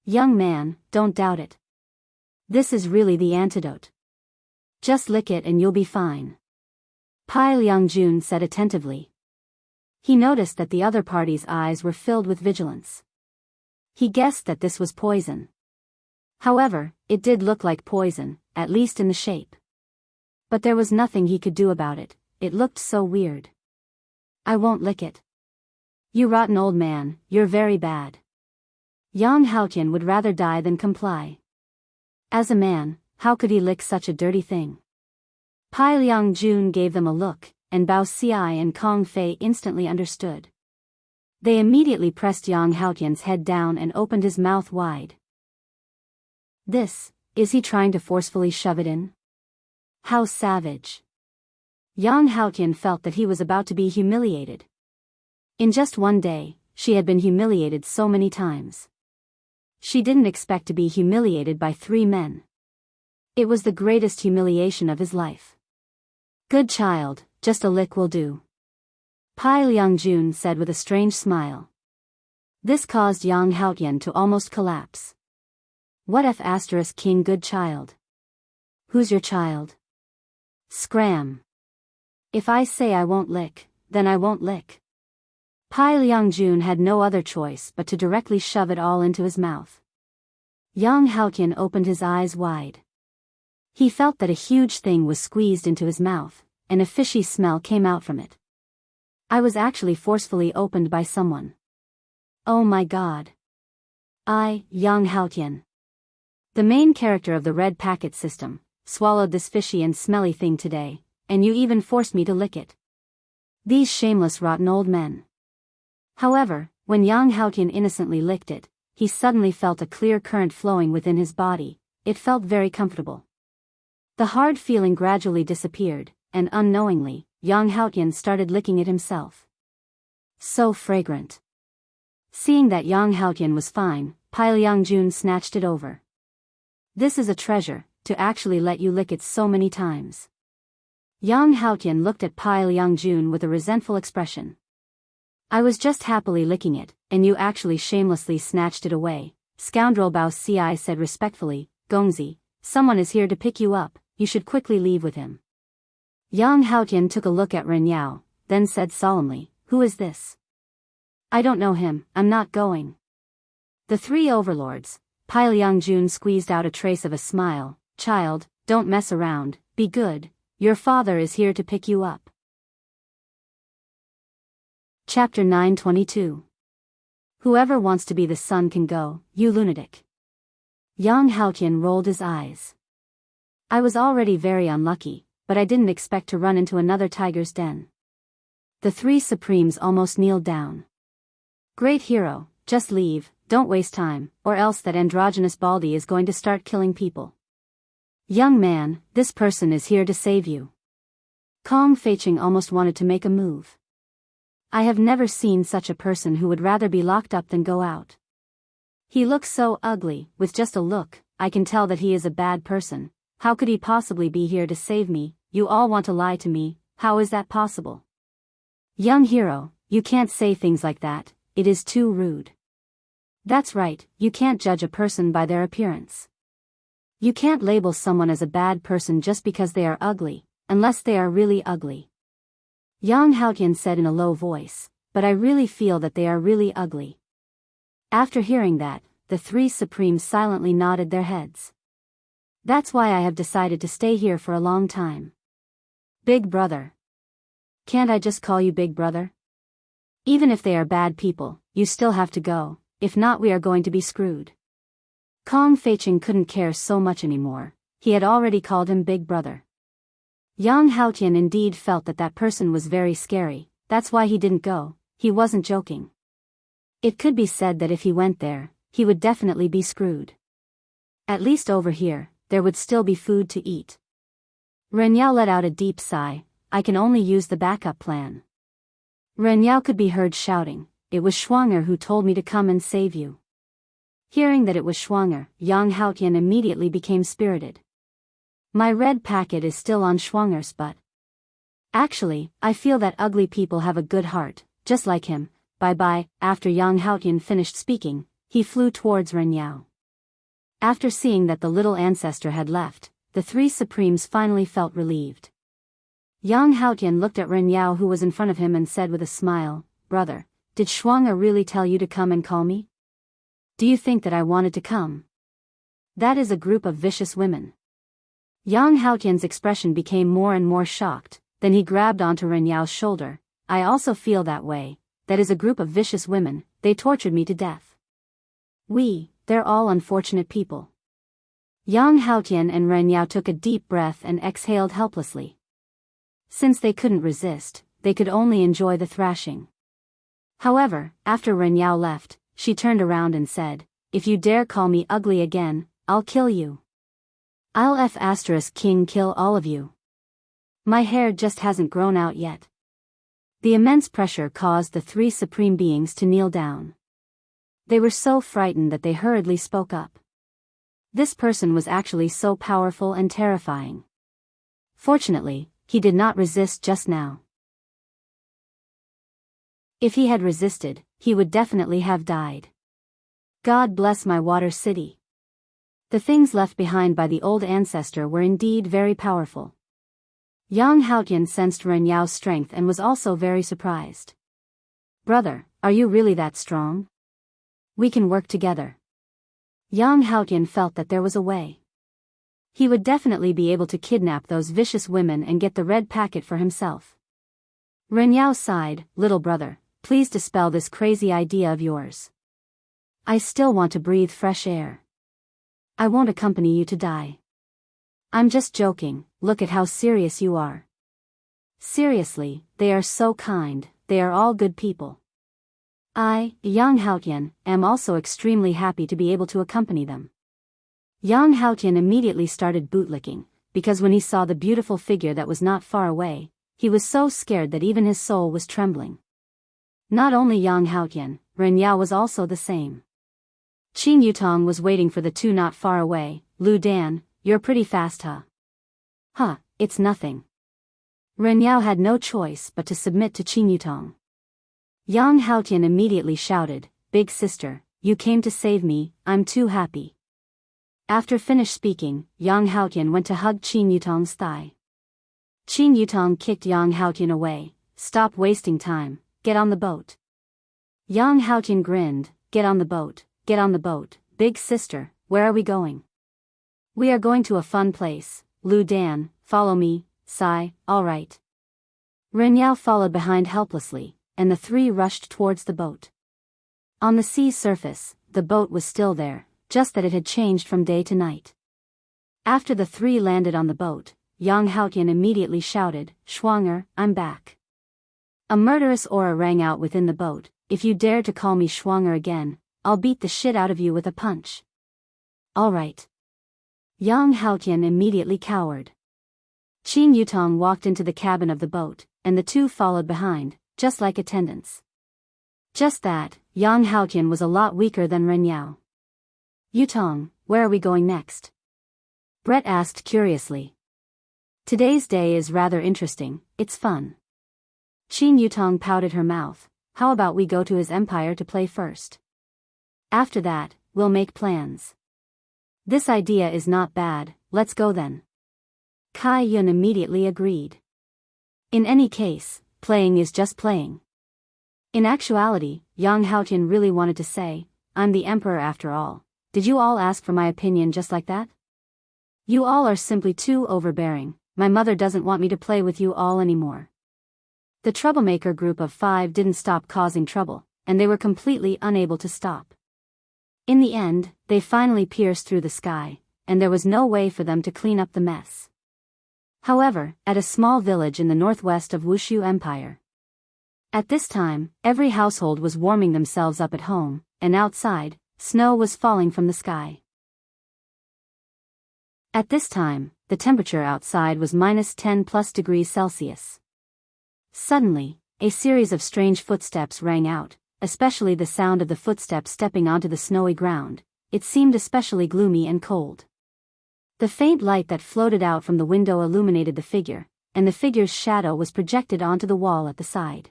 Young man, don't doubt it. This is really the antidote. Just lick it and you'll be fine. Pai Liangjun said attentively. He noticed that the other party's eyes were filled with vigilance. He guessed that this was poison. However, it did look like poison, at least in the shape. But there was nothing he could do about it, it looked so weird. I won't lick it. You rotten old man, you're very bad. Yang Haotian would rather die than comply. As a man, how could he lick such a dirty thing? Pai Liangjun gave them a look, and Bao Xi and Kong Fei instantly understood. They immediately pressed Yang Haotian's head down and opened his mouth wide. Is he trying to forcefully shove it in? How savage. Yang Haotian felt that he was about to be humiliated. In just one day, she had been humiliated so many times. She didn't expect to be humiliated by three men. It was the greatest humiliation of his life. Good child, just a lick will do. Pai Liangjun said with a strange smile. This caused Yang Haotian to almost collapse. What F** king good child? Who's your child? Scram. If I say I won't lick, then I won't lick. Pai Liangjun had no other choice but to directly shove it all into his mouth. Yang Haotian opened his eyes wide. He felt that a huge thing was squeezed into his mouth, and a fishy smell came out from it. I was actually forcefully opened by someone. Oh my god. Yang Haotian, the main character of the red packet system, swallowed this fishy and smelly thing today, and you even forced me to lick it. These shameless rotten old men. However, when Yang Haotian innocently licked it, he suddenly felt a clear current flowing within his body. It felt very comfortable. The hard feeling gradually disappeared, and unknowingly, Yang Haotian started licking it himself. So fragrant. Seeing that Yang Haotian was fine, Pai Liangjun snatched it over. This is a treasure, to actually let you lick it so many times. Yang Haotian looked at Pai Liangjun with a resentful expression. I was just happily licking it, and you actually shamelessly snatched it away. Scoundrel. Bao Xi said respectfully. Gongzi, someone is here to pick you up, you should quickly leave with him. Yang Haotian took a look at Ren Yao, then said solemnly, who is this? I don't know him, I'm not going. The three overlords. Pai Liangjun squeezed out a trace of a smile. Child, don't mess around, be good, your father is here to pick you up. Chapter 922. Whoever wants to be the sun can go, you lunatic. Yang Haotian rolled his eyes. I was already very unlucky, but I didn't expect to run into another tiger's den. The three supremes almost kneeled down. Great hero, just leave, don't waste time, or else that androgynous baldy is going to start killing people. Young man, this person is here to save you. Kong Feiqing almost wanted to make a move. I have never seen such a person who would rather be locked up than go out. He looks so ugly, with just a look, I can tell that he is a bad person. How could he possibly be here to save me? You all want to lie to me, how is that possible? Young hero, you can't say things like that, it is too rude. That's right, you can't judge a person by their appearance. You can't label someone as a bad person just because they are ugly, unless they are really ugly. Yang Haotian said in a low voice, but I really feel that they are really ugly. After hearing that, the three supremes silently nodded their heads. That's why I have decided to stay here for a long time. Big brother. Can't I just call you big brother? Even if they are bad people, you still have to go, if not we are going to be screwed. Kong Feiqing couldn't care so much anymore, he had already called him big brother. Yang Haotian indeed felt that that person was very scary, that's why he didn't go, he wasn't joking. It could be said that if he went there, he would definitely be screwed. At least over here, there would still be food to eat. Ren Yao let out a deep sigh, I can only use the backup plan. Ren Yao could be heard shouting, it was Schwanger who told me to come and save you. Hearing that it was Schwanger, Yang Haotian immediately became spirited. My red packet is still on Schwanger's butt. Actually, I feel that ugly people have a good heart, just like him. Bye-bye. After Yang Haotian finished speaking, he flew towards Ren Yao. After seeing that the little ancestor had left, the three supremes finally felt relieved. Yang Haotian looked at Ren Yao who was in front of him and said with a smile, Brother, did Schwanger really tell you to come and call me? Do you think that I wanted to come? That is a group of vicious women. Yang Haotian's expression became more and more shocked, then he grabbed onto Ren Yao's shoulder, I also feel that way. That is a group of vicious women, they tortured me to death. They're all unfortunate people. Yang Haotian and Ren Yao took a deep breath and exhaled helplessly. Since they couldn't resist, they could only enjoy the thrashing. However, after Ren Yao left, she turned around and said, if you dare call me ugly again, I'll kill you. I'll King kill all of you. My hair just hasn't grown out yet. The immense pressure caused the three supreme beings to kneel down. They were so frightened that they hurriedly spoke up. This person was actually so powerful and terrifying. Fortunately, he did not resist just now. If he had resisted, he would definitely have died. God bless my water city. The things left behind by the old ancestor were indeed very powerful. Yang Haotian sensed Ren Yao's strength and was also very surprised. Brother, are you really that strong? We can work together. Yang Haotian felt that there was a way. He would definitely be able to kidnap those vicious women and get the red packet for himself. Ren Yao sighed, little brother, please dispel this crazy idea of yours. I still want to breathe fresh air. I won't accompany you to die. I'm just joking, look at how serious you are. Seriously, they are so kind, they are all good people. I, Yang Haotian, am also extremely happy to be able to accompany them. Yang Haotian immediately started bootlicking, because when he saw the beautiful figure that was not far away, he was so scared that even his soul was trembling. Not only Yang Haotian, Ren Yao was also the same. Qin Yutong was waiting for the two not far away. Lu Dan, you're pretty fast huh? Huh, it's nothing. Ren Yao had no choice but to submit to Qin Yutong. Yang Haotian immediately shouted, Big sister, you came to save me, I'm too happy. After finished speaking, Yang Haotian went to hug Qin Yutong's thigh. Qin Yutong kicked Yang Haotian away, stop wasting time, get on the boat. Yang Haotian grinned, get on the boat, big sister, where are we going? We are going to a fun place, Lu Dan, follow me, sigh, alright. Ren Yao followed behind helplessly, and the three rushed towards the boat. On the sea surface, the boat was still there, just that it had changed from day to night. After the three landed on the boat, Yang Haotian immediately shouted, Schwanger, I'm back. A murderous aura rang out within the boat, if you dare to call me Schwanger again, I'll beat the shit out of you with a punch. Alright. Yang Haotian immediately cowered. Qin Yutong walked into the cabin of the boat, and the two followed behind, just like attendants. Just that, Yang Haotian was a lot weaker than Ren Yao. Yutong, where are we going next? Brett asked curiously. Today's day is rather interesting, it's fun. Qin Yutong pouted her mouth. How about we go to his empire to play first? After that, we'll make plans. This idea is not bad, let's go then. Kai Yun immediately agreed. In any case, playing is just playing. In actuality, Yang Haotian really wanted to say, I'm the emperor after all. Did you all ask for my opinion just like that? You all are simply too overbearing. My mother doesn't want me to play with you all anymore. The troublemaker group of 5 didn't stop causing trouble, and they were completely unable to stop. In the end, they finally pierced through the sky, and there was no way for them to clean up the mess. However, at a small village in the northwest of Wushu Empire. At this time, every household was warming themselves up at home, and outside, snow was falling from the sky. At this time, the temperature outside was -10+°C. Suddenly, a series of strange footsteps rang out, especially the sound of the footsteps stepping onto the snowy ground. It seemed especially gloomy and cold. The faint light that floated out from the window illuminated the figure, and the figure's shadow was projected onto the wall at the side.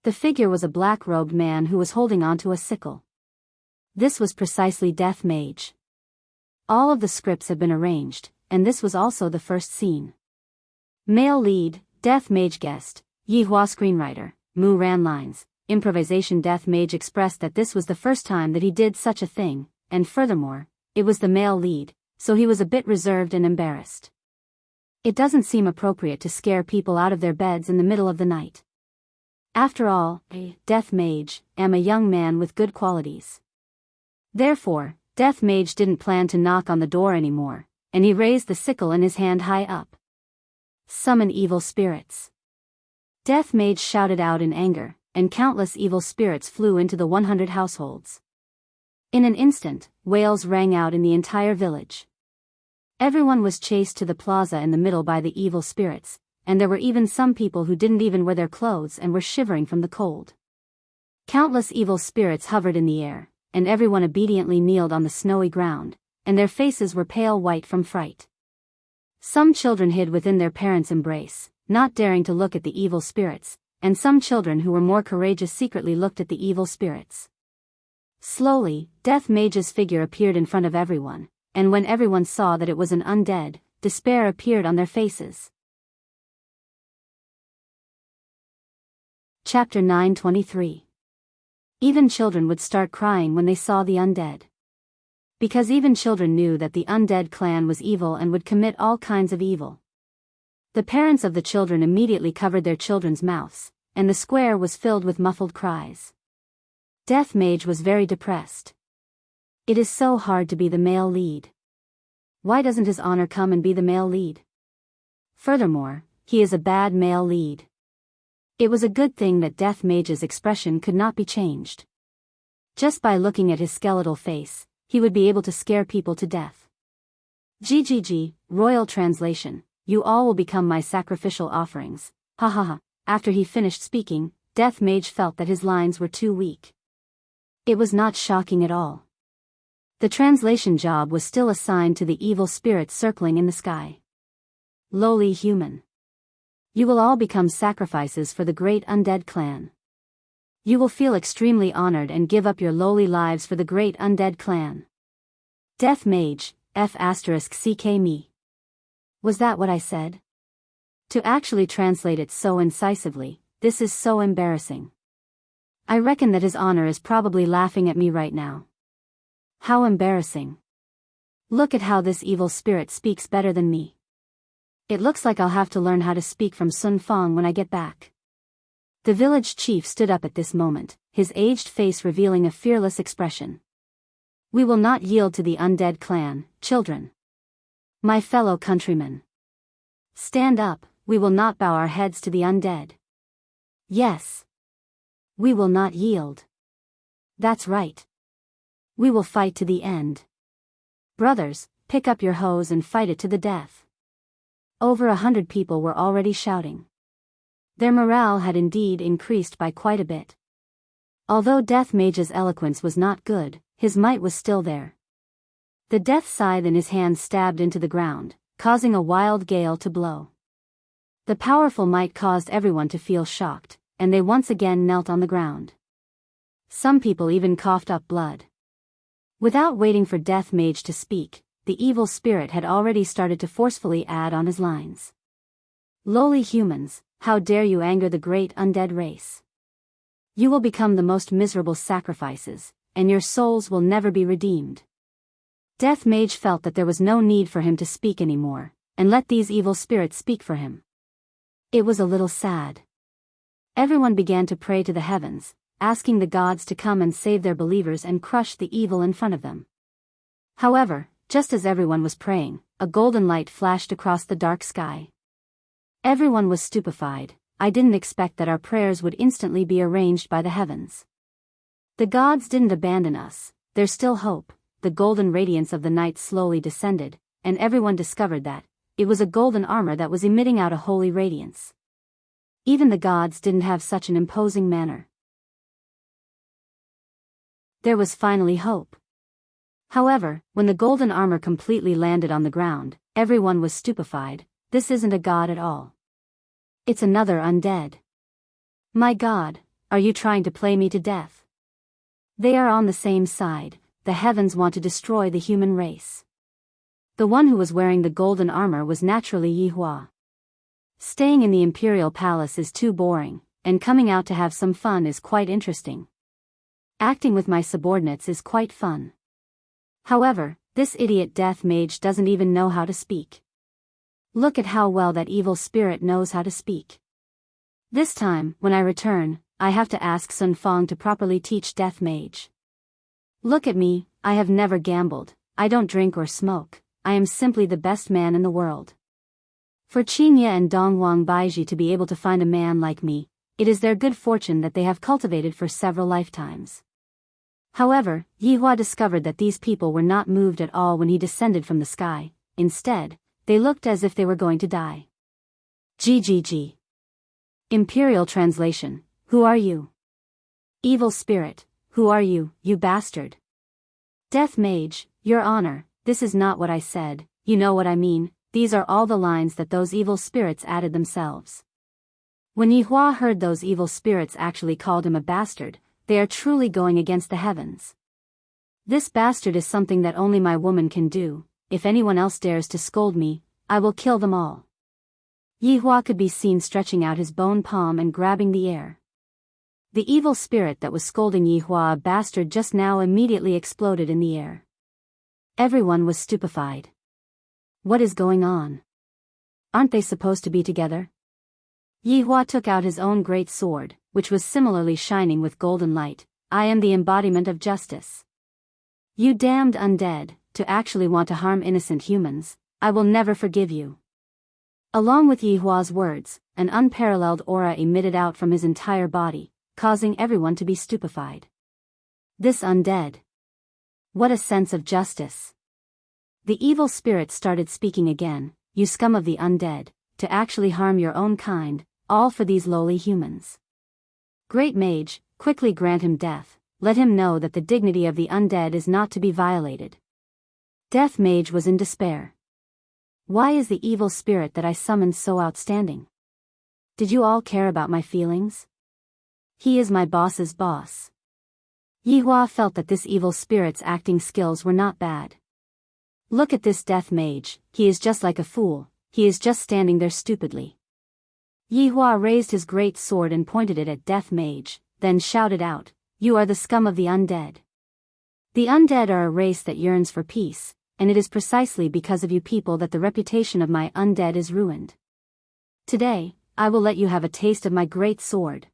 The figure was a black-robed man who was holding onto a sickle. This was precisely Death Mage. All of the scripts had been arranged, and this was also the first scene. Male lead, Death Mage guest, Yi Hua screenwriter, Mu Ran lines, improvisation. Death Mage expressed that this was the first time that he did such a thing, and furthermore, it was the male lead, so he was a bit reserved and embarrassed. It doesn't seem appropriate to scare people out of their beds in the middle of the night. After all, Death Mage, am a young man with good qualities. Therefore, Death Mage didn't plan to knock on the door anymore, and he raised the sickle in his hand high up. Summon evil spirits. Death Mage shouted out in anger, and countless evil spirits flew into the 100 households. In an instant, wails rang out in the entire village. Everyone was chased to the plaza in the middle by the evil spirits, and there were even some people who didn't even wear their clothes and were shivering from the cold. Countless evil spirits hovered in the air, and everyone obediently kneeled on the snowy ground, and their faces were pale white from fright. Some children hid within their parents' embrace, not daring to look at the evil spirits, and some children who were more courageous secretly looked at the evil spirits. Slowly, Death Mage's figure appeared in front of everyone, and when everyone saw that it was an undead, despair appeared on their faces. Chapter 923. Even children would start crying when they saw the undead. Because even children knew that the undead clan was evil and would commit all kinds of evil. The parents of the children immediately covered their children's mouths, and the square was filled with muffled cries. Death Mage was very depressed. It is so hard to be the male lead. Why doesn't his honor come and be the male lead? Furthermore, he is a bad male lead. It was a good thing that Death Mage's expression could not be changed. Just by looking at his skeletal face, he would be able to scare people to death. GGG, Royal Translation, you all will become my sacrificial offerings, ha ha ha. After he finished speaking, Death Mage felt that his lines were too weak. It was not shocking at all. The translation job was still assigned to the evil spirits circling in the sky. Lowly human. You will all become sacrifices for the great undead clan. You will feel extremely honored and give up your lowly lives for the great undead clan. Death Mage, F***ck me. Was that what I said? To actually translate it so incisively, this is so embarrassing. I reckon that his honor is probably laughing at me right now. How embarrassing. Look at how this evil spirit speaks better than me. It looks like I'll have to learn how to speak from Sun Fong when I get back. The village chief stood up at this moment, his aged face revealing a fearless expression. We will not yield to the undead clan, children. My fellow countrymen. Stand up, we will not bow our heads to the undead. Yes. We will not yield. That's right. We will fight to the end. Brothers, pick up your hoes and fight it to the death. Over 100 people were already shouting. Their morale had indeed increased by quite a bit. Although Death Mage's eloquence was not good, his might was still there. The death scythe in his hand stabbed into the ground, causing a wild gale to blow. The powerful might caused everyone to feel shocked, and they once again knelt on the ground. Some people even coughed up blood. Without waiting for Death Mage to speak, the evil spirit had already started to forcefully add on his lines. Lowly humans, how dare you anger the great undead race? You will become the most miserable sacrifices, and your souls will never be redeemed. Death Mage felt that there was no need for him to speak anymore, and let these evil spirits speak for him. It was a little sad. Everyone began to pray to the heavens, asking the gods to come and save their believers and crush the evil in front of them. However, just as everyone was praying, a golden light flashed across the dark sky. Everyone was stupefied. I didn't expect that our prayers would instantly be arranged by the heavens. The gods didn't abandon us, there's still hope. The golden radiance of the night slowly descended, and everyone discovered that it was a golden armor that was emitting out a holy radiance. Even the gods didn't have such an imposing manner. There was finally hope. However, when the golden armor completely landed on the ground, everyone was stupefied. This isn't a god at all. It's another undead. My god, are you trying to play me to death? They are on the same side. The heavens want to destroy the human race. The one who was wearing the golden armor was naturally Yihua. Staying in the imperial palace is too boring, and coming out to have some fun is quite interesting. Acting with my subordinates is quite fun. However, this idiot Death Mage doesn't even know how to speak. Look at how well that evil spirit knows how to speak. This time, when I return, I have to ask Sun Fong to properly teach Death Mage. Look at me, I have never gambled, I don't drink or smoke, I am simply the best man in the world. For Qinya and Dongwang Baiji to be able to find a man like me, it is their good fortune that they have cultivated for several lifetimes. However, Yihua discovered that these people were not moved at all when he descended from the sky. Instead, they looked as if they were going to die. GGG. Imperial translation, who are you? Evil spirit, who are you, you bastard? Death Mage, your honor, this is not what I said, you know what I mean, these are all the lines that those evil spirits added themselves. When Yihua heard those evil spirits actually called him a bastard, they are truly going against the heavens. This bastard is something that only my woman can do. If anyone else dares to scold me, I will kill them all. Yihua could be seen stretching out his bone palm and grabbing the air. The evil spirit that was scolding Yihua a bastard just now immediately exploded in the air. Everyone was stupefied. What is going on? Aren't they supposed to be together? Yihua took out his own great sword, which was similarly shining with golden light. I am the embodiment of justice. You damned undead, to actually want to harm innocent humans, I will never forgive you. Along with Yihua's words, an unparalleled aura emitted out from his entire body, causing everyone to be stupefied. This undead. What a sense of justice. The evil spirit started speaking again, you scum of the undead, to actually harm your own kind, all for these lowly humans. Great Mage, quickly grant him death, let him know that the dignity of the undead is not to be violated. Death Mage was in despair. Why is the evil spirit that I summoned so outstanding? Did you all care about my feelings? He is my boss's boss. Yihua felt that this evil spirit's acting skills were not bad. Look at this Death Mage, he is just like a fool, he is just standing there stupidly. Yihua raised his great sword and pointed it at Death Mage, then shouted out, you are the scum of the undead. The undead are a race that yearns for peace, and it is precisely because of you people that the reputation of my undead is ruined. Today, I will let you have a taste of my great sword.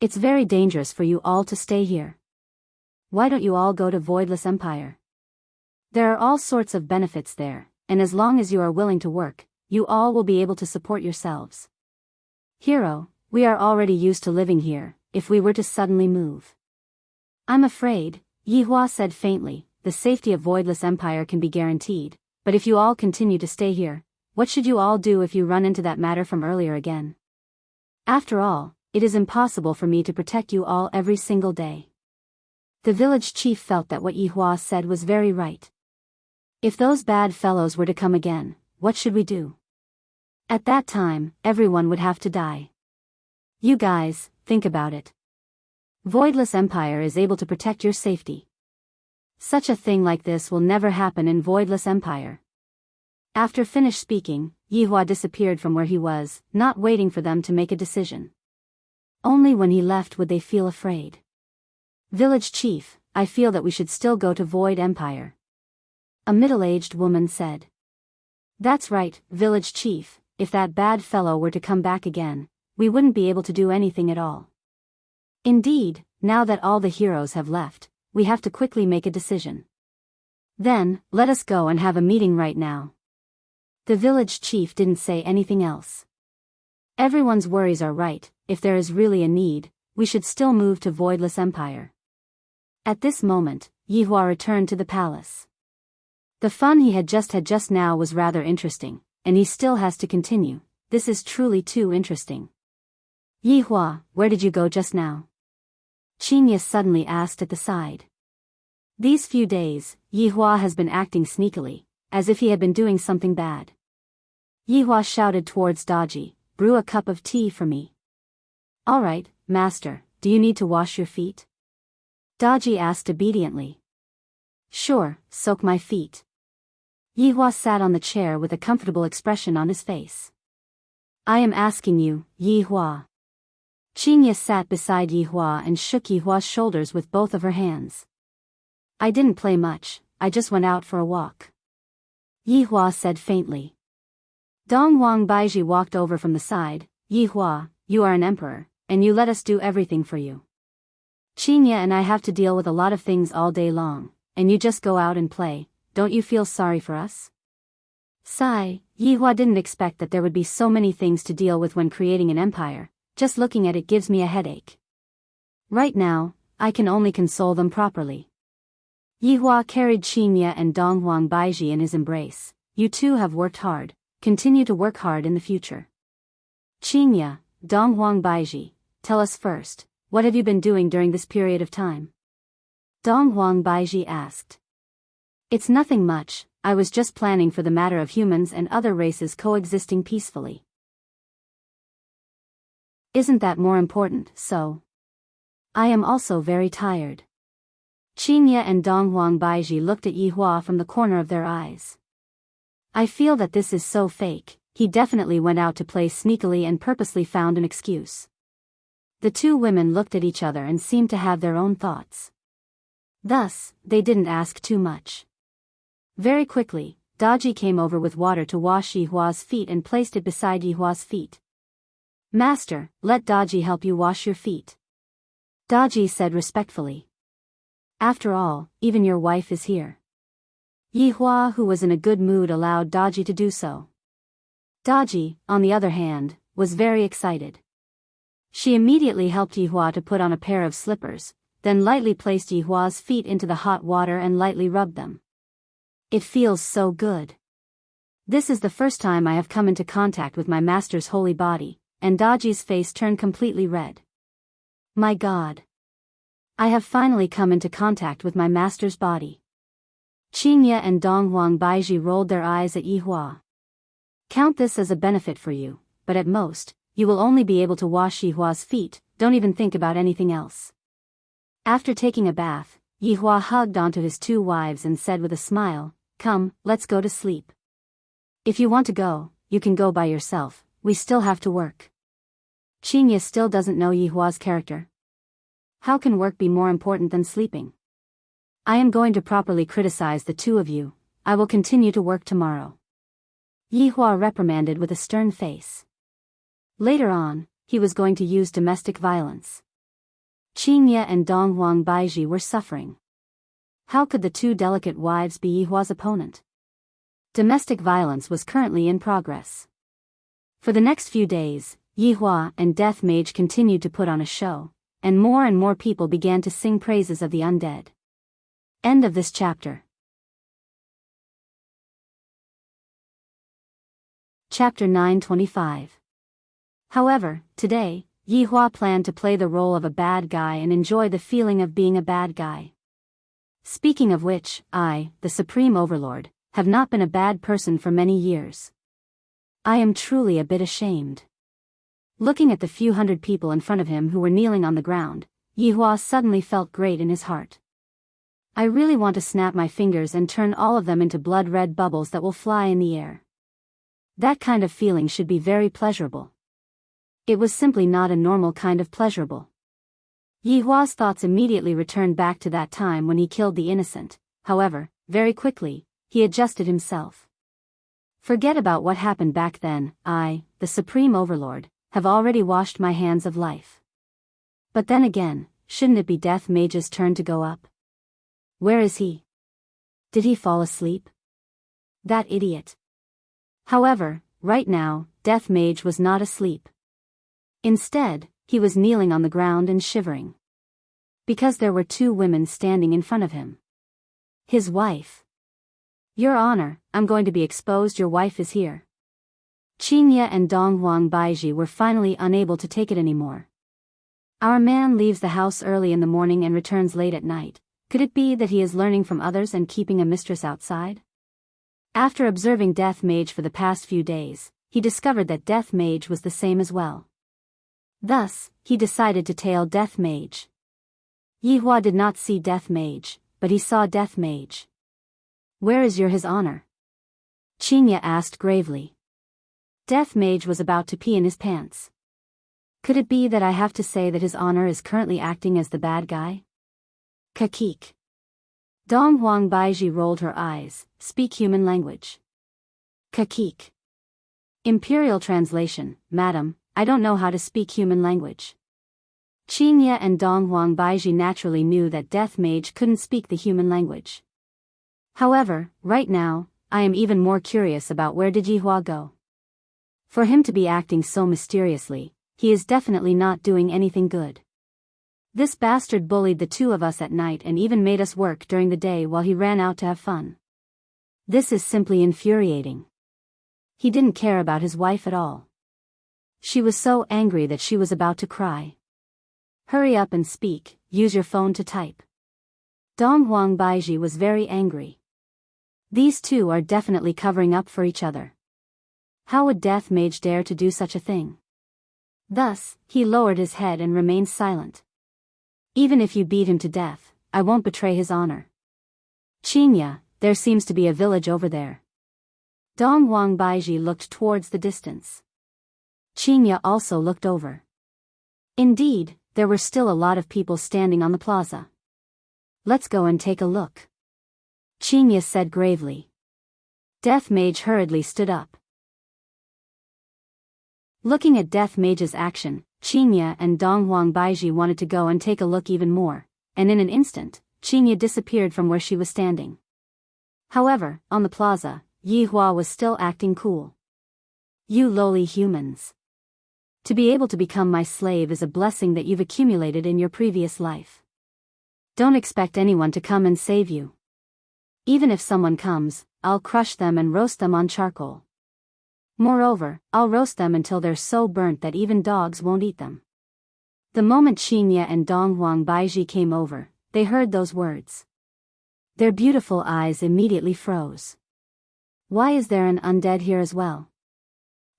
It's very dangerous for you all to stay here. Why don't you all go to Voidless Empire? There are all sorts of benefits there, and as long as you are willing to work, you all will be able to support yourselves. Hero, we are already used to living here, if we were to suddenly move. I'm afraid, Yihua said faintly, the safety of Voidless Empire can be guaranteed, but if you all continue to stay here, what should you all do if you run into that matter from earlier again? After all, it is impossible for me to protect you all every single day. The village chief felt that what Yihua said was very right. If those bad fellows were to come again, what should we do? At that time, everyone would have to die. You guys, think about it. Voidless Empire is able to protect your safety. Such a thing like this will never happen in Voidless Empire. After finished speaking, Yihua disappeared from where he was, not waiting for them to make a decision. Only when he left would they feel afraid. Village chief, I feel that we should still go to Void Empire. A middle-aged woman said. That's right, village chief, if that bad fellow were to come back again, we wouldn't be able to do anything at all. Indeed, now that all the heroes have left, we have to quickly make a decision. Then, let us go and have a meeting right now. The village chief didn't say anything else. Everyone's worries are right, if there is really a need, we should still move to Voidless Empire. At this moment, Yihua returned to the palace. The fun he had just now was rather interesting, and he still has to continue. This is truly too interesting. Yihua, where did you go just now? Qinya suddenly asked at the side. These few days, Yihua has been acting sneakily, as if he had been doing something bad. Yihua shouted towards Daji, brew a cup of tea for me. All right, master, do you need to wash your feet? Daji asked obediently. Sure, soak my feet. Yihua sat on the chair with a comfortable expression on his face. I am asking you, Yihua. Qinya sat beside Yihua and shook Yihua's shoulders with both of her hands. I didn't play much, I just went out for a walk. Yihua said faintly. Dong Wang Baiji walked over from the side. Yihua, you are an emperor, and you let us do everything for you. Qinya and I have to deal with a lot of things all day long, and you just go out and play, don't you feel sorry for us? Sigh, Yihua didn't expect that there would be so many things to deal with when creating an empire, just looking at it gives me a headache. Right now, I can only console them properly. Yihua carried Qinya and Dong Wang Baiji in his embrace. You two have worked hard, continue to work hard in the future. Qinya, Dong Wang Baiji, tell us first. What have you been doing during this period of time? Dong Wang Baiji asked. It's nothing much, I was just planning for the matter of humans and other races coexisting peacefully. Isn't that more important, so? I am also very tired. Qinya and Dong Wang Baiji looked at Yihua from the corner of their eyes. I feel that this is so fake, he definitely went out to play sneakily and purposely found an excuse. The two women looked at each other and seemed to have their own thoughts. Thus, they didn't ask too much. Very quickly, Daji came over with water to wash Yihua's feet and placed it beside Yihua's feet. Master, let Daji help you wash your feet. Daji said respectfully. After all, even your wife is here. Yihua, who was in a good mood, allowed Daji to do so. Daji, on the other hand, was very excited. She immediately helped Yihua to put on a pair of slippers, then lightly placed Yihua's feet into the hot water and lightly rubbed them. It feels so good. This is the first time I have come into contact with my master's holy body, and Daji's face turned completely red. My God. I have finally come into contact with my master's body. Qinya and Dong Wang Baiji rolled their eyes at Yihua. Count this as a benefit for you, but at most, you will only be able to wash Yihua's feet, don't even think about anything else. After taking a bath, Yihua hugged onto his two wives and said with a smile, Come, let's go to sleep. If you want to go, you can go by yourself, we still have to work. Qinya still doesn't know Yihua's character. How can work be more important than sleeping? I am going to properly criticize the two of you, I will continue to work tomorrow. Yihua reprimanded with a stern face. Later on, he was going to use domestic violence. Qinya and Dong Wang Baiji were suffering. How could the two delicate wives be Yihua's opponent? Domestic violence was currently in progress. For the next few days, Yihua and Death Mage continued to put on a show, and more people began to sing praises of the undead. End of this chapter. Chapter 925. However, today, Yi Hua planned to play the role of a bad guy and enjoy the feeling of being a bad guy. Speaking of which, I, the Supreme Overlord, have not been a bad person for many years. I am truly a bit ashamed. Looking at the few hundred people in front of him who were kneeling on the ground, Yi Hua suddenly felt great in his heart. I really want to snap my fingers and turn all of them into blood-red bubbles that will fly in the air. That kind of feeling should be very pleasurable. It was simply not a normal kind of pleasurable. Yi Hua's thoughts immediately returned back to that time when he killed the innocent. However, very quickly, he adjusted himself. Forget about what happened back then. I, the Supreme Overlord, have already washed my hands of life. But then again, shouldn't it be Death Mage's turn to go up? Where is he? Did he fall asleep? That idiot. However, right now, Death Mage was not asleep. Instead, he was kneeling on the ground and shivering. Because there were two women standing in front of him. His wife. Your Honor, I'm going to be exposed. Your wife is here. Qingye and Donghuang Baiji were finally unable to take it anymore. Our man leaves the house early in the morning and returns late at night. Could it be that he is learning from others and keeping a mistress outside? After observing Death Mage for the past few days, he discovered that Death Mage was the same as well. Thus, he decided to tail Death Mage. Yi Hua did not see Death Mage, but he saw Death Mage. Where is His Honor? Qingye asked gravely. Death Mage was about to pee in his pants. Could it be that I have to say that His Honor is currently acting as the bad guy? Kakik. Donghuang Baiji rolled her eyes. Speak human language. Kakik. Imperial translation, Madam, I don't know how to speak human language. Qingye and Donghuang Baiji naturally knew that Death Mage couldn't speak the human language. However, right now, I am even more curious about where did Yi Hua go. For him to be acting so mysteriously, he is definitely not doing anything good. This bastard bullied the two of us at night and even made us work during the day while he ran out to have fun. This is simply infuriating. He didn't care about his wife at all. She was so angry that she was about to cry. Hurry up and speak, use your phone to type. Donghuang Baiji was very angry. These two are definitely covering up for each other. How would Death Mage dare to do such a thing? Thus, he lowered his head and remained silent. Even if you beat him to death, I won't betray His Honor. Qingye, there seems to be a village over there. Donghuang Baiji looked towards the distance. Qingye also looked over. Indeed, there were still a lot of people standing on the plaza. Let's go and take a look. Qingye said gravely. Death Mage hurriedly stood up. Looking at Death Mage's action, Qingye and Donghuang Baiji wanted to go and take a look even more, and in an instant, Qingye disappeared from where she was standing. However, on the plaza, Yi Hua was still acting cool. You lowly humans. To be able to become my slave is a blessing that you've accumulated in your previous life. Don't expect anyone to come and save you. Even if someone comes, I'll crush them and roast them on charcoal. Moreover, I'll roast them until they're so burnt that even dogs won't eat them. The moment Qingye and Donghuang Baiji came over, they heard those words. Their beautiful eyes immediately froze. Why is there an undead here as well?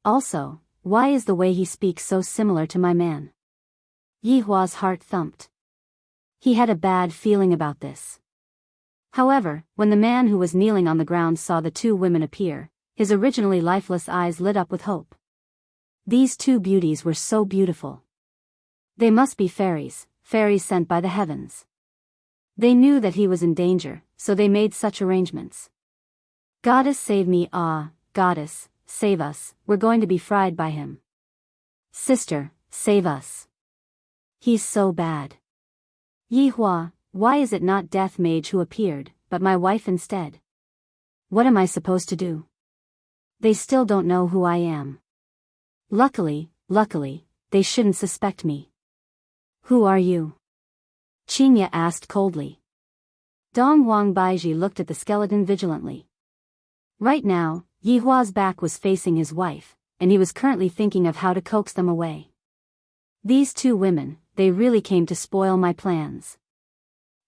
Also, why is the way he speaks so similar to my man? Yi Hua's heart thumped. He had a bad feeling about this. However, when the man who was kneeling on the ground saw the two women appear, his originally lifeless eyes lit up with hope. These two beauties were so beautiful. They must be fairies, fairies sent by the heavens. They knew that he was in danger, so they made such arrangements. Goddess save me, goddess, save us, we're going to be fried by him. Sister, save us. He's so bad. Yi Hua, why is it not Death Mage who appeared, but my wife instead? What am I supposed to do? They still don't know who I am. Luckily, they shouldn't suspect me. Who are you? Qingye asked coldly. Dong Wang Baiji looked at the skeleton vigilantly. Right now, Yi Hua's back was facing his wife, and he was currently thinking of how to coax them away. These two women, they really came to spoil my plans.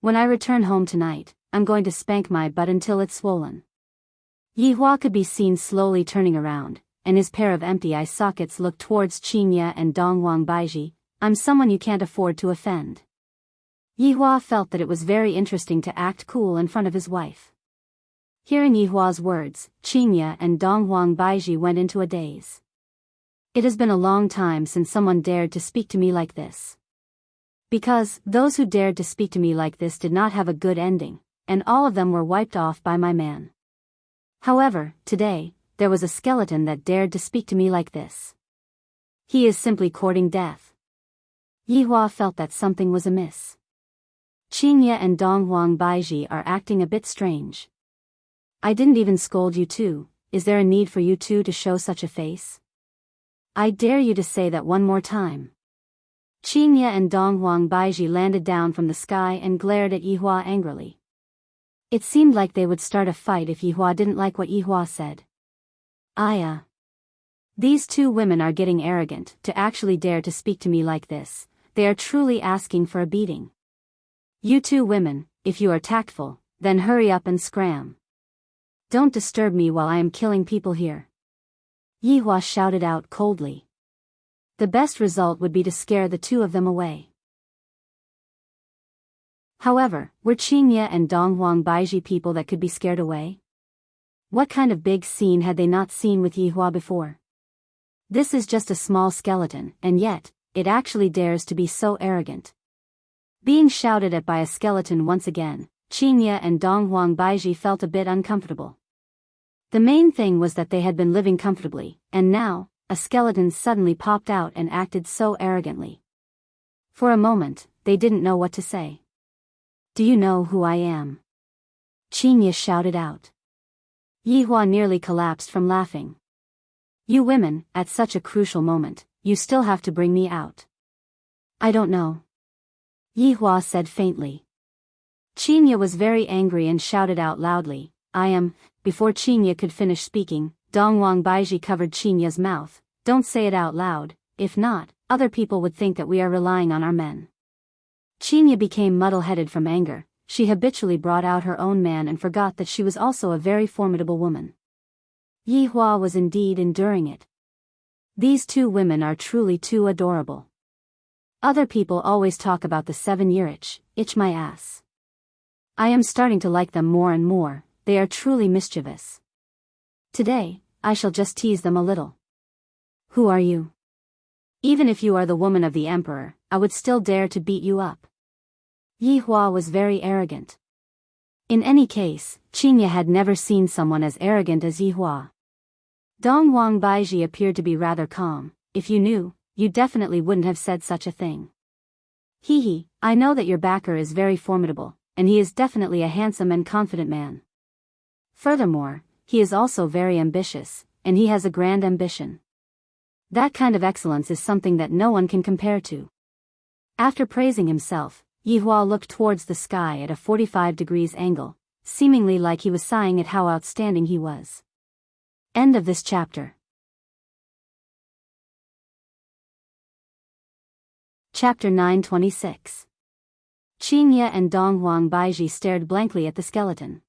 When I return home tonight, I'm going to spank my butt until it's swollen. Yi Hua could be seen slowly turning around, and his pair of empty eye sockets looked towards Qingye and Dong Wang Baiji. I'm someone you can't afford to offend. Yi Hua felt that it was very interesting to act cool in front of his wife. Hearing Yi Hua's words, Qingye and Dong Wang Baiji went into a daze. It has been a long time since someone dared to speak to me like this. Because those who dared to speak to me like this did not have a good ending, and all of them were wiped off by my man. However, today, there was a skeleton that dared to speak to me like this. He is simply courting death. Yi Hua felt that something was amiss. Qingye and Dong Wang Baiji are acting a bit strange. I didn't even scold you two. Is there a need for you two to show such a face? I dare you to say that one more time. Qingye and Dong Wang Baiji landed down from the sky and glared at Yi Hua angrily. It seemed like they would start a fight if Yi Hua didn't like what Yi Hua said. These two women are getting arrogant to actually dare to speak to me like this. They are truly asking for a beating. You two women, if you are tactful, then hurry up and scram. Don't disturb me while I am killing people here. Yi Hua shouted out coldly. The best result would be to scare the two of them away. However, were Qingye and Dong Wang Baiji people that could be scared away? What kind of big scene had they not seen with Yi Hua before? This is just a small skeleton, and yet, it actually dares to be so arrogant. Being shouted at by a skeleton once again, Qingye and Dong Wang Baiji felt a bit uncomfortable. The main thing was that they had been living comfortably, and now, a skeleton suddenly popped out and acted so arrogantly. For a moment, they didn't know what to say. Do you know who I am? Qingye shouted out. Yi Hua nearly collapsed from laughing. You women, at such a crucial moment, you still have to bring me out. I don't know. Yi Hua said faintly. Qingye was very angry and shouted out loudly, I am. Before Qingye could finish speaking, Dong Wang Baiji covered Qingye's mouth. Don't say it out loud, if not, other people would think that we are relying on our men. Qingye became muddle-headed from anger. She habitually brought out her own man and forgot that she was also a very formidable woman. Yi Hua was indeed enduring it. These two women are truly too adorable. Other people always talk about the 7-year itch my ass. I am starting to like them more and more. They are truly mischievous. Today, I shall just tease them a little. Who are you? Even if you are the woman of the emperor, I would still dare to beat you up. Yi Hua was very arrogant. In any case, Qingye had never seen someone as arrogant as Yi Hua. Dong Wang Baiji appeared to be rather calm. If you knew, you definitely wouldn't have said such a thing. Hee, I know that your backer is very formidable, and he is definitely a handsome and confident man. Furthermore, he is also very ambitious, and he has a grand ambition. That kind of excellence is something that no one can compare to. After praising himself, Yi Hua looked towards the sky at a 45 degrees angle, seemingly like he was sighing at how outstanding he was. End of this chapter. Chapter 926. Qingye and Dong Wang Baiji stared blankly at the skeleton.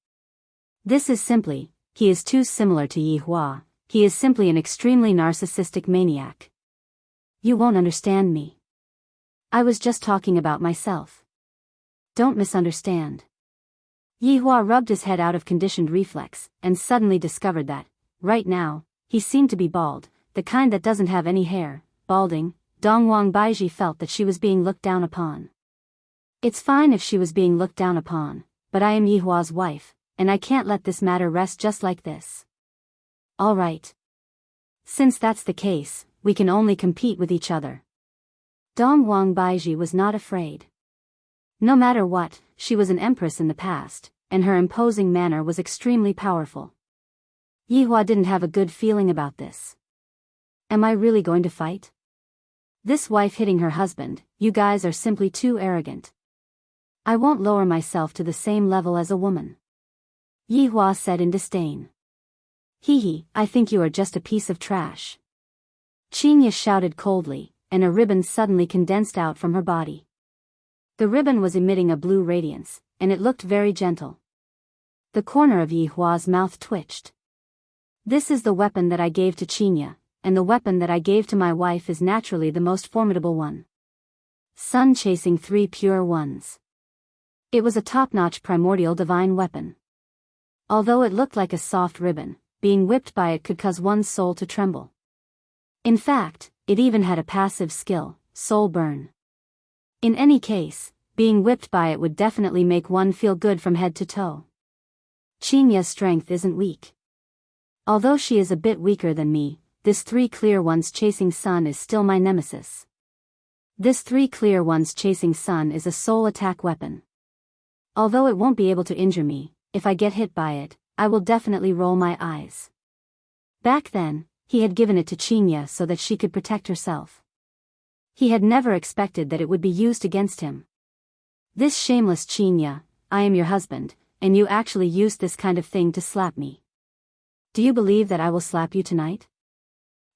This is simply, he is too similar to Yi Hua. He is simply an extremely narcissistic maniac. You won't understand me. I was just talking about myself. Don't misunderstand. Yi Hua rubbed his head out of conditioned reflex, and suddenly discovered that, right now, he seemed to be bald, the kind that doesn't have any hair. Balding, Dong Wang Baiji felt that she was being looked down upon. It's fine if she was being looked down upon, but I am Yi Hua's wife, and I can't let this matter rest just like this. All right. Since that's the case, we can only compete with each other. Dong Wang Baiji was not afraid. No matter what, she was an empress in the past, and her imposing manner was extremely powerful. Yi Hua didn't have a good feeling about this. Am I really going to fight? This wife hitting her husband, you guys are simply too arrogant. I won't lower myself to the same level as a woman. Yi Hua said in disdain. Hee, I think you are just a piece of trash. Qinya shouted coldly, and a ribbon suddenly condensed out from her body. The ribbon was emitting a blue radiance, and it looked very gentle. The corner of Yi Hua's mouth twitched. This is the weapon that I gave to Qinya, and the weapon that I gave to my wife is naturally the most formidable one. Sun chasing 3 pure ones. It was a top-notch primordial divine weapon. Although it looked like a soft ribbon, being whipped by it could cause one's soul to tremble. In fact, it even had a passive skill, soul burn. In any case, being whipped by it would definitely make one feel good from head to toe. Qinya's strength isn't weak. Although she is a bit weaker than me, this 3 clear ones chasing sun is still my nemesis. This 3 clear ones chasing sun is a soul attack weapon. Although it won't be able to injure me, if I get hit by it, I will definitely roll my eyes. Back then, he had given it to Qinya so that she could protect herself. He had never expected that it would be used against him. This shameless Qinya, I am your husband, and you actually used this kind of thing to slap me. Do you believe that I will slap you tonight?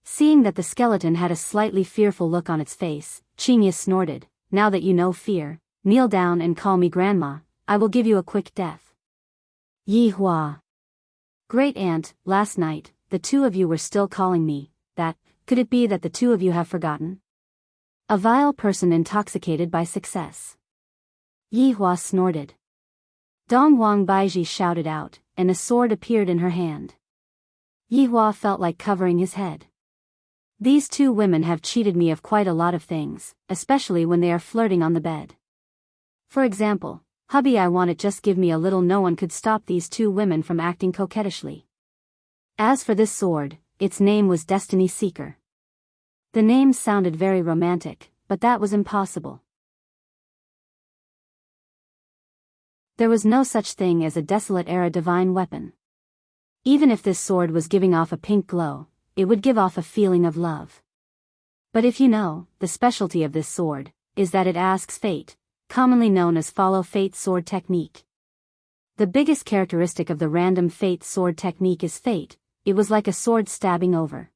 Seeing that the skeleton had a slightly fearful look on its face, Qinya snorted, now that you know fear, kneel down and call me grandma, I will give you a quick death. Yi Hua. Great aunt, last night, the 2 of you were still calling me, that, could it be that the 2 of you have forgotten? A vile person intoxicated by success. Yi Hua snorted. Dong Wang Baiji shouted out, and a sword appeared in her hand. Yi Hua felt like covering his head. These 2 women have cheated me of quite a lot of things, especially when they are flirting on the bed. For example, hubby, I want it, just give me a little. No one could stop these 2 women from acting coquettishly. As for this sword, its name was Destiny Seeker. The name sounded very romantic, but that was impossible. There was no such thing as a desolate era divine weapon. Even if this sword was giving off a pink glow, it would give off a feeling of love. But if you know, the specialty of this sword is that it asks fate, commonly known as follow fate sword technique. The biggest characteristic of the random fate sword technique is fate. It was like a sword stabbing over.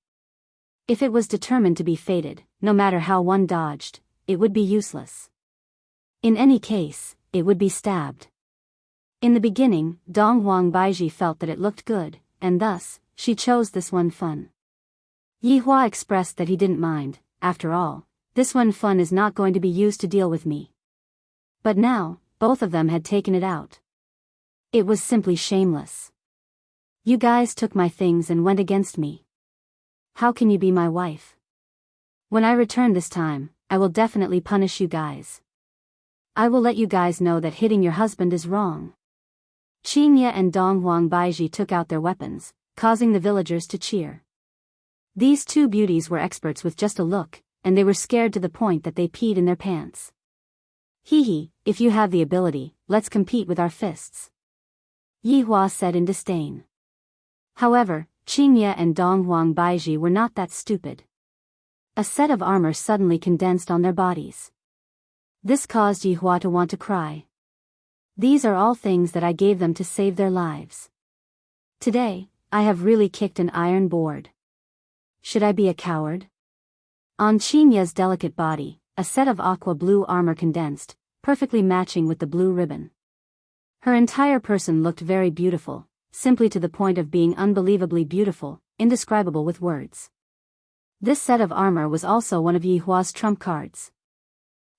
If it was determined to be fated, no matter how one dodged, it would be useless. In any case, it would be stabbed. In the beginning, Dong Huang Baiji felt that it looked good, and thus, she chose this one fun. Yi Hua expressed that he didn't mind. After all, this one fun is not going to be used to deal with me. But now, both of them had taken it out. It was simply shameless. You guys took my things and went against me. How can you be my wife? When I return this time, I will definitely punish you guys. I will let you guys know that hitting your husband is wrong. Qinya and Dong Huang Baiji took out their weapons, causing the villagers to cheer. These 2 beauties were experts with just a look, and they were scared to the point that they peed in their pants. Hee, if you have the ability, let's compete with our fists. Yi Hua said in disdain. However, Qinya and Dong Huang Baiji were not that stupid. A set of armor suddenly condensed on their bodies. This caused Yi Hua to want to cry. These are all things that I gave them to save their lives. Today, I have really kicked an iron board. Should I be a coward? On Qinya's delicate body, a set of aqua blue armor condensed, perfectly matching with the blue ribbon. Her entire person looked very beautiful, simply to the point of being unbelievably beautiful, indescribable with words. This set of armor was also one of Yi Hua's trump cards.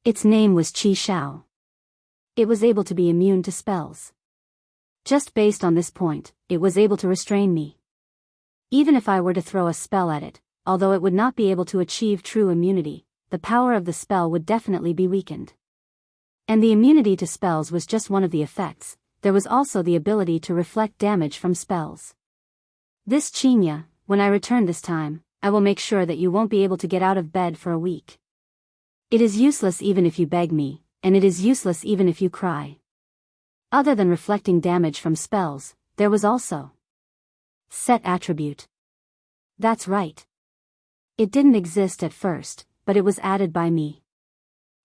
Its name was Qi Shao. It was able to be immune to spells. Just based on this point, it was able to restrain me. Even if I were to throw a spell at it, although it would not be able to achieve true immunity, the power of the spell would definitely be weakened. And the immunity to spells was just one of the effects. There was also the ability to reflect damage from spells. This Qinya, when I return this time, I will make sure that you won't be able to get out of bed for a week. It is useless even if you beg me, and it is useless even if you cry. Other than reflecting damage from spells, there was also set attribute. That's right. It didn't exist at first, but it was added by me.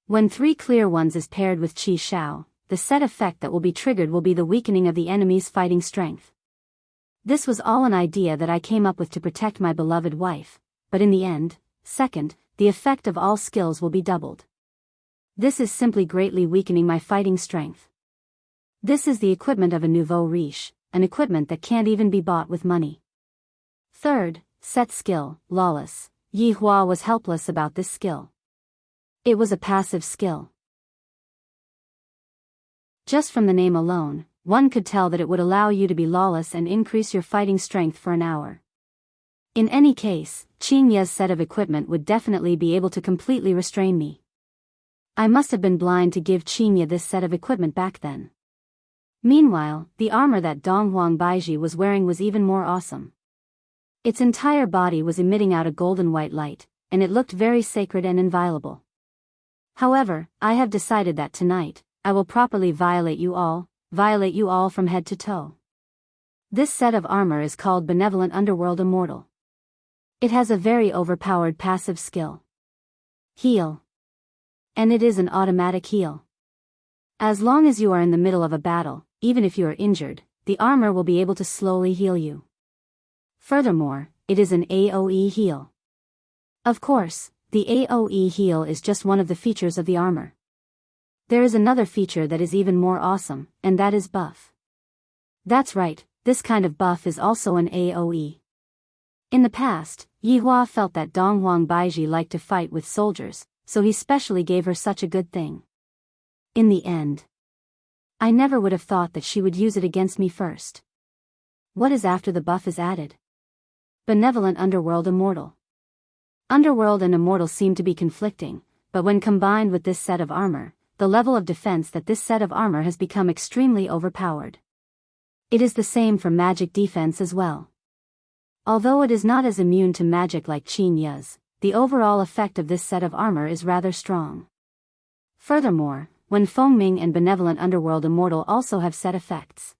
When 3 clear ones is paired with Qi Shao, the set effect that will be triggered will be the weakening of the enemy's fighting strength. This was all an idea that I came up with to protect my beloved wife, but in the end, second, the effect of all skills will be doubled. This is simply greatly weakening my fighting strength. This is the equipment of a nouveau riche, an equipment that can't even be bought with money. Third, set skill, lawless. Yi Hua was helpless about this skill. It was a passive skill. Just from the name alone, one could tell that it would allow you to be lawless and increase your fighting strength for an hour. In any case, Qing Ye's set of equipment would definitely be able to completely restrain me. I must have been blind to give Qing Ye this set of equipment back then. Meanwhile, the armor that Dong Huang Baiji was wearing was even more awesome. Its entire body was emitting out a golden white light, and it looked very sacred and inviolable. However, I have decided that tonight, I will properly violate you all from head to toe. This set of armor is called Benevolent Underworld Immortal. It has a very overpowered passive skill. Heal. And it is an automatic heal. As long as you are in the middle of a battle, even if you are injured, the armor will be able to slowly heal you. Furthermore, it is an AoE heal. Of course, the AoE heal is just one of the features of the armor. There is another feature that is even more awesome, and that is buff. That's right, this kind of buff is also an AoE. In the past, Yi Hua felt that Dong Huang Baiji liked to fight with soldiers, so he specially gave her such a good thing. In the end, I never would have thought that she would use it against me first. What is after the buff is added? Benevolent Underworld Immortal. Underworld and Immortal seem to be conflicting, but when combined with this set of armor, the level of defense that this set of armor has become extremely overpowered. It is the same for magic defense as well. Although it is not as immune to magic like Qin Ye's, the overall effect of this set of armor is rather strong. Furthermore, when Fengming and Benevolent Underworld Immortal also have set effects,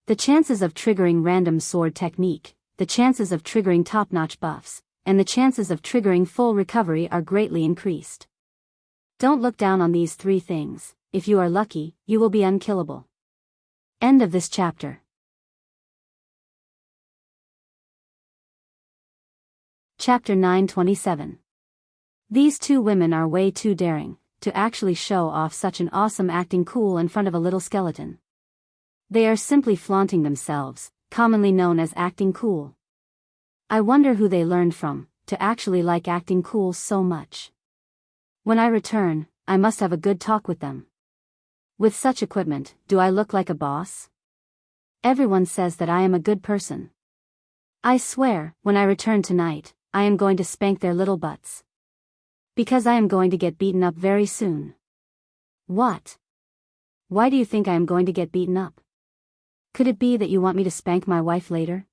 the chances of triggering random sword technique, the chances of triggering top-notch buffs, and the chances of triggering full recovery are greatly increased. Don't look down on these three things. If you are lucky, you will be unkillable. End of this chapter. Chapter 927. These two women are way too daring to actually show off such an awesome acting cool in front of a little skeleton. They are simply flaunting themselves, commonly known as acting cool. I wonder who they learned from, to actually like acting cool so much. When I return, I must have a good talk with them. With such equipment, do I look like a boss? Everyone says that I am a good person. I swear, when I return tonight, I am going to spank their little butts. Because I am going to get beaten up very soon. What? Why do you think I am going to get beaten up? Could it be that you want me to spank my wife later?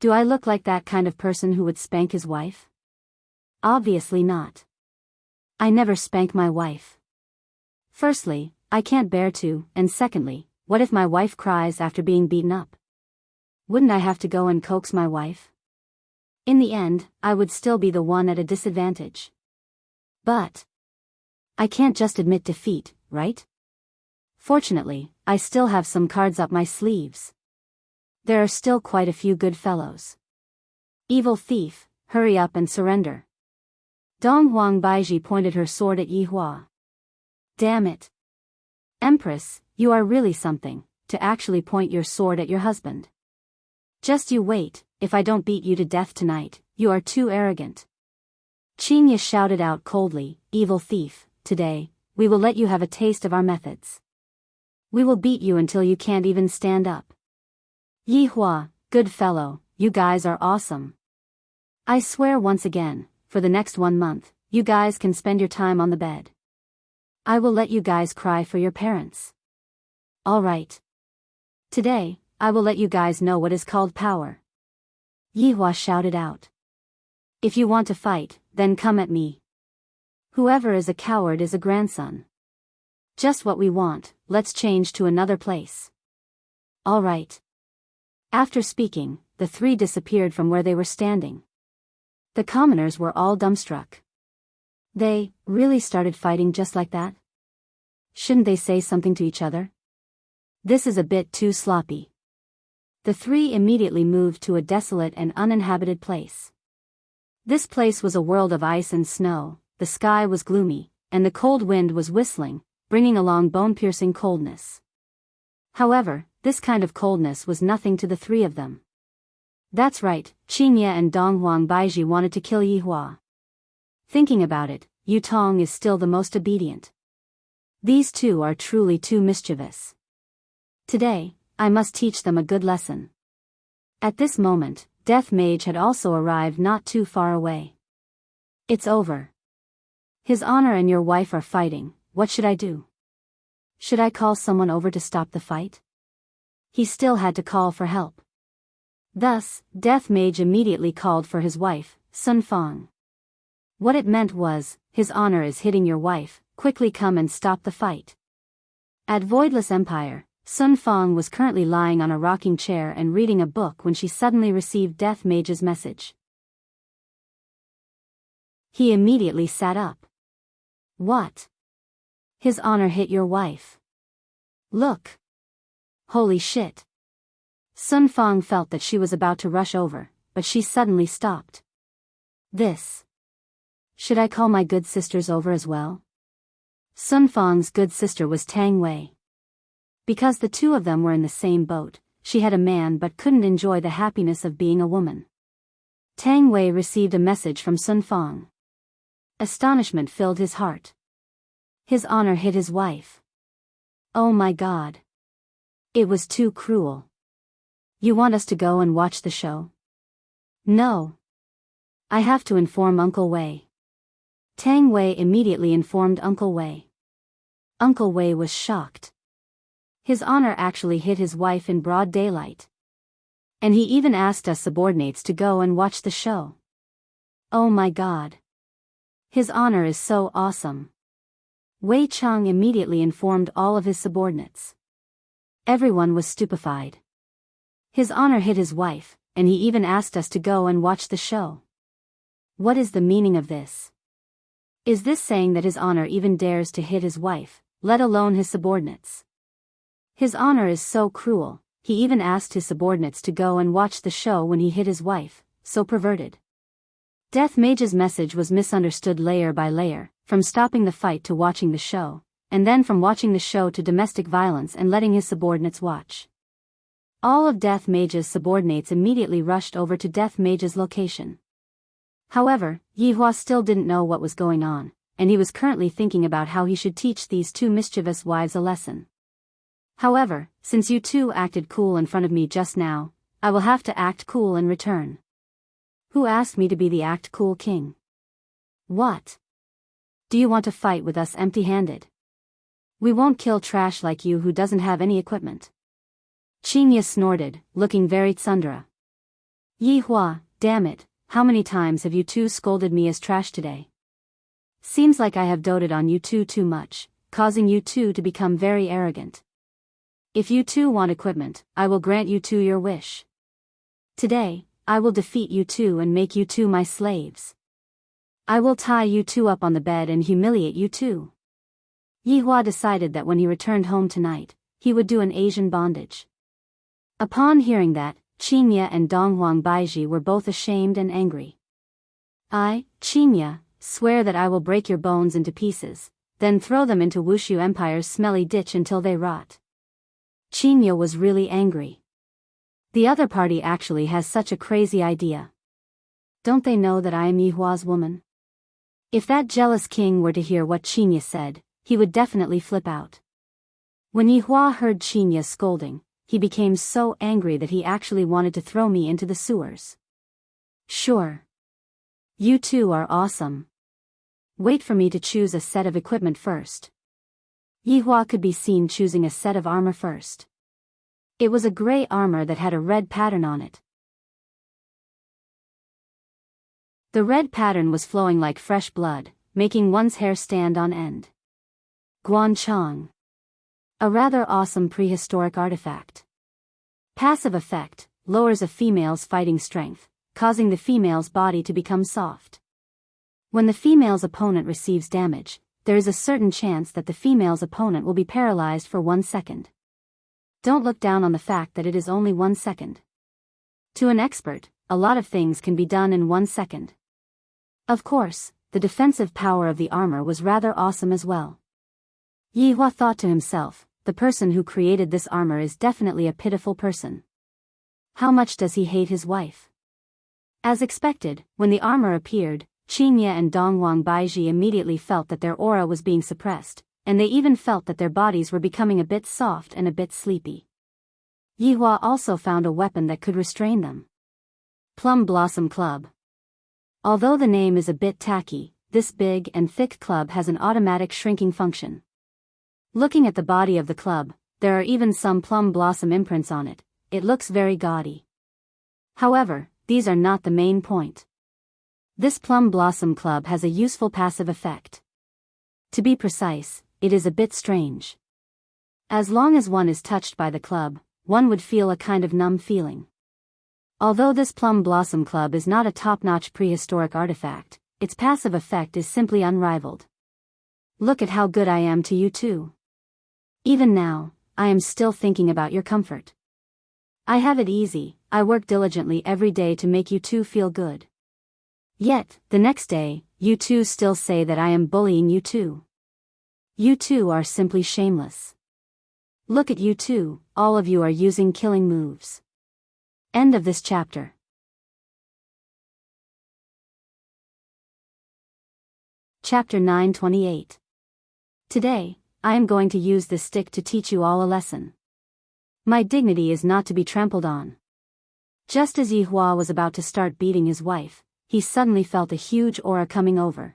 Do I look like that kind of person who would spank his wife? Obviously not. I never spank my wife. Firstly, I can't bear to, and secondly, what if my wife cries after being beaten up? Wouldn't I have to go and coax my wife? In the end, I would still be the one at a disadvantage. But I can't just admit defeat, right? Fortunately, I still have some cards up my sleeves. There are still quite a few good fellows. Evil thief, hurry up and surrender. Dong Huang Baiji pointed her sword at Yi Hua. Damn it. Empress, you are really something, to actually point your sword at your husband. Just you wait, if I don't beat you to death tonight, you are too arrogant. Qing Ye shouted out coldly, evil thief, today, we will let you have a taste of our methods. We will beat you until you can't even stand up. Yi Hua, good fellow, you guys are awesome. I swear once again, for the next 1 month, you guys can spend your time on the bed. I will let you guys cry for your parents. All right. Today, I will let you guys know what is called power. Yi Hua shouted out. If you want to fight, then come at me. Whoever is a coward is a grandson. Just what we want, let's change to another place. All right. After speaking, the three disappeared from where they were standing. The commoners were all dumbstruck. They really started fighting just like that? Shouldn't they say something to each other? This is a bit too sloppy. The three immediately moved to a desolate and uninhabited place. This place was a world of ice and snow, the sky was gloomy, and the cold wind was whistling, bringing along bone-piercing coldness. However, this kind of coldness was nothing to the three of them. That's right, Qingye and Donghuang Baiji wanted to kill Yihua. Thinking about it, Yutong is still the most obedient. These two are truly too mischievous. Today, I must teach them a good lesson. At this moment, Death Mage had also arrived not too far away. It's over. His Honor and your wife are fighting, what should I do? Should I call someone over to stop the fight? He still had to call for help. Thus, Death Mage immediately called for his wife, Sun Fang. What it meant was, His Honor is hitting your wife, quickly come and stop the fight. At Voidless Empire, Sun Fang was currently lying on a rocking chair and reading a book when she suddenly received Death Mage's message. He immediately sat up. What? His Honor hit your wife. Look. Holy shit. Sun Fang felt that she was about to rush over, but she suddenly stopped. This. Should I call my good sisters over as well? Sun Fang's good sister was Tang Wei. Because the two of them were in the same boat, she had a man but couldn't enjoy the happiness of being a woman. Tang Wei received a message from Sun Fang. Astonishment filled his heart. His Honor hit his wife. Oh my God. It was too cruel. You want us to go and watch the show? No. I have to inform Uncle Wei. Tang Wei immediately informed Uncle Wei. Uncle Wei was shocked. His Honor actually hit his wife in broad daylight. And he even asked us subordinates to go and watch the show. Oh my God. His Honor is so awesome. Wei Chang immediately informed all of his subordinates. Everyone was stupefied. His Honor hit his wife, and he even asked us to go and watch the show. What is the meaning of this? Is this saying that His Honor even dares to hit his wife, let alone his subordinates? His Honor is so cruel, he even asked his subordinates to go and watch the show when he hit his wife, so perverted. Death Mage's message was misunderstood layer by layer, from stopping the fight to watching the show, and then from watching the show to domestic violence and letting his subordinates watch. All of Death Mage's subordinates immediately rushed over to Death Mage's location. However, Yihua still didn't know what was going on, and he was currently thinking about how he should teach these two mischievous wives a lesson. However, since you two acted cool in front of me just now, I will have to act cool in return. Who asked me to be the act cool king? What? Do you want to fight with us empty-handed? We won't kill trash like you who doesn't have any equipment. Qingye snorted, looking very tsundere. Yihua, damn it, how many times have you two scolded me as trash today? Seems like I have doted on you two too much, causing you two to become very arrogant. If you two want equipment, I will grant you two your wish. Today, I will defeat you two and make you two my slaves. I will tie you two up on the bed and humiliate you two. Yihua decided that when he returned home tonight, he would do an Asian bondage. Upon hearing that, Qingye and Donghuang Baiji were both ashamed and angry. I, Qingye, swear that I will break your bones into pieces, then throw them into Wushu Empire's smelly ditch until they rot. Qingye was really angry. The other party actually has such a crazy idea. Don't they know that I am Yihua's woman? If that jealous king were to hear what Qingye said, he would definitely flip out. When Yihua heard Qingye scolding, he became so angry that he actually wanted to throw me into the sewers. Sure. You two are awesome. Wait for me to choose a set of equipment first. Yihua could be seen choosing a set of armor first. It was a gray armor that had a red pattern on it. The red pattern was flowing like fresh blood, making one's hair stand on end. Guanchang. A rather awesome prehistoric artifact. Passive effect, lowers a female's fighting strength, causing the female's body to become soft. When the female's opponent receives damage, there is a certain chance that the female's opponent will be paralyzed for 1 second. Don't look down on the fact that it is only 1 second. To an expert, a lot of things can be done in 1 second. Of course, the defensive power of the armor was rather awesome as well. Yi Hua thought to himself, the person who created this armor is definitely a pitiful person. How much does he hate his wife? As expected, when the armor appeared, Qingye and Dongwang Baiji immediately felt that their aura was being suppressed, and they even felt that their bodies were becoming a bit soft and a bit sleepy. Yi Hua also found a weapon that could restrain them. Plum Blossom Club. Although the name is a bit tacky, this big and thick club has an automatic shrinking function. Looking at the body of the club, there are even some plum blossom imprints on it. It looks very gaudy. However, these are not the main point. This Plum Blossom Club has a useful passive effect. To be precise, it is a bit strange. As long as one is touched by the club, one would feel a kind of numb feeling. Although this Plum Blossom Club is not a top-notch prehistoric artifact, its passive effect is simply unrivaled. Look at how good I am to you too. Even now, I am still thinking about your comfort. I have it easy, I work diligently every day to make you two feel good. Yet, the next day, you two still say that I am bullying you two. You two are simply shameless. Look at you two, all of you are using killing moves. End of this chapter. Chapter 928. Today, I am going to use this stick to teach you all a lesson. My dignity is not to be trampled on. Just as Yi Hua was about to start beating his wife, he suddenly felt a huge aura coming over.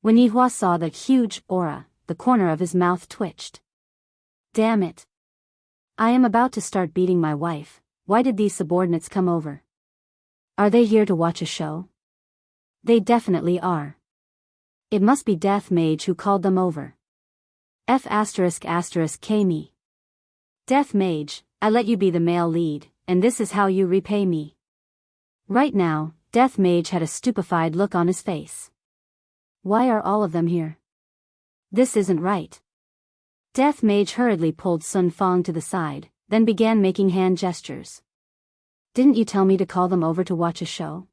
When Yi Hua saw that huge aura, the corner of his mouth twitched. Damn it. I am about to start beating my wife, why did these subordinates come over? Are they here to watch a show? They definitely are. It must be Death Mage who called them over. F***K me. Death Mage, I let you be the male lead, and this is how you repay me. Right now, Death Mage had a stupefied look on his face. Why are all of them here? This isn't right. Death Mage hurriedly pulled Sun Fong to the side, then began making hand gestures. Didn't you tell me to call them over to watch a show?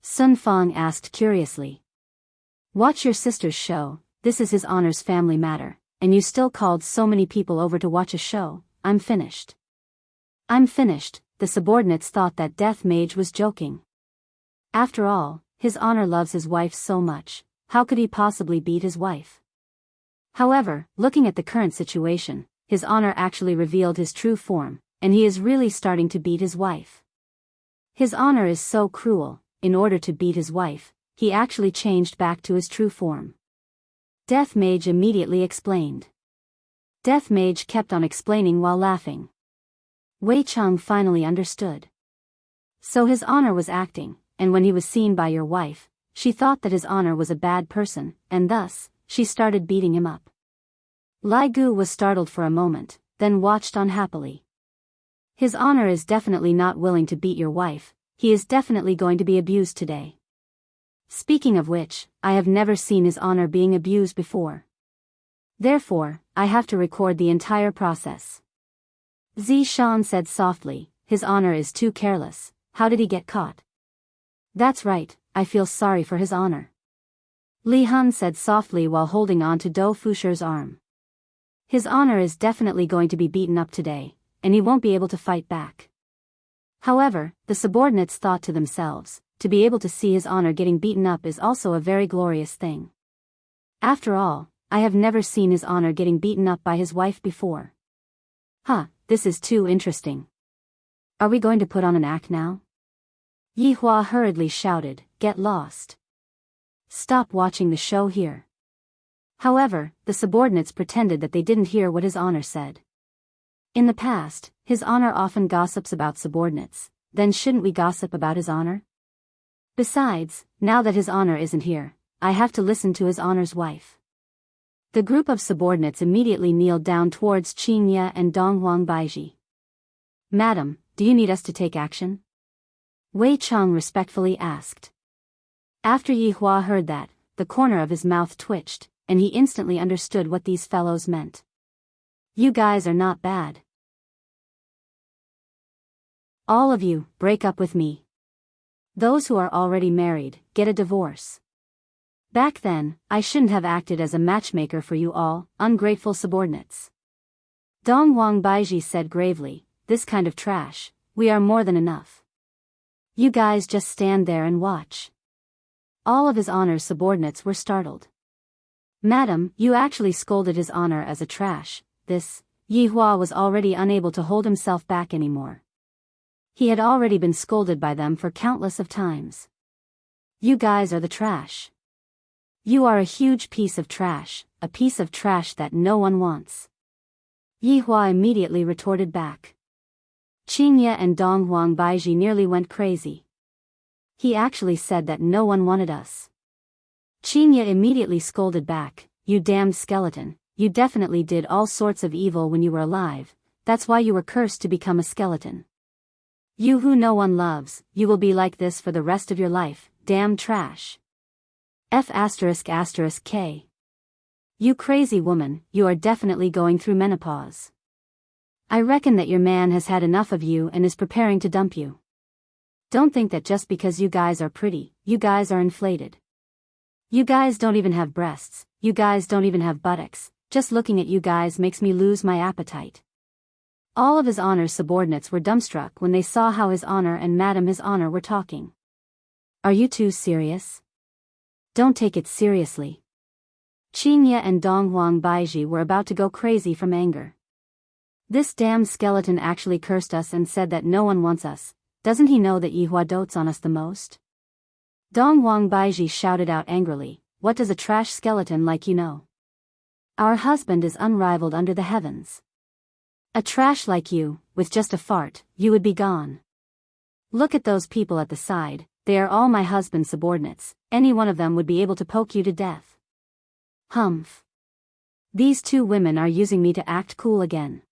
Sun Fong asked curiously. Watch your sister's show, this is his honor's family matter, and you still called so many people over to watch a show, I'm finished. I'm finished, the subordinates thought that Death Mage was joking. After all, his honor loves his wife so much, how could he possibly beat his wife? However, looking at the current situation, his honor actually revealed his true form, and he is really starting to beat his wife. His honor is so cruel, in order to beat his wife, he actually changed back to his true form. Death Mage immediately explained. Death Mage kept on explaining while laughing. Wei Cheng finally understood. So his honor was acting, and when he was seen by your wife, she thought that his honor was a bad person, and thus, she started beating him up. Lai Gu was startled for a moment, then watched on happily. His honor is definitely not willing to beat your wife, he is definitely going to be abused today. Speaking of which, I have never seen his honor being abused before. Therefore, I have to record the entire process. Zishan said softly, his honor is too careless, how did he get caught? That's right, I feel sorry for his honor. Li Hun said softly while holding on to Do Fusher's arm. His honor is definitely going to be beaten up today, and he won't be able to fight back. However, the subordinates thought to themselves, to be able to see his honor getting beaten up is also a very glorious thing. After all, I have never seen his honor getting beaten up by his wife before. Huh, this is too interesting. Are we going to put on an act now? Yi Hua hurriedly shouted, get lost. Stop watching the show here. However, the subordinates pretended that they didn't hear what his honor said. In the past, his honor often gossips about subordinates, then shouldn't we gossip about his honor? Besides, now that his honor isn't here, I have to listen to his honor's wife. The group of subordinates immediately kneeled down towards Qingye and Donghuang Baiji. Madam, do you need us to take action? Wei Cheng respectfully asked. After Yi Hua heard that, the corner of his mouth twitched, and he instantly understood what these fellows meant. You guys are not bad. All of you, break up with me. Those who are already married, get a divorce. Back then, I shouldn't have acted as a matchmaker for you all, ungrateful subordinates. Dong Wang Baiji said gravely, this kind of trash, we are more than enough. You guys just stand there and watch. All of His Honor's subordinates were startled. Madam, you actually scolded His Honor as a trash. This, Yi Hua was already unable to hold himself back anymore. He had already been scolded by them for countless of times. You guys are the trash. You are a huge piece of trash, a piece of trash that no one wants. Yi Hua immediately retorted back. Qingye and Dong Huang Baiji nearly went crazy. He actually said that no one wanted us. Qingye immediately scolded back, you damned skeleton, you definitely did all sorts of evil when you were alive, that's why you were cursed to become a skeleton. You who no one loves, you will be like this for the rest of your life, damn trash. F***K. You crazy woman, you are definitely going through menopause. I reckon that your man has had enough of you and is preparing to dump you. Don't think that just because you guys are pretty, you guys are inflated. You guys don't even have breasts, you guys don't even have buttocks, just looking at you guys makes me lose my appetite. All of His Honor's subordinates were dumbstruck when they saw how His Honor and Madam His Honor were talking. Are you two serious? Don't take it seriously. Qingye and Dong Huang Baiji were about to go crazy from anger. This damn skeleton actually cursed us and said that no one wants us. Doesn't he know that Yi Hua dotes on us the most? Dong Huang Baiji shouted out angrily, what does a trash skeleton like you know? Our husband is unrivaled under the heavens. A trash like you, with just a fart, you would be gone. Look at those people at the side, they are all my husband's subordinates, any one of them would be able to poke you to death. Humph. These two women are using me to act cool again.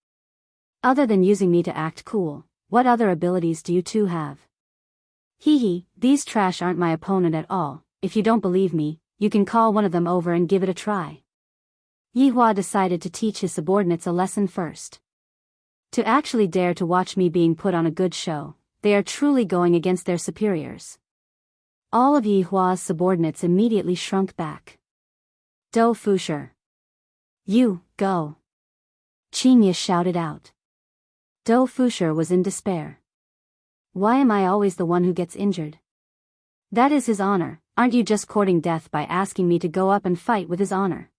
Other than using me to act cool, what other abilities do you two have? Hee hee, these trash aren't my opponent at all, if you don't believe me, you can call one of them over and give it a try. Yi Hua decided to teach his subordinates a lesson first. To actually dare to watch me being put on a good show, they are truly going against their superiors. All of Yi Hua's subordinates immediately shrunk back. Do Fusher. You, go. Qingye shouted out. Do Fusher was in despair. Why am I always the one who gets injured? That is His Honor, aren't you just courting death by asking me to go up and fight with His Honor?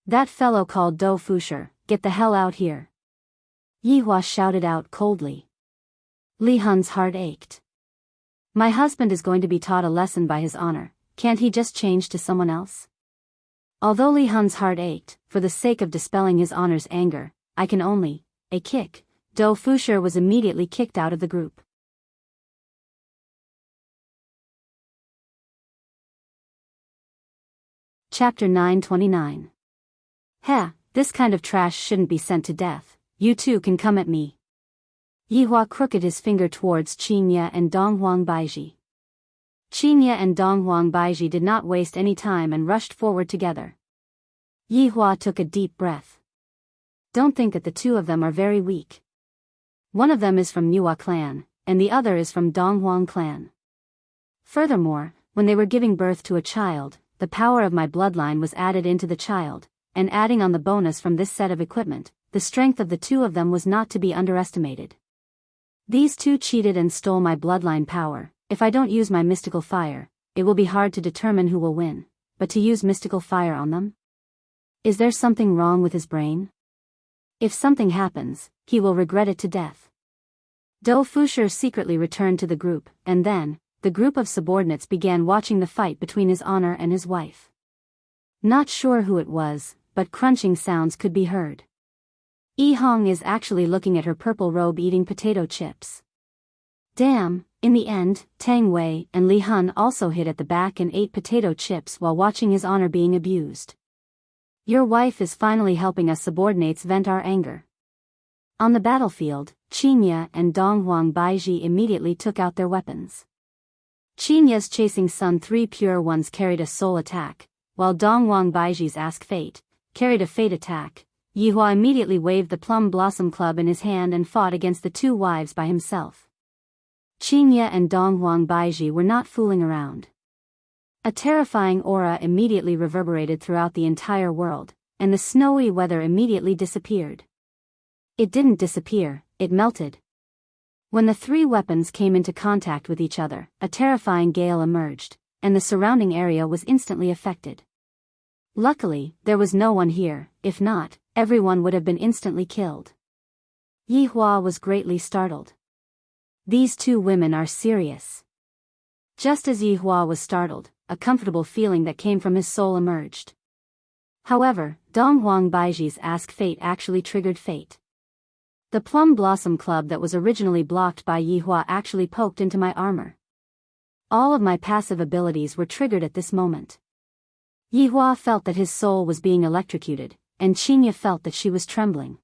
That fellow called Do Fusher, get the hell out here. Yi Hua shouted out coldly. Li Hun's heart ached. My husband is going to be taught a lesson by His Honor, can't he just change to someone else? Although Li Hun's heart ached, for the sake of dispelling His Honor's anger, I can only, a kick. Do Fusher was immediately kicked out of the group. Chapter 929. Heh, this kind of trash shouldn't be sent to death, you two can come at me. Yi Hua crooked his finger towards Qingye and Dong Huang Baiji. Qingye and Dong Huang Baiji did not waste any time and rushed forward together. Yi Hua took a deep breath. Don't think that the two of them are very weak. One of them is from Nuwa clan, and the other is from Dong Huang clan. Furthermore, when they were giving birth to a child, the power of my bloodline was added into the child, and adding on the bonus from this set of equipment, the strength of the two of them was not to be underestimated. These two cheated and stole my bloodline power. If I don't use my mystical fire, it will be hard to determine who will win, but to use mystical fire on them? Is there something wrong with his brain? If something happens, he will regret it to death. Do Fusher secretly returned to the group, and then, the group of subordinates began watching the fight between His Honor and his wife. Not sure who it was, but crunching sounds could be heard. Yi Hong is actually looking at her purple robe eating potato chips. Damn, in the end, Tang Wei and Li Hun also hid at the back and ate potato chips while watching His Honor being abused. Your wife is finally helping us subordinates vent our anger. On the battlefield, Qingye and Dong Huang Baiji immediately took out their weapons. Qingye's chasing Sun 3 Pure Ones carried a soul attack, while Dongwang Baiji's Ask Fate carried a fate attack. Yihua immediately waved the Plum Blossom Club in his hand and fought against the two wives by himself. Qingye and Dongwang Baiji were not fooling around. A terrifying aura immediately reverberated throughout the entire world, and the snowy weather immediately disappeared. It didn't disappear, it melted. When the three weapons came into contact with each other, a terrifying gale emerged, and the surrounding area was instantly affected. Luckily, there was no one here. If not, everyone would have been instantly killed. Yihua was greatly startled. These two women are serious. Just as Yihua was startled, a comfortable feeling that came from his soul emerged. However, Donghuang Baiji's Ask Fate actually triggered fate. The Plum Blossom Club that was originally blocked by Yihua actually poked into my armor. All of my passive abilities were triggered at this moment. Yihua felt that his soul was being electrocuted, and Qingye felt that she was trembling.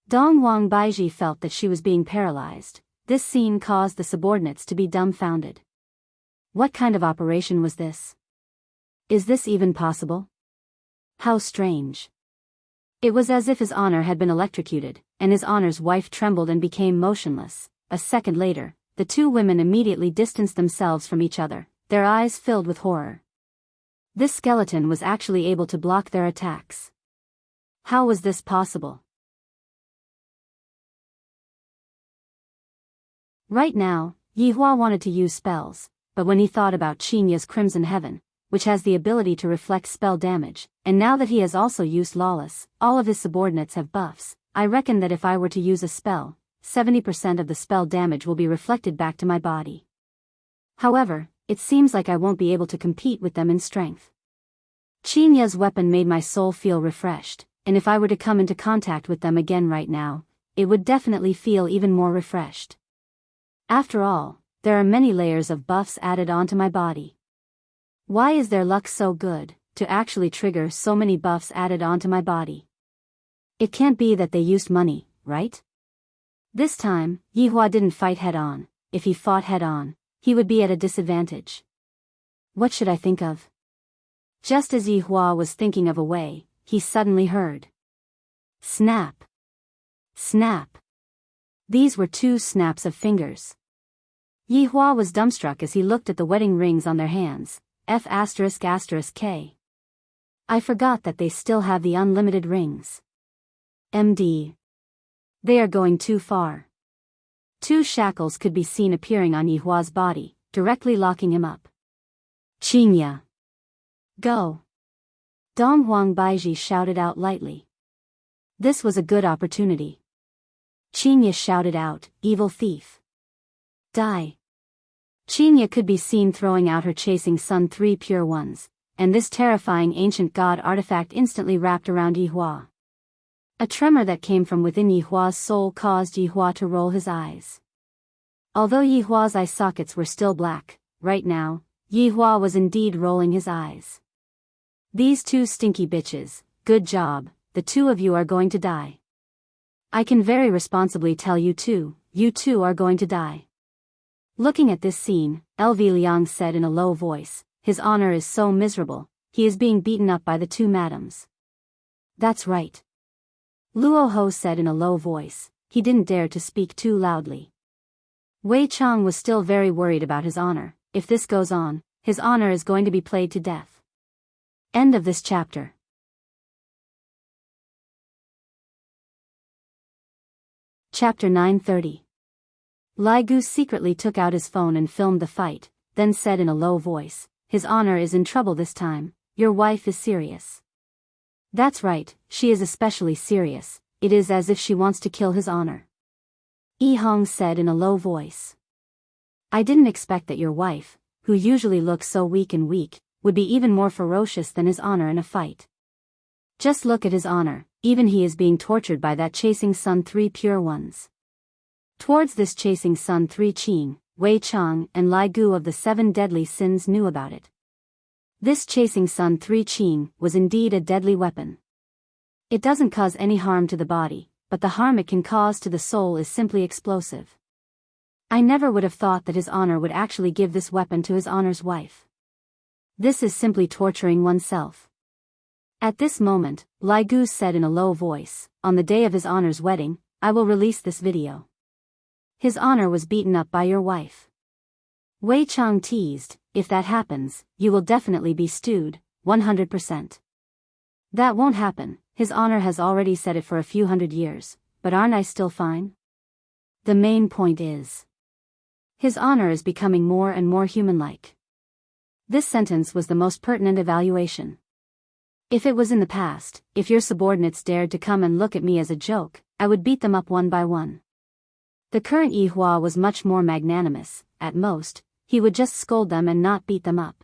Donghuang Baiji felt that she was being paralyzed. This scene caused the subordinates to be dumbfounded. What kind of operation was this? Is this even possible? How strange. It was as if his honor had been electrocuted, and his honor's wife trembled and became motionless. A second later, the two women immediately distanced themselves from each other, their eyes filled with horror. This skeleton was actually able to block their attacks. How was this possible? Right now, Yihua wanted to use spells, but when he thought about Qingye's Crimson Heaven, which has the ability to reflect spell damage, and now that he has also used Lawless, all of his subordinates have buffs, I reckon that if I were to use a spell, 70% of the spell damage will be reflected back to my body. However, it seems like I won't be able to compete with them in strength. Qingye's weapon made my soul feel refreshed, and if I were to come into contact with them again right now, it would definitely feel even more refreshed. After all, there are many layers of buffs added onto my body. Why is their luck so good, to actually trigger so many buffs added onto my body? It can't be that they used money, right? This time, Yihua didn't fight head-on. If he fought head-on, he would be at a disadvantage. What should I think of? Just as Yihua was thinking of a way, he suddenly heard. Snap. Snap. These were two snaps of fingers. Yihua was dumbstruck as he looked at the wedding rings on their hands. F***K. I forgot that they still have the unlimited rings. MD. They are going too far. Two shackles could be seen appearing on Yihua's body, directly locking him up. Qingye. Go. Donghuang Baiji shouted out lightly. This was a good opportunity. Qingye shouted out, evil thief. Die. Qingye could be seen throwing out her Chasing Sun 3 Pure Ones, and this terrifying ancient god artifact instantly wrapped around Yihua. A tremor that came from within Yihua's soul caused Yihua to roll his eyes. Although Yihua's eye sockets were still black, right now, Yihua was indeed rolling his eyes. These two stinky bitches, good job, the two of you are going to die. I can very responsibly tell you two are going to die. Looking at this scene, LV Liang said in a low voice, his honor is so miserable, he is being beaten up by the two madams. That's right. Luo Ho said in a low voice, he didn't dare to speak too loudly. Wei Chang was still very worried about his honor. If this goes on, his honor is going to be played to death. End of this chapter. Chapter 930. Lai Gu secretly took out his phone and filmed the fight, then said in a low voice, his honor is in trouble this time, your wife is serious. That's right, she is especially serious, it is as if she wants to kill his honor. Yi Hong said in a low voice. I didn't expect that your wife, who usually looks so weak, would be even more ferocious than his honor in a fight. Just look at his honor, even he is being tortured by that Chasing Sun 3 Pure Ones. Towards this Chasing Sun 3 Qing, Wei Chang and Lai Gu of the 7 deadly sins knew about it. This Chasing Sun 3 Qing was indeed a deadly weapon. It doesn't cause any harm to the body, but the harm it can cause to the soul is simply explosive. I never would have thought that his honor would actually give this weapon to his honor's wife. This is simply torturing oneself. At this moment, Lai Gu said in a low voice, on the day of his honor's wedding, I will release this video. His honor was beaten up by your wife. Wei Chang teased, if that happens, you will definitely be stewed, 100%. That won't happen, his honor has already said it for a few hundred years, but aren't I still fine? The main point is, his honor is becoming more and more human-like. This sentence was the most pertinent evaluation. If it was in the past, if your subordinates dared to come and look at me as a joke, I would beat them up one by one. The current Yi Hua was much more magnanimous. At most, he would just scold them and not beat them up.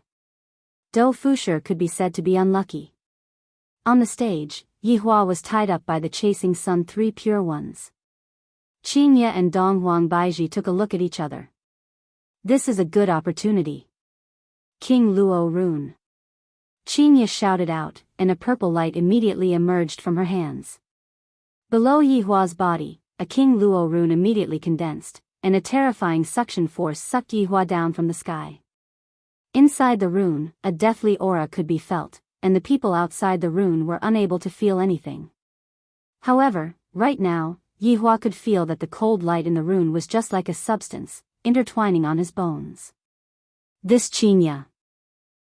Dou Fusher could be said to be unlucky. On the stage, Yi Hua was tied up by the chasing sun, three pure ones. Qingye and Dong Huang Baiji took a look at each other. This is a good opportunity. King Luo Rune. Qingye shouted out, and a purple light immediately emerged from her hands. Below Yi Hua's body, a King Luo rune immediately condensed, and a terrifying suction force sucked Yi Hua down from the sky. Inside the rune, a deathly aura could be felt, and the people outside the rune were unable to feel anything. However, right now, Yi Hua could feel that the cold light in the rune was just like a substance, intertwining on his bones. This Qingye.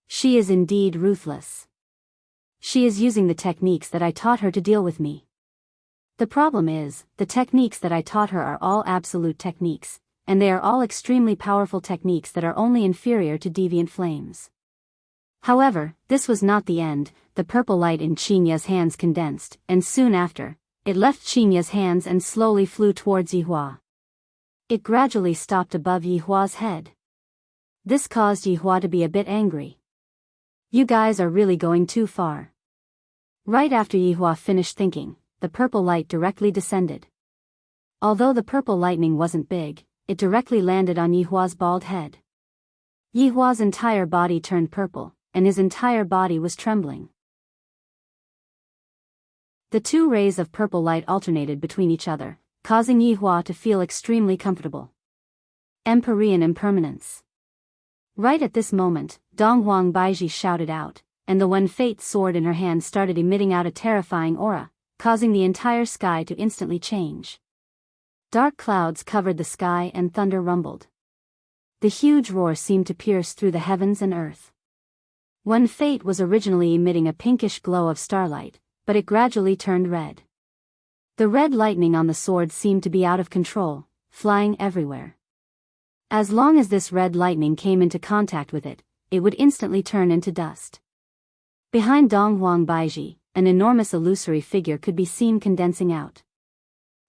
She is indeed ruthless. She is using the techniques that I taught her to deal with me. The problem is, the techniques that I taught her are all absolute techniques, and they are all extremely powerful techniques that are only inferior to deviant flames. However, this was not the end. The purple light in Qingye's hands condensed, and soon after, it left Qingye's hands and slowly flew towards Yi Hua. It gradually stopped above Yi Hua's head. This caused Yi Hua to be a bit angry. You guys are really going too far. Right after Yi Hua finished thinking, the purple light directly descended. Although the purple lightning wasn't big, it directly landed on Yi Hua's bald head. Yi Hua's entire body turned purple, and his entire body was trembling. The two rays of purple light alternated between each other, causing Yi Hua to feel extremely comfortable. Empyrean impermanence. Right at this moment, Dong Huang Baiji shouted out, and the One Fate sword in her hand started emitting out a terrifying aura, causing the entire sky to instantly change. Dark clouds covered the sky and thunder rumbled. The huge roar seemed to pierce through the heavens and earth. One Fate was originally emitting a pinkish glow of starlight, but it gradually turned red. The red lightning on the sword seemed to be out of control, flying everywhere. As long as this red lightning came into contact with it, it would instantly turn into dust. Behind Dong Huang Baiji, an enormous illusory figure could be seen condensing out.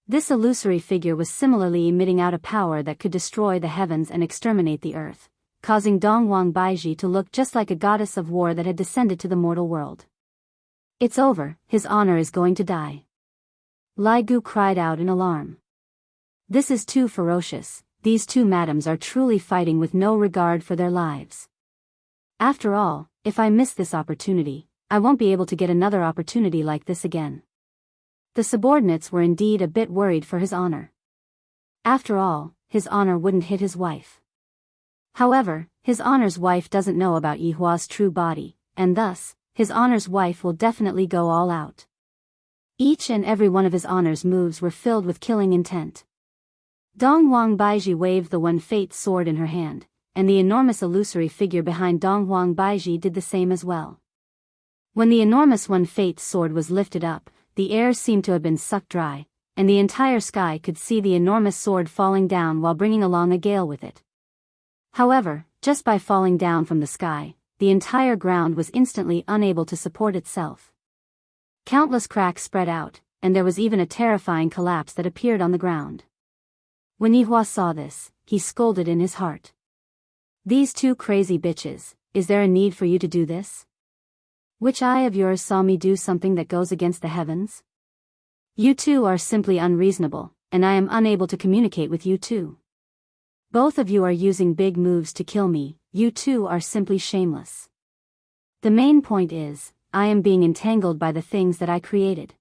This illusory figure was similarly emitting out a power that could destroy the heavens and exterminate the earth, causing Dong Huang Baiji to look just like a goddess of war that had descended to the mortal world. It's over, his honor is going to die. Lai Gu cried out in alarm. This is too ferocious. These two madams are truly fighting with no regard for their lives. After all, if I miss this opportunity, I won't be able to get another opportunity like this again. The subordinates were indeed a bit worried for his honor. After all, his honor wouldn't hit his wife. However, his honor's wife doesn't know about Yi Hua's true body, and thus, his honor's wife will definitely go all out. Each and every one of his honor's moves were filled with killing intent. Dong Huang Baiji waved the One Fate sword in her hand, and the enormous illusory figure behind Dong Huang Baiji did the same as well. When the enormous One Fate sword was lifted up, the air seemed to have been sucked dry, and the entire sky could see the enormous sword falling down while bringing along a gale with it. However, just by falling down from the sky, the entire ground was instantly unable to support itself. Countless cracks spread out, and there was even a terrifying collapse that appeared on the ground. When Yi Hua saw this, he scolded in his heart. These two crazy bitches, is there a need for you to do this? Which eye of yours saw me do something that goes against the heavens? You two are simply unreasonable, and I am unable to communicate with you two. Both of you are using big moves to kill me, you two are simply shameless. The main point is, I am being entangled by the things that I created.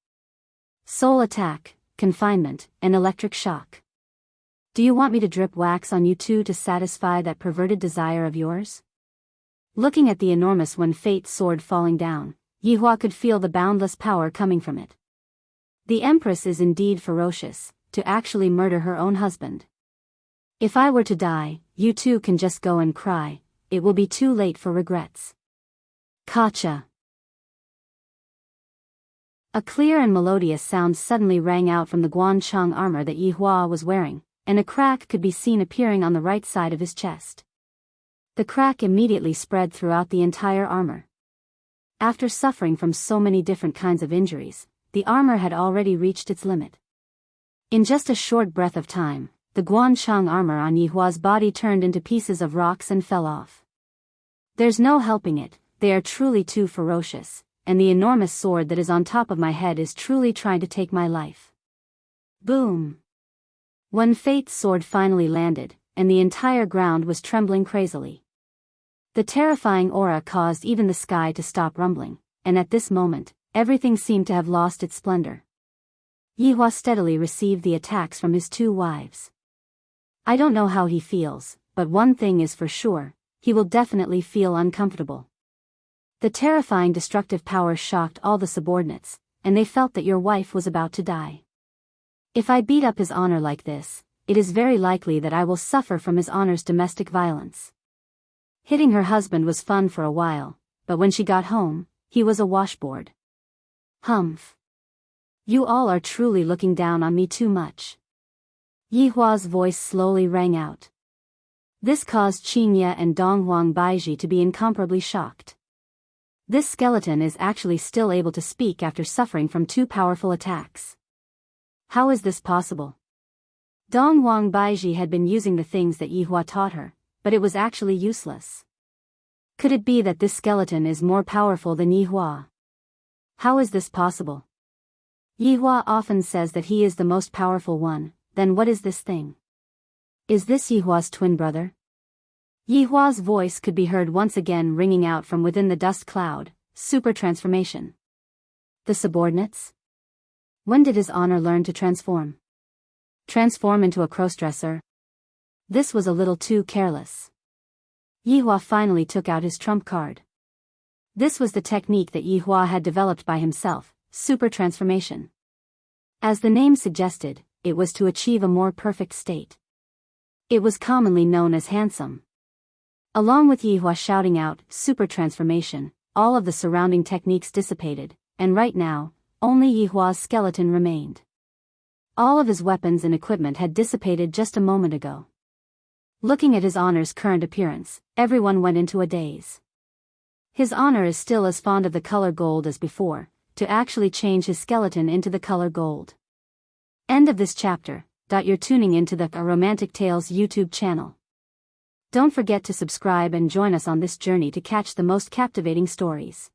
Soul attack, confinement, and electric shock. Do you want me to drip wax on you two to satisfy that perverted desire of yours? Looking at the enormous one-fate sword falling down, Yihua could feel the boundless power coming from it. The Empress is indeed ferocious, to actually murder her own husband. If I were to die, you too can just go and cry, it will be too late for regrets. Kacha. A clear and melodious sound suddenly rang out from the Guancheng armor that Yihua was wearing, and a crack could be seen appearing on the right side of his chest. The crack immediately spread throughout the entire armor. After suffering from so many different kinds of injuries, the armor had already reached its limit. In just a short breath of time, the Guancheng armor on Yihua's body turned into pieces of rocks and fell off. There's no helping it, they are truly too ferocious, and the enormous sword that is on top of my head is truly trying to take my life. Boom! When Fate's sword finally landed, and the entire ground was trembling crazily. The terrifying aura caused even the sky to stop rumbling, and at this moment, everything seemed to have lost its splendor. Yihua steadily received the attacks from his two wives. I don't know how he feels, but one thing is for sure, he will definitely feel uncomfortable. The terrifying destructive power shocked all the subordinates, and they felt that your wife was about to die. If I beat up his honor like this, it is very likely that I will suffer from his honor's domestic violence. Hitting her husband was fun for a while, but when she got home, he was a washboard. Humph. You all are truly looking down on me too much. Yihua's voice slowly rang out. This caused Qingye and Donghuang Baiji to be incomparably shocked. This skeleton is actually still able to speak after suffering from two powerful attacks. How is this possible? Donghuang Baiji had been using the things that Yihua taught her, but it was actually useless. Could it be that this skeleton is more powerful than Yihua? How is this possible? Yihua often says that he is the most powerful one, then what is this thing? Is this Yihua's twin brother? Yihua's voice could be heard once again ringing out from within the dust cloud, super transformation. The subordinates? When did his honor learn to transform? Transform into a crossdresser? This was a little too careless. Yihua finally took out his trump card. This was the technique that Yihua had developed by himself, super transformation. As the name suggested, it was to achieve a more perfect state. It was commonly known as handsome. Along with Yihua shouting out, super transformation, all of the surrounding techniques dissipated, and right now, only Yihua's skeleton remained. All of his weapons and equipment had dissipated just a moment ago. Looking at his honor's current appearance, everyone went into a daze. His honor is still as fond of the color gold as before, to actually change his skeleton into the color gold. End of this chapter. You're tuning into the Romantic Tales YouTube channel. Don't forget to subscribe and join us on this journey to catch the most captivating stories.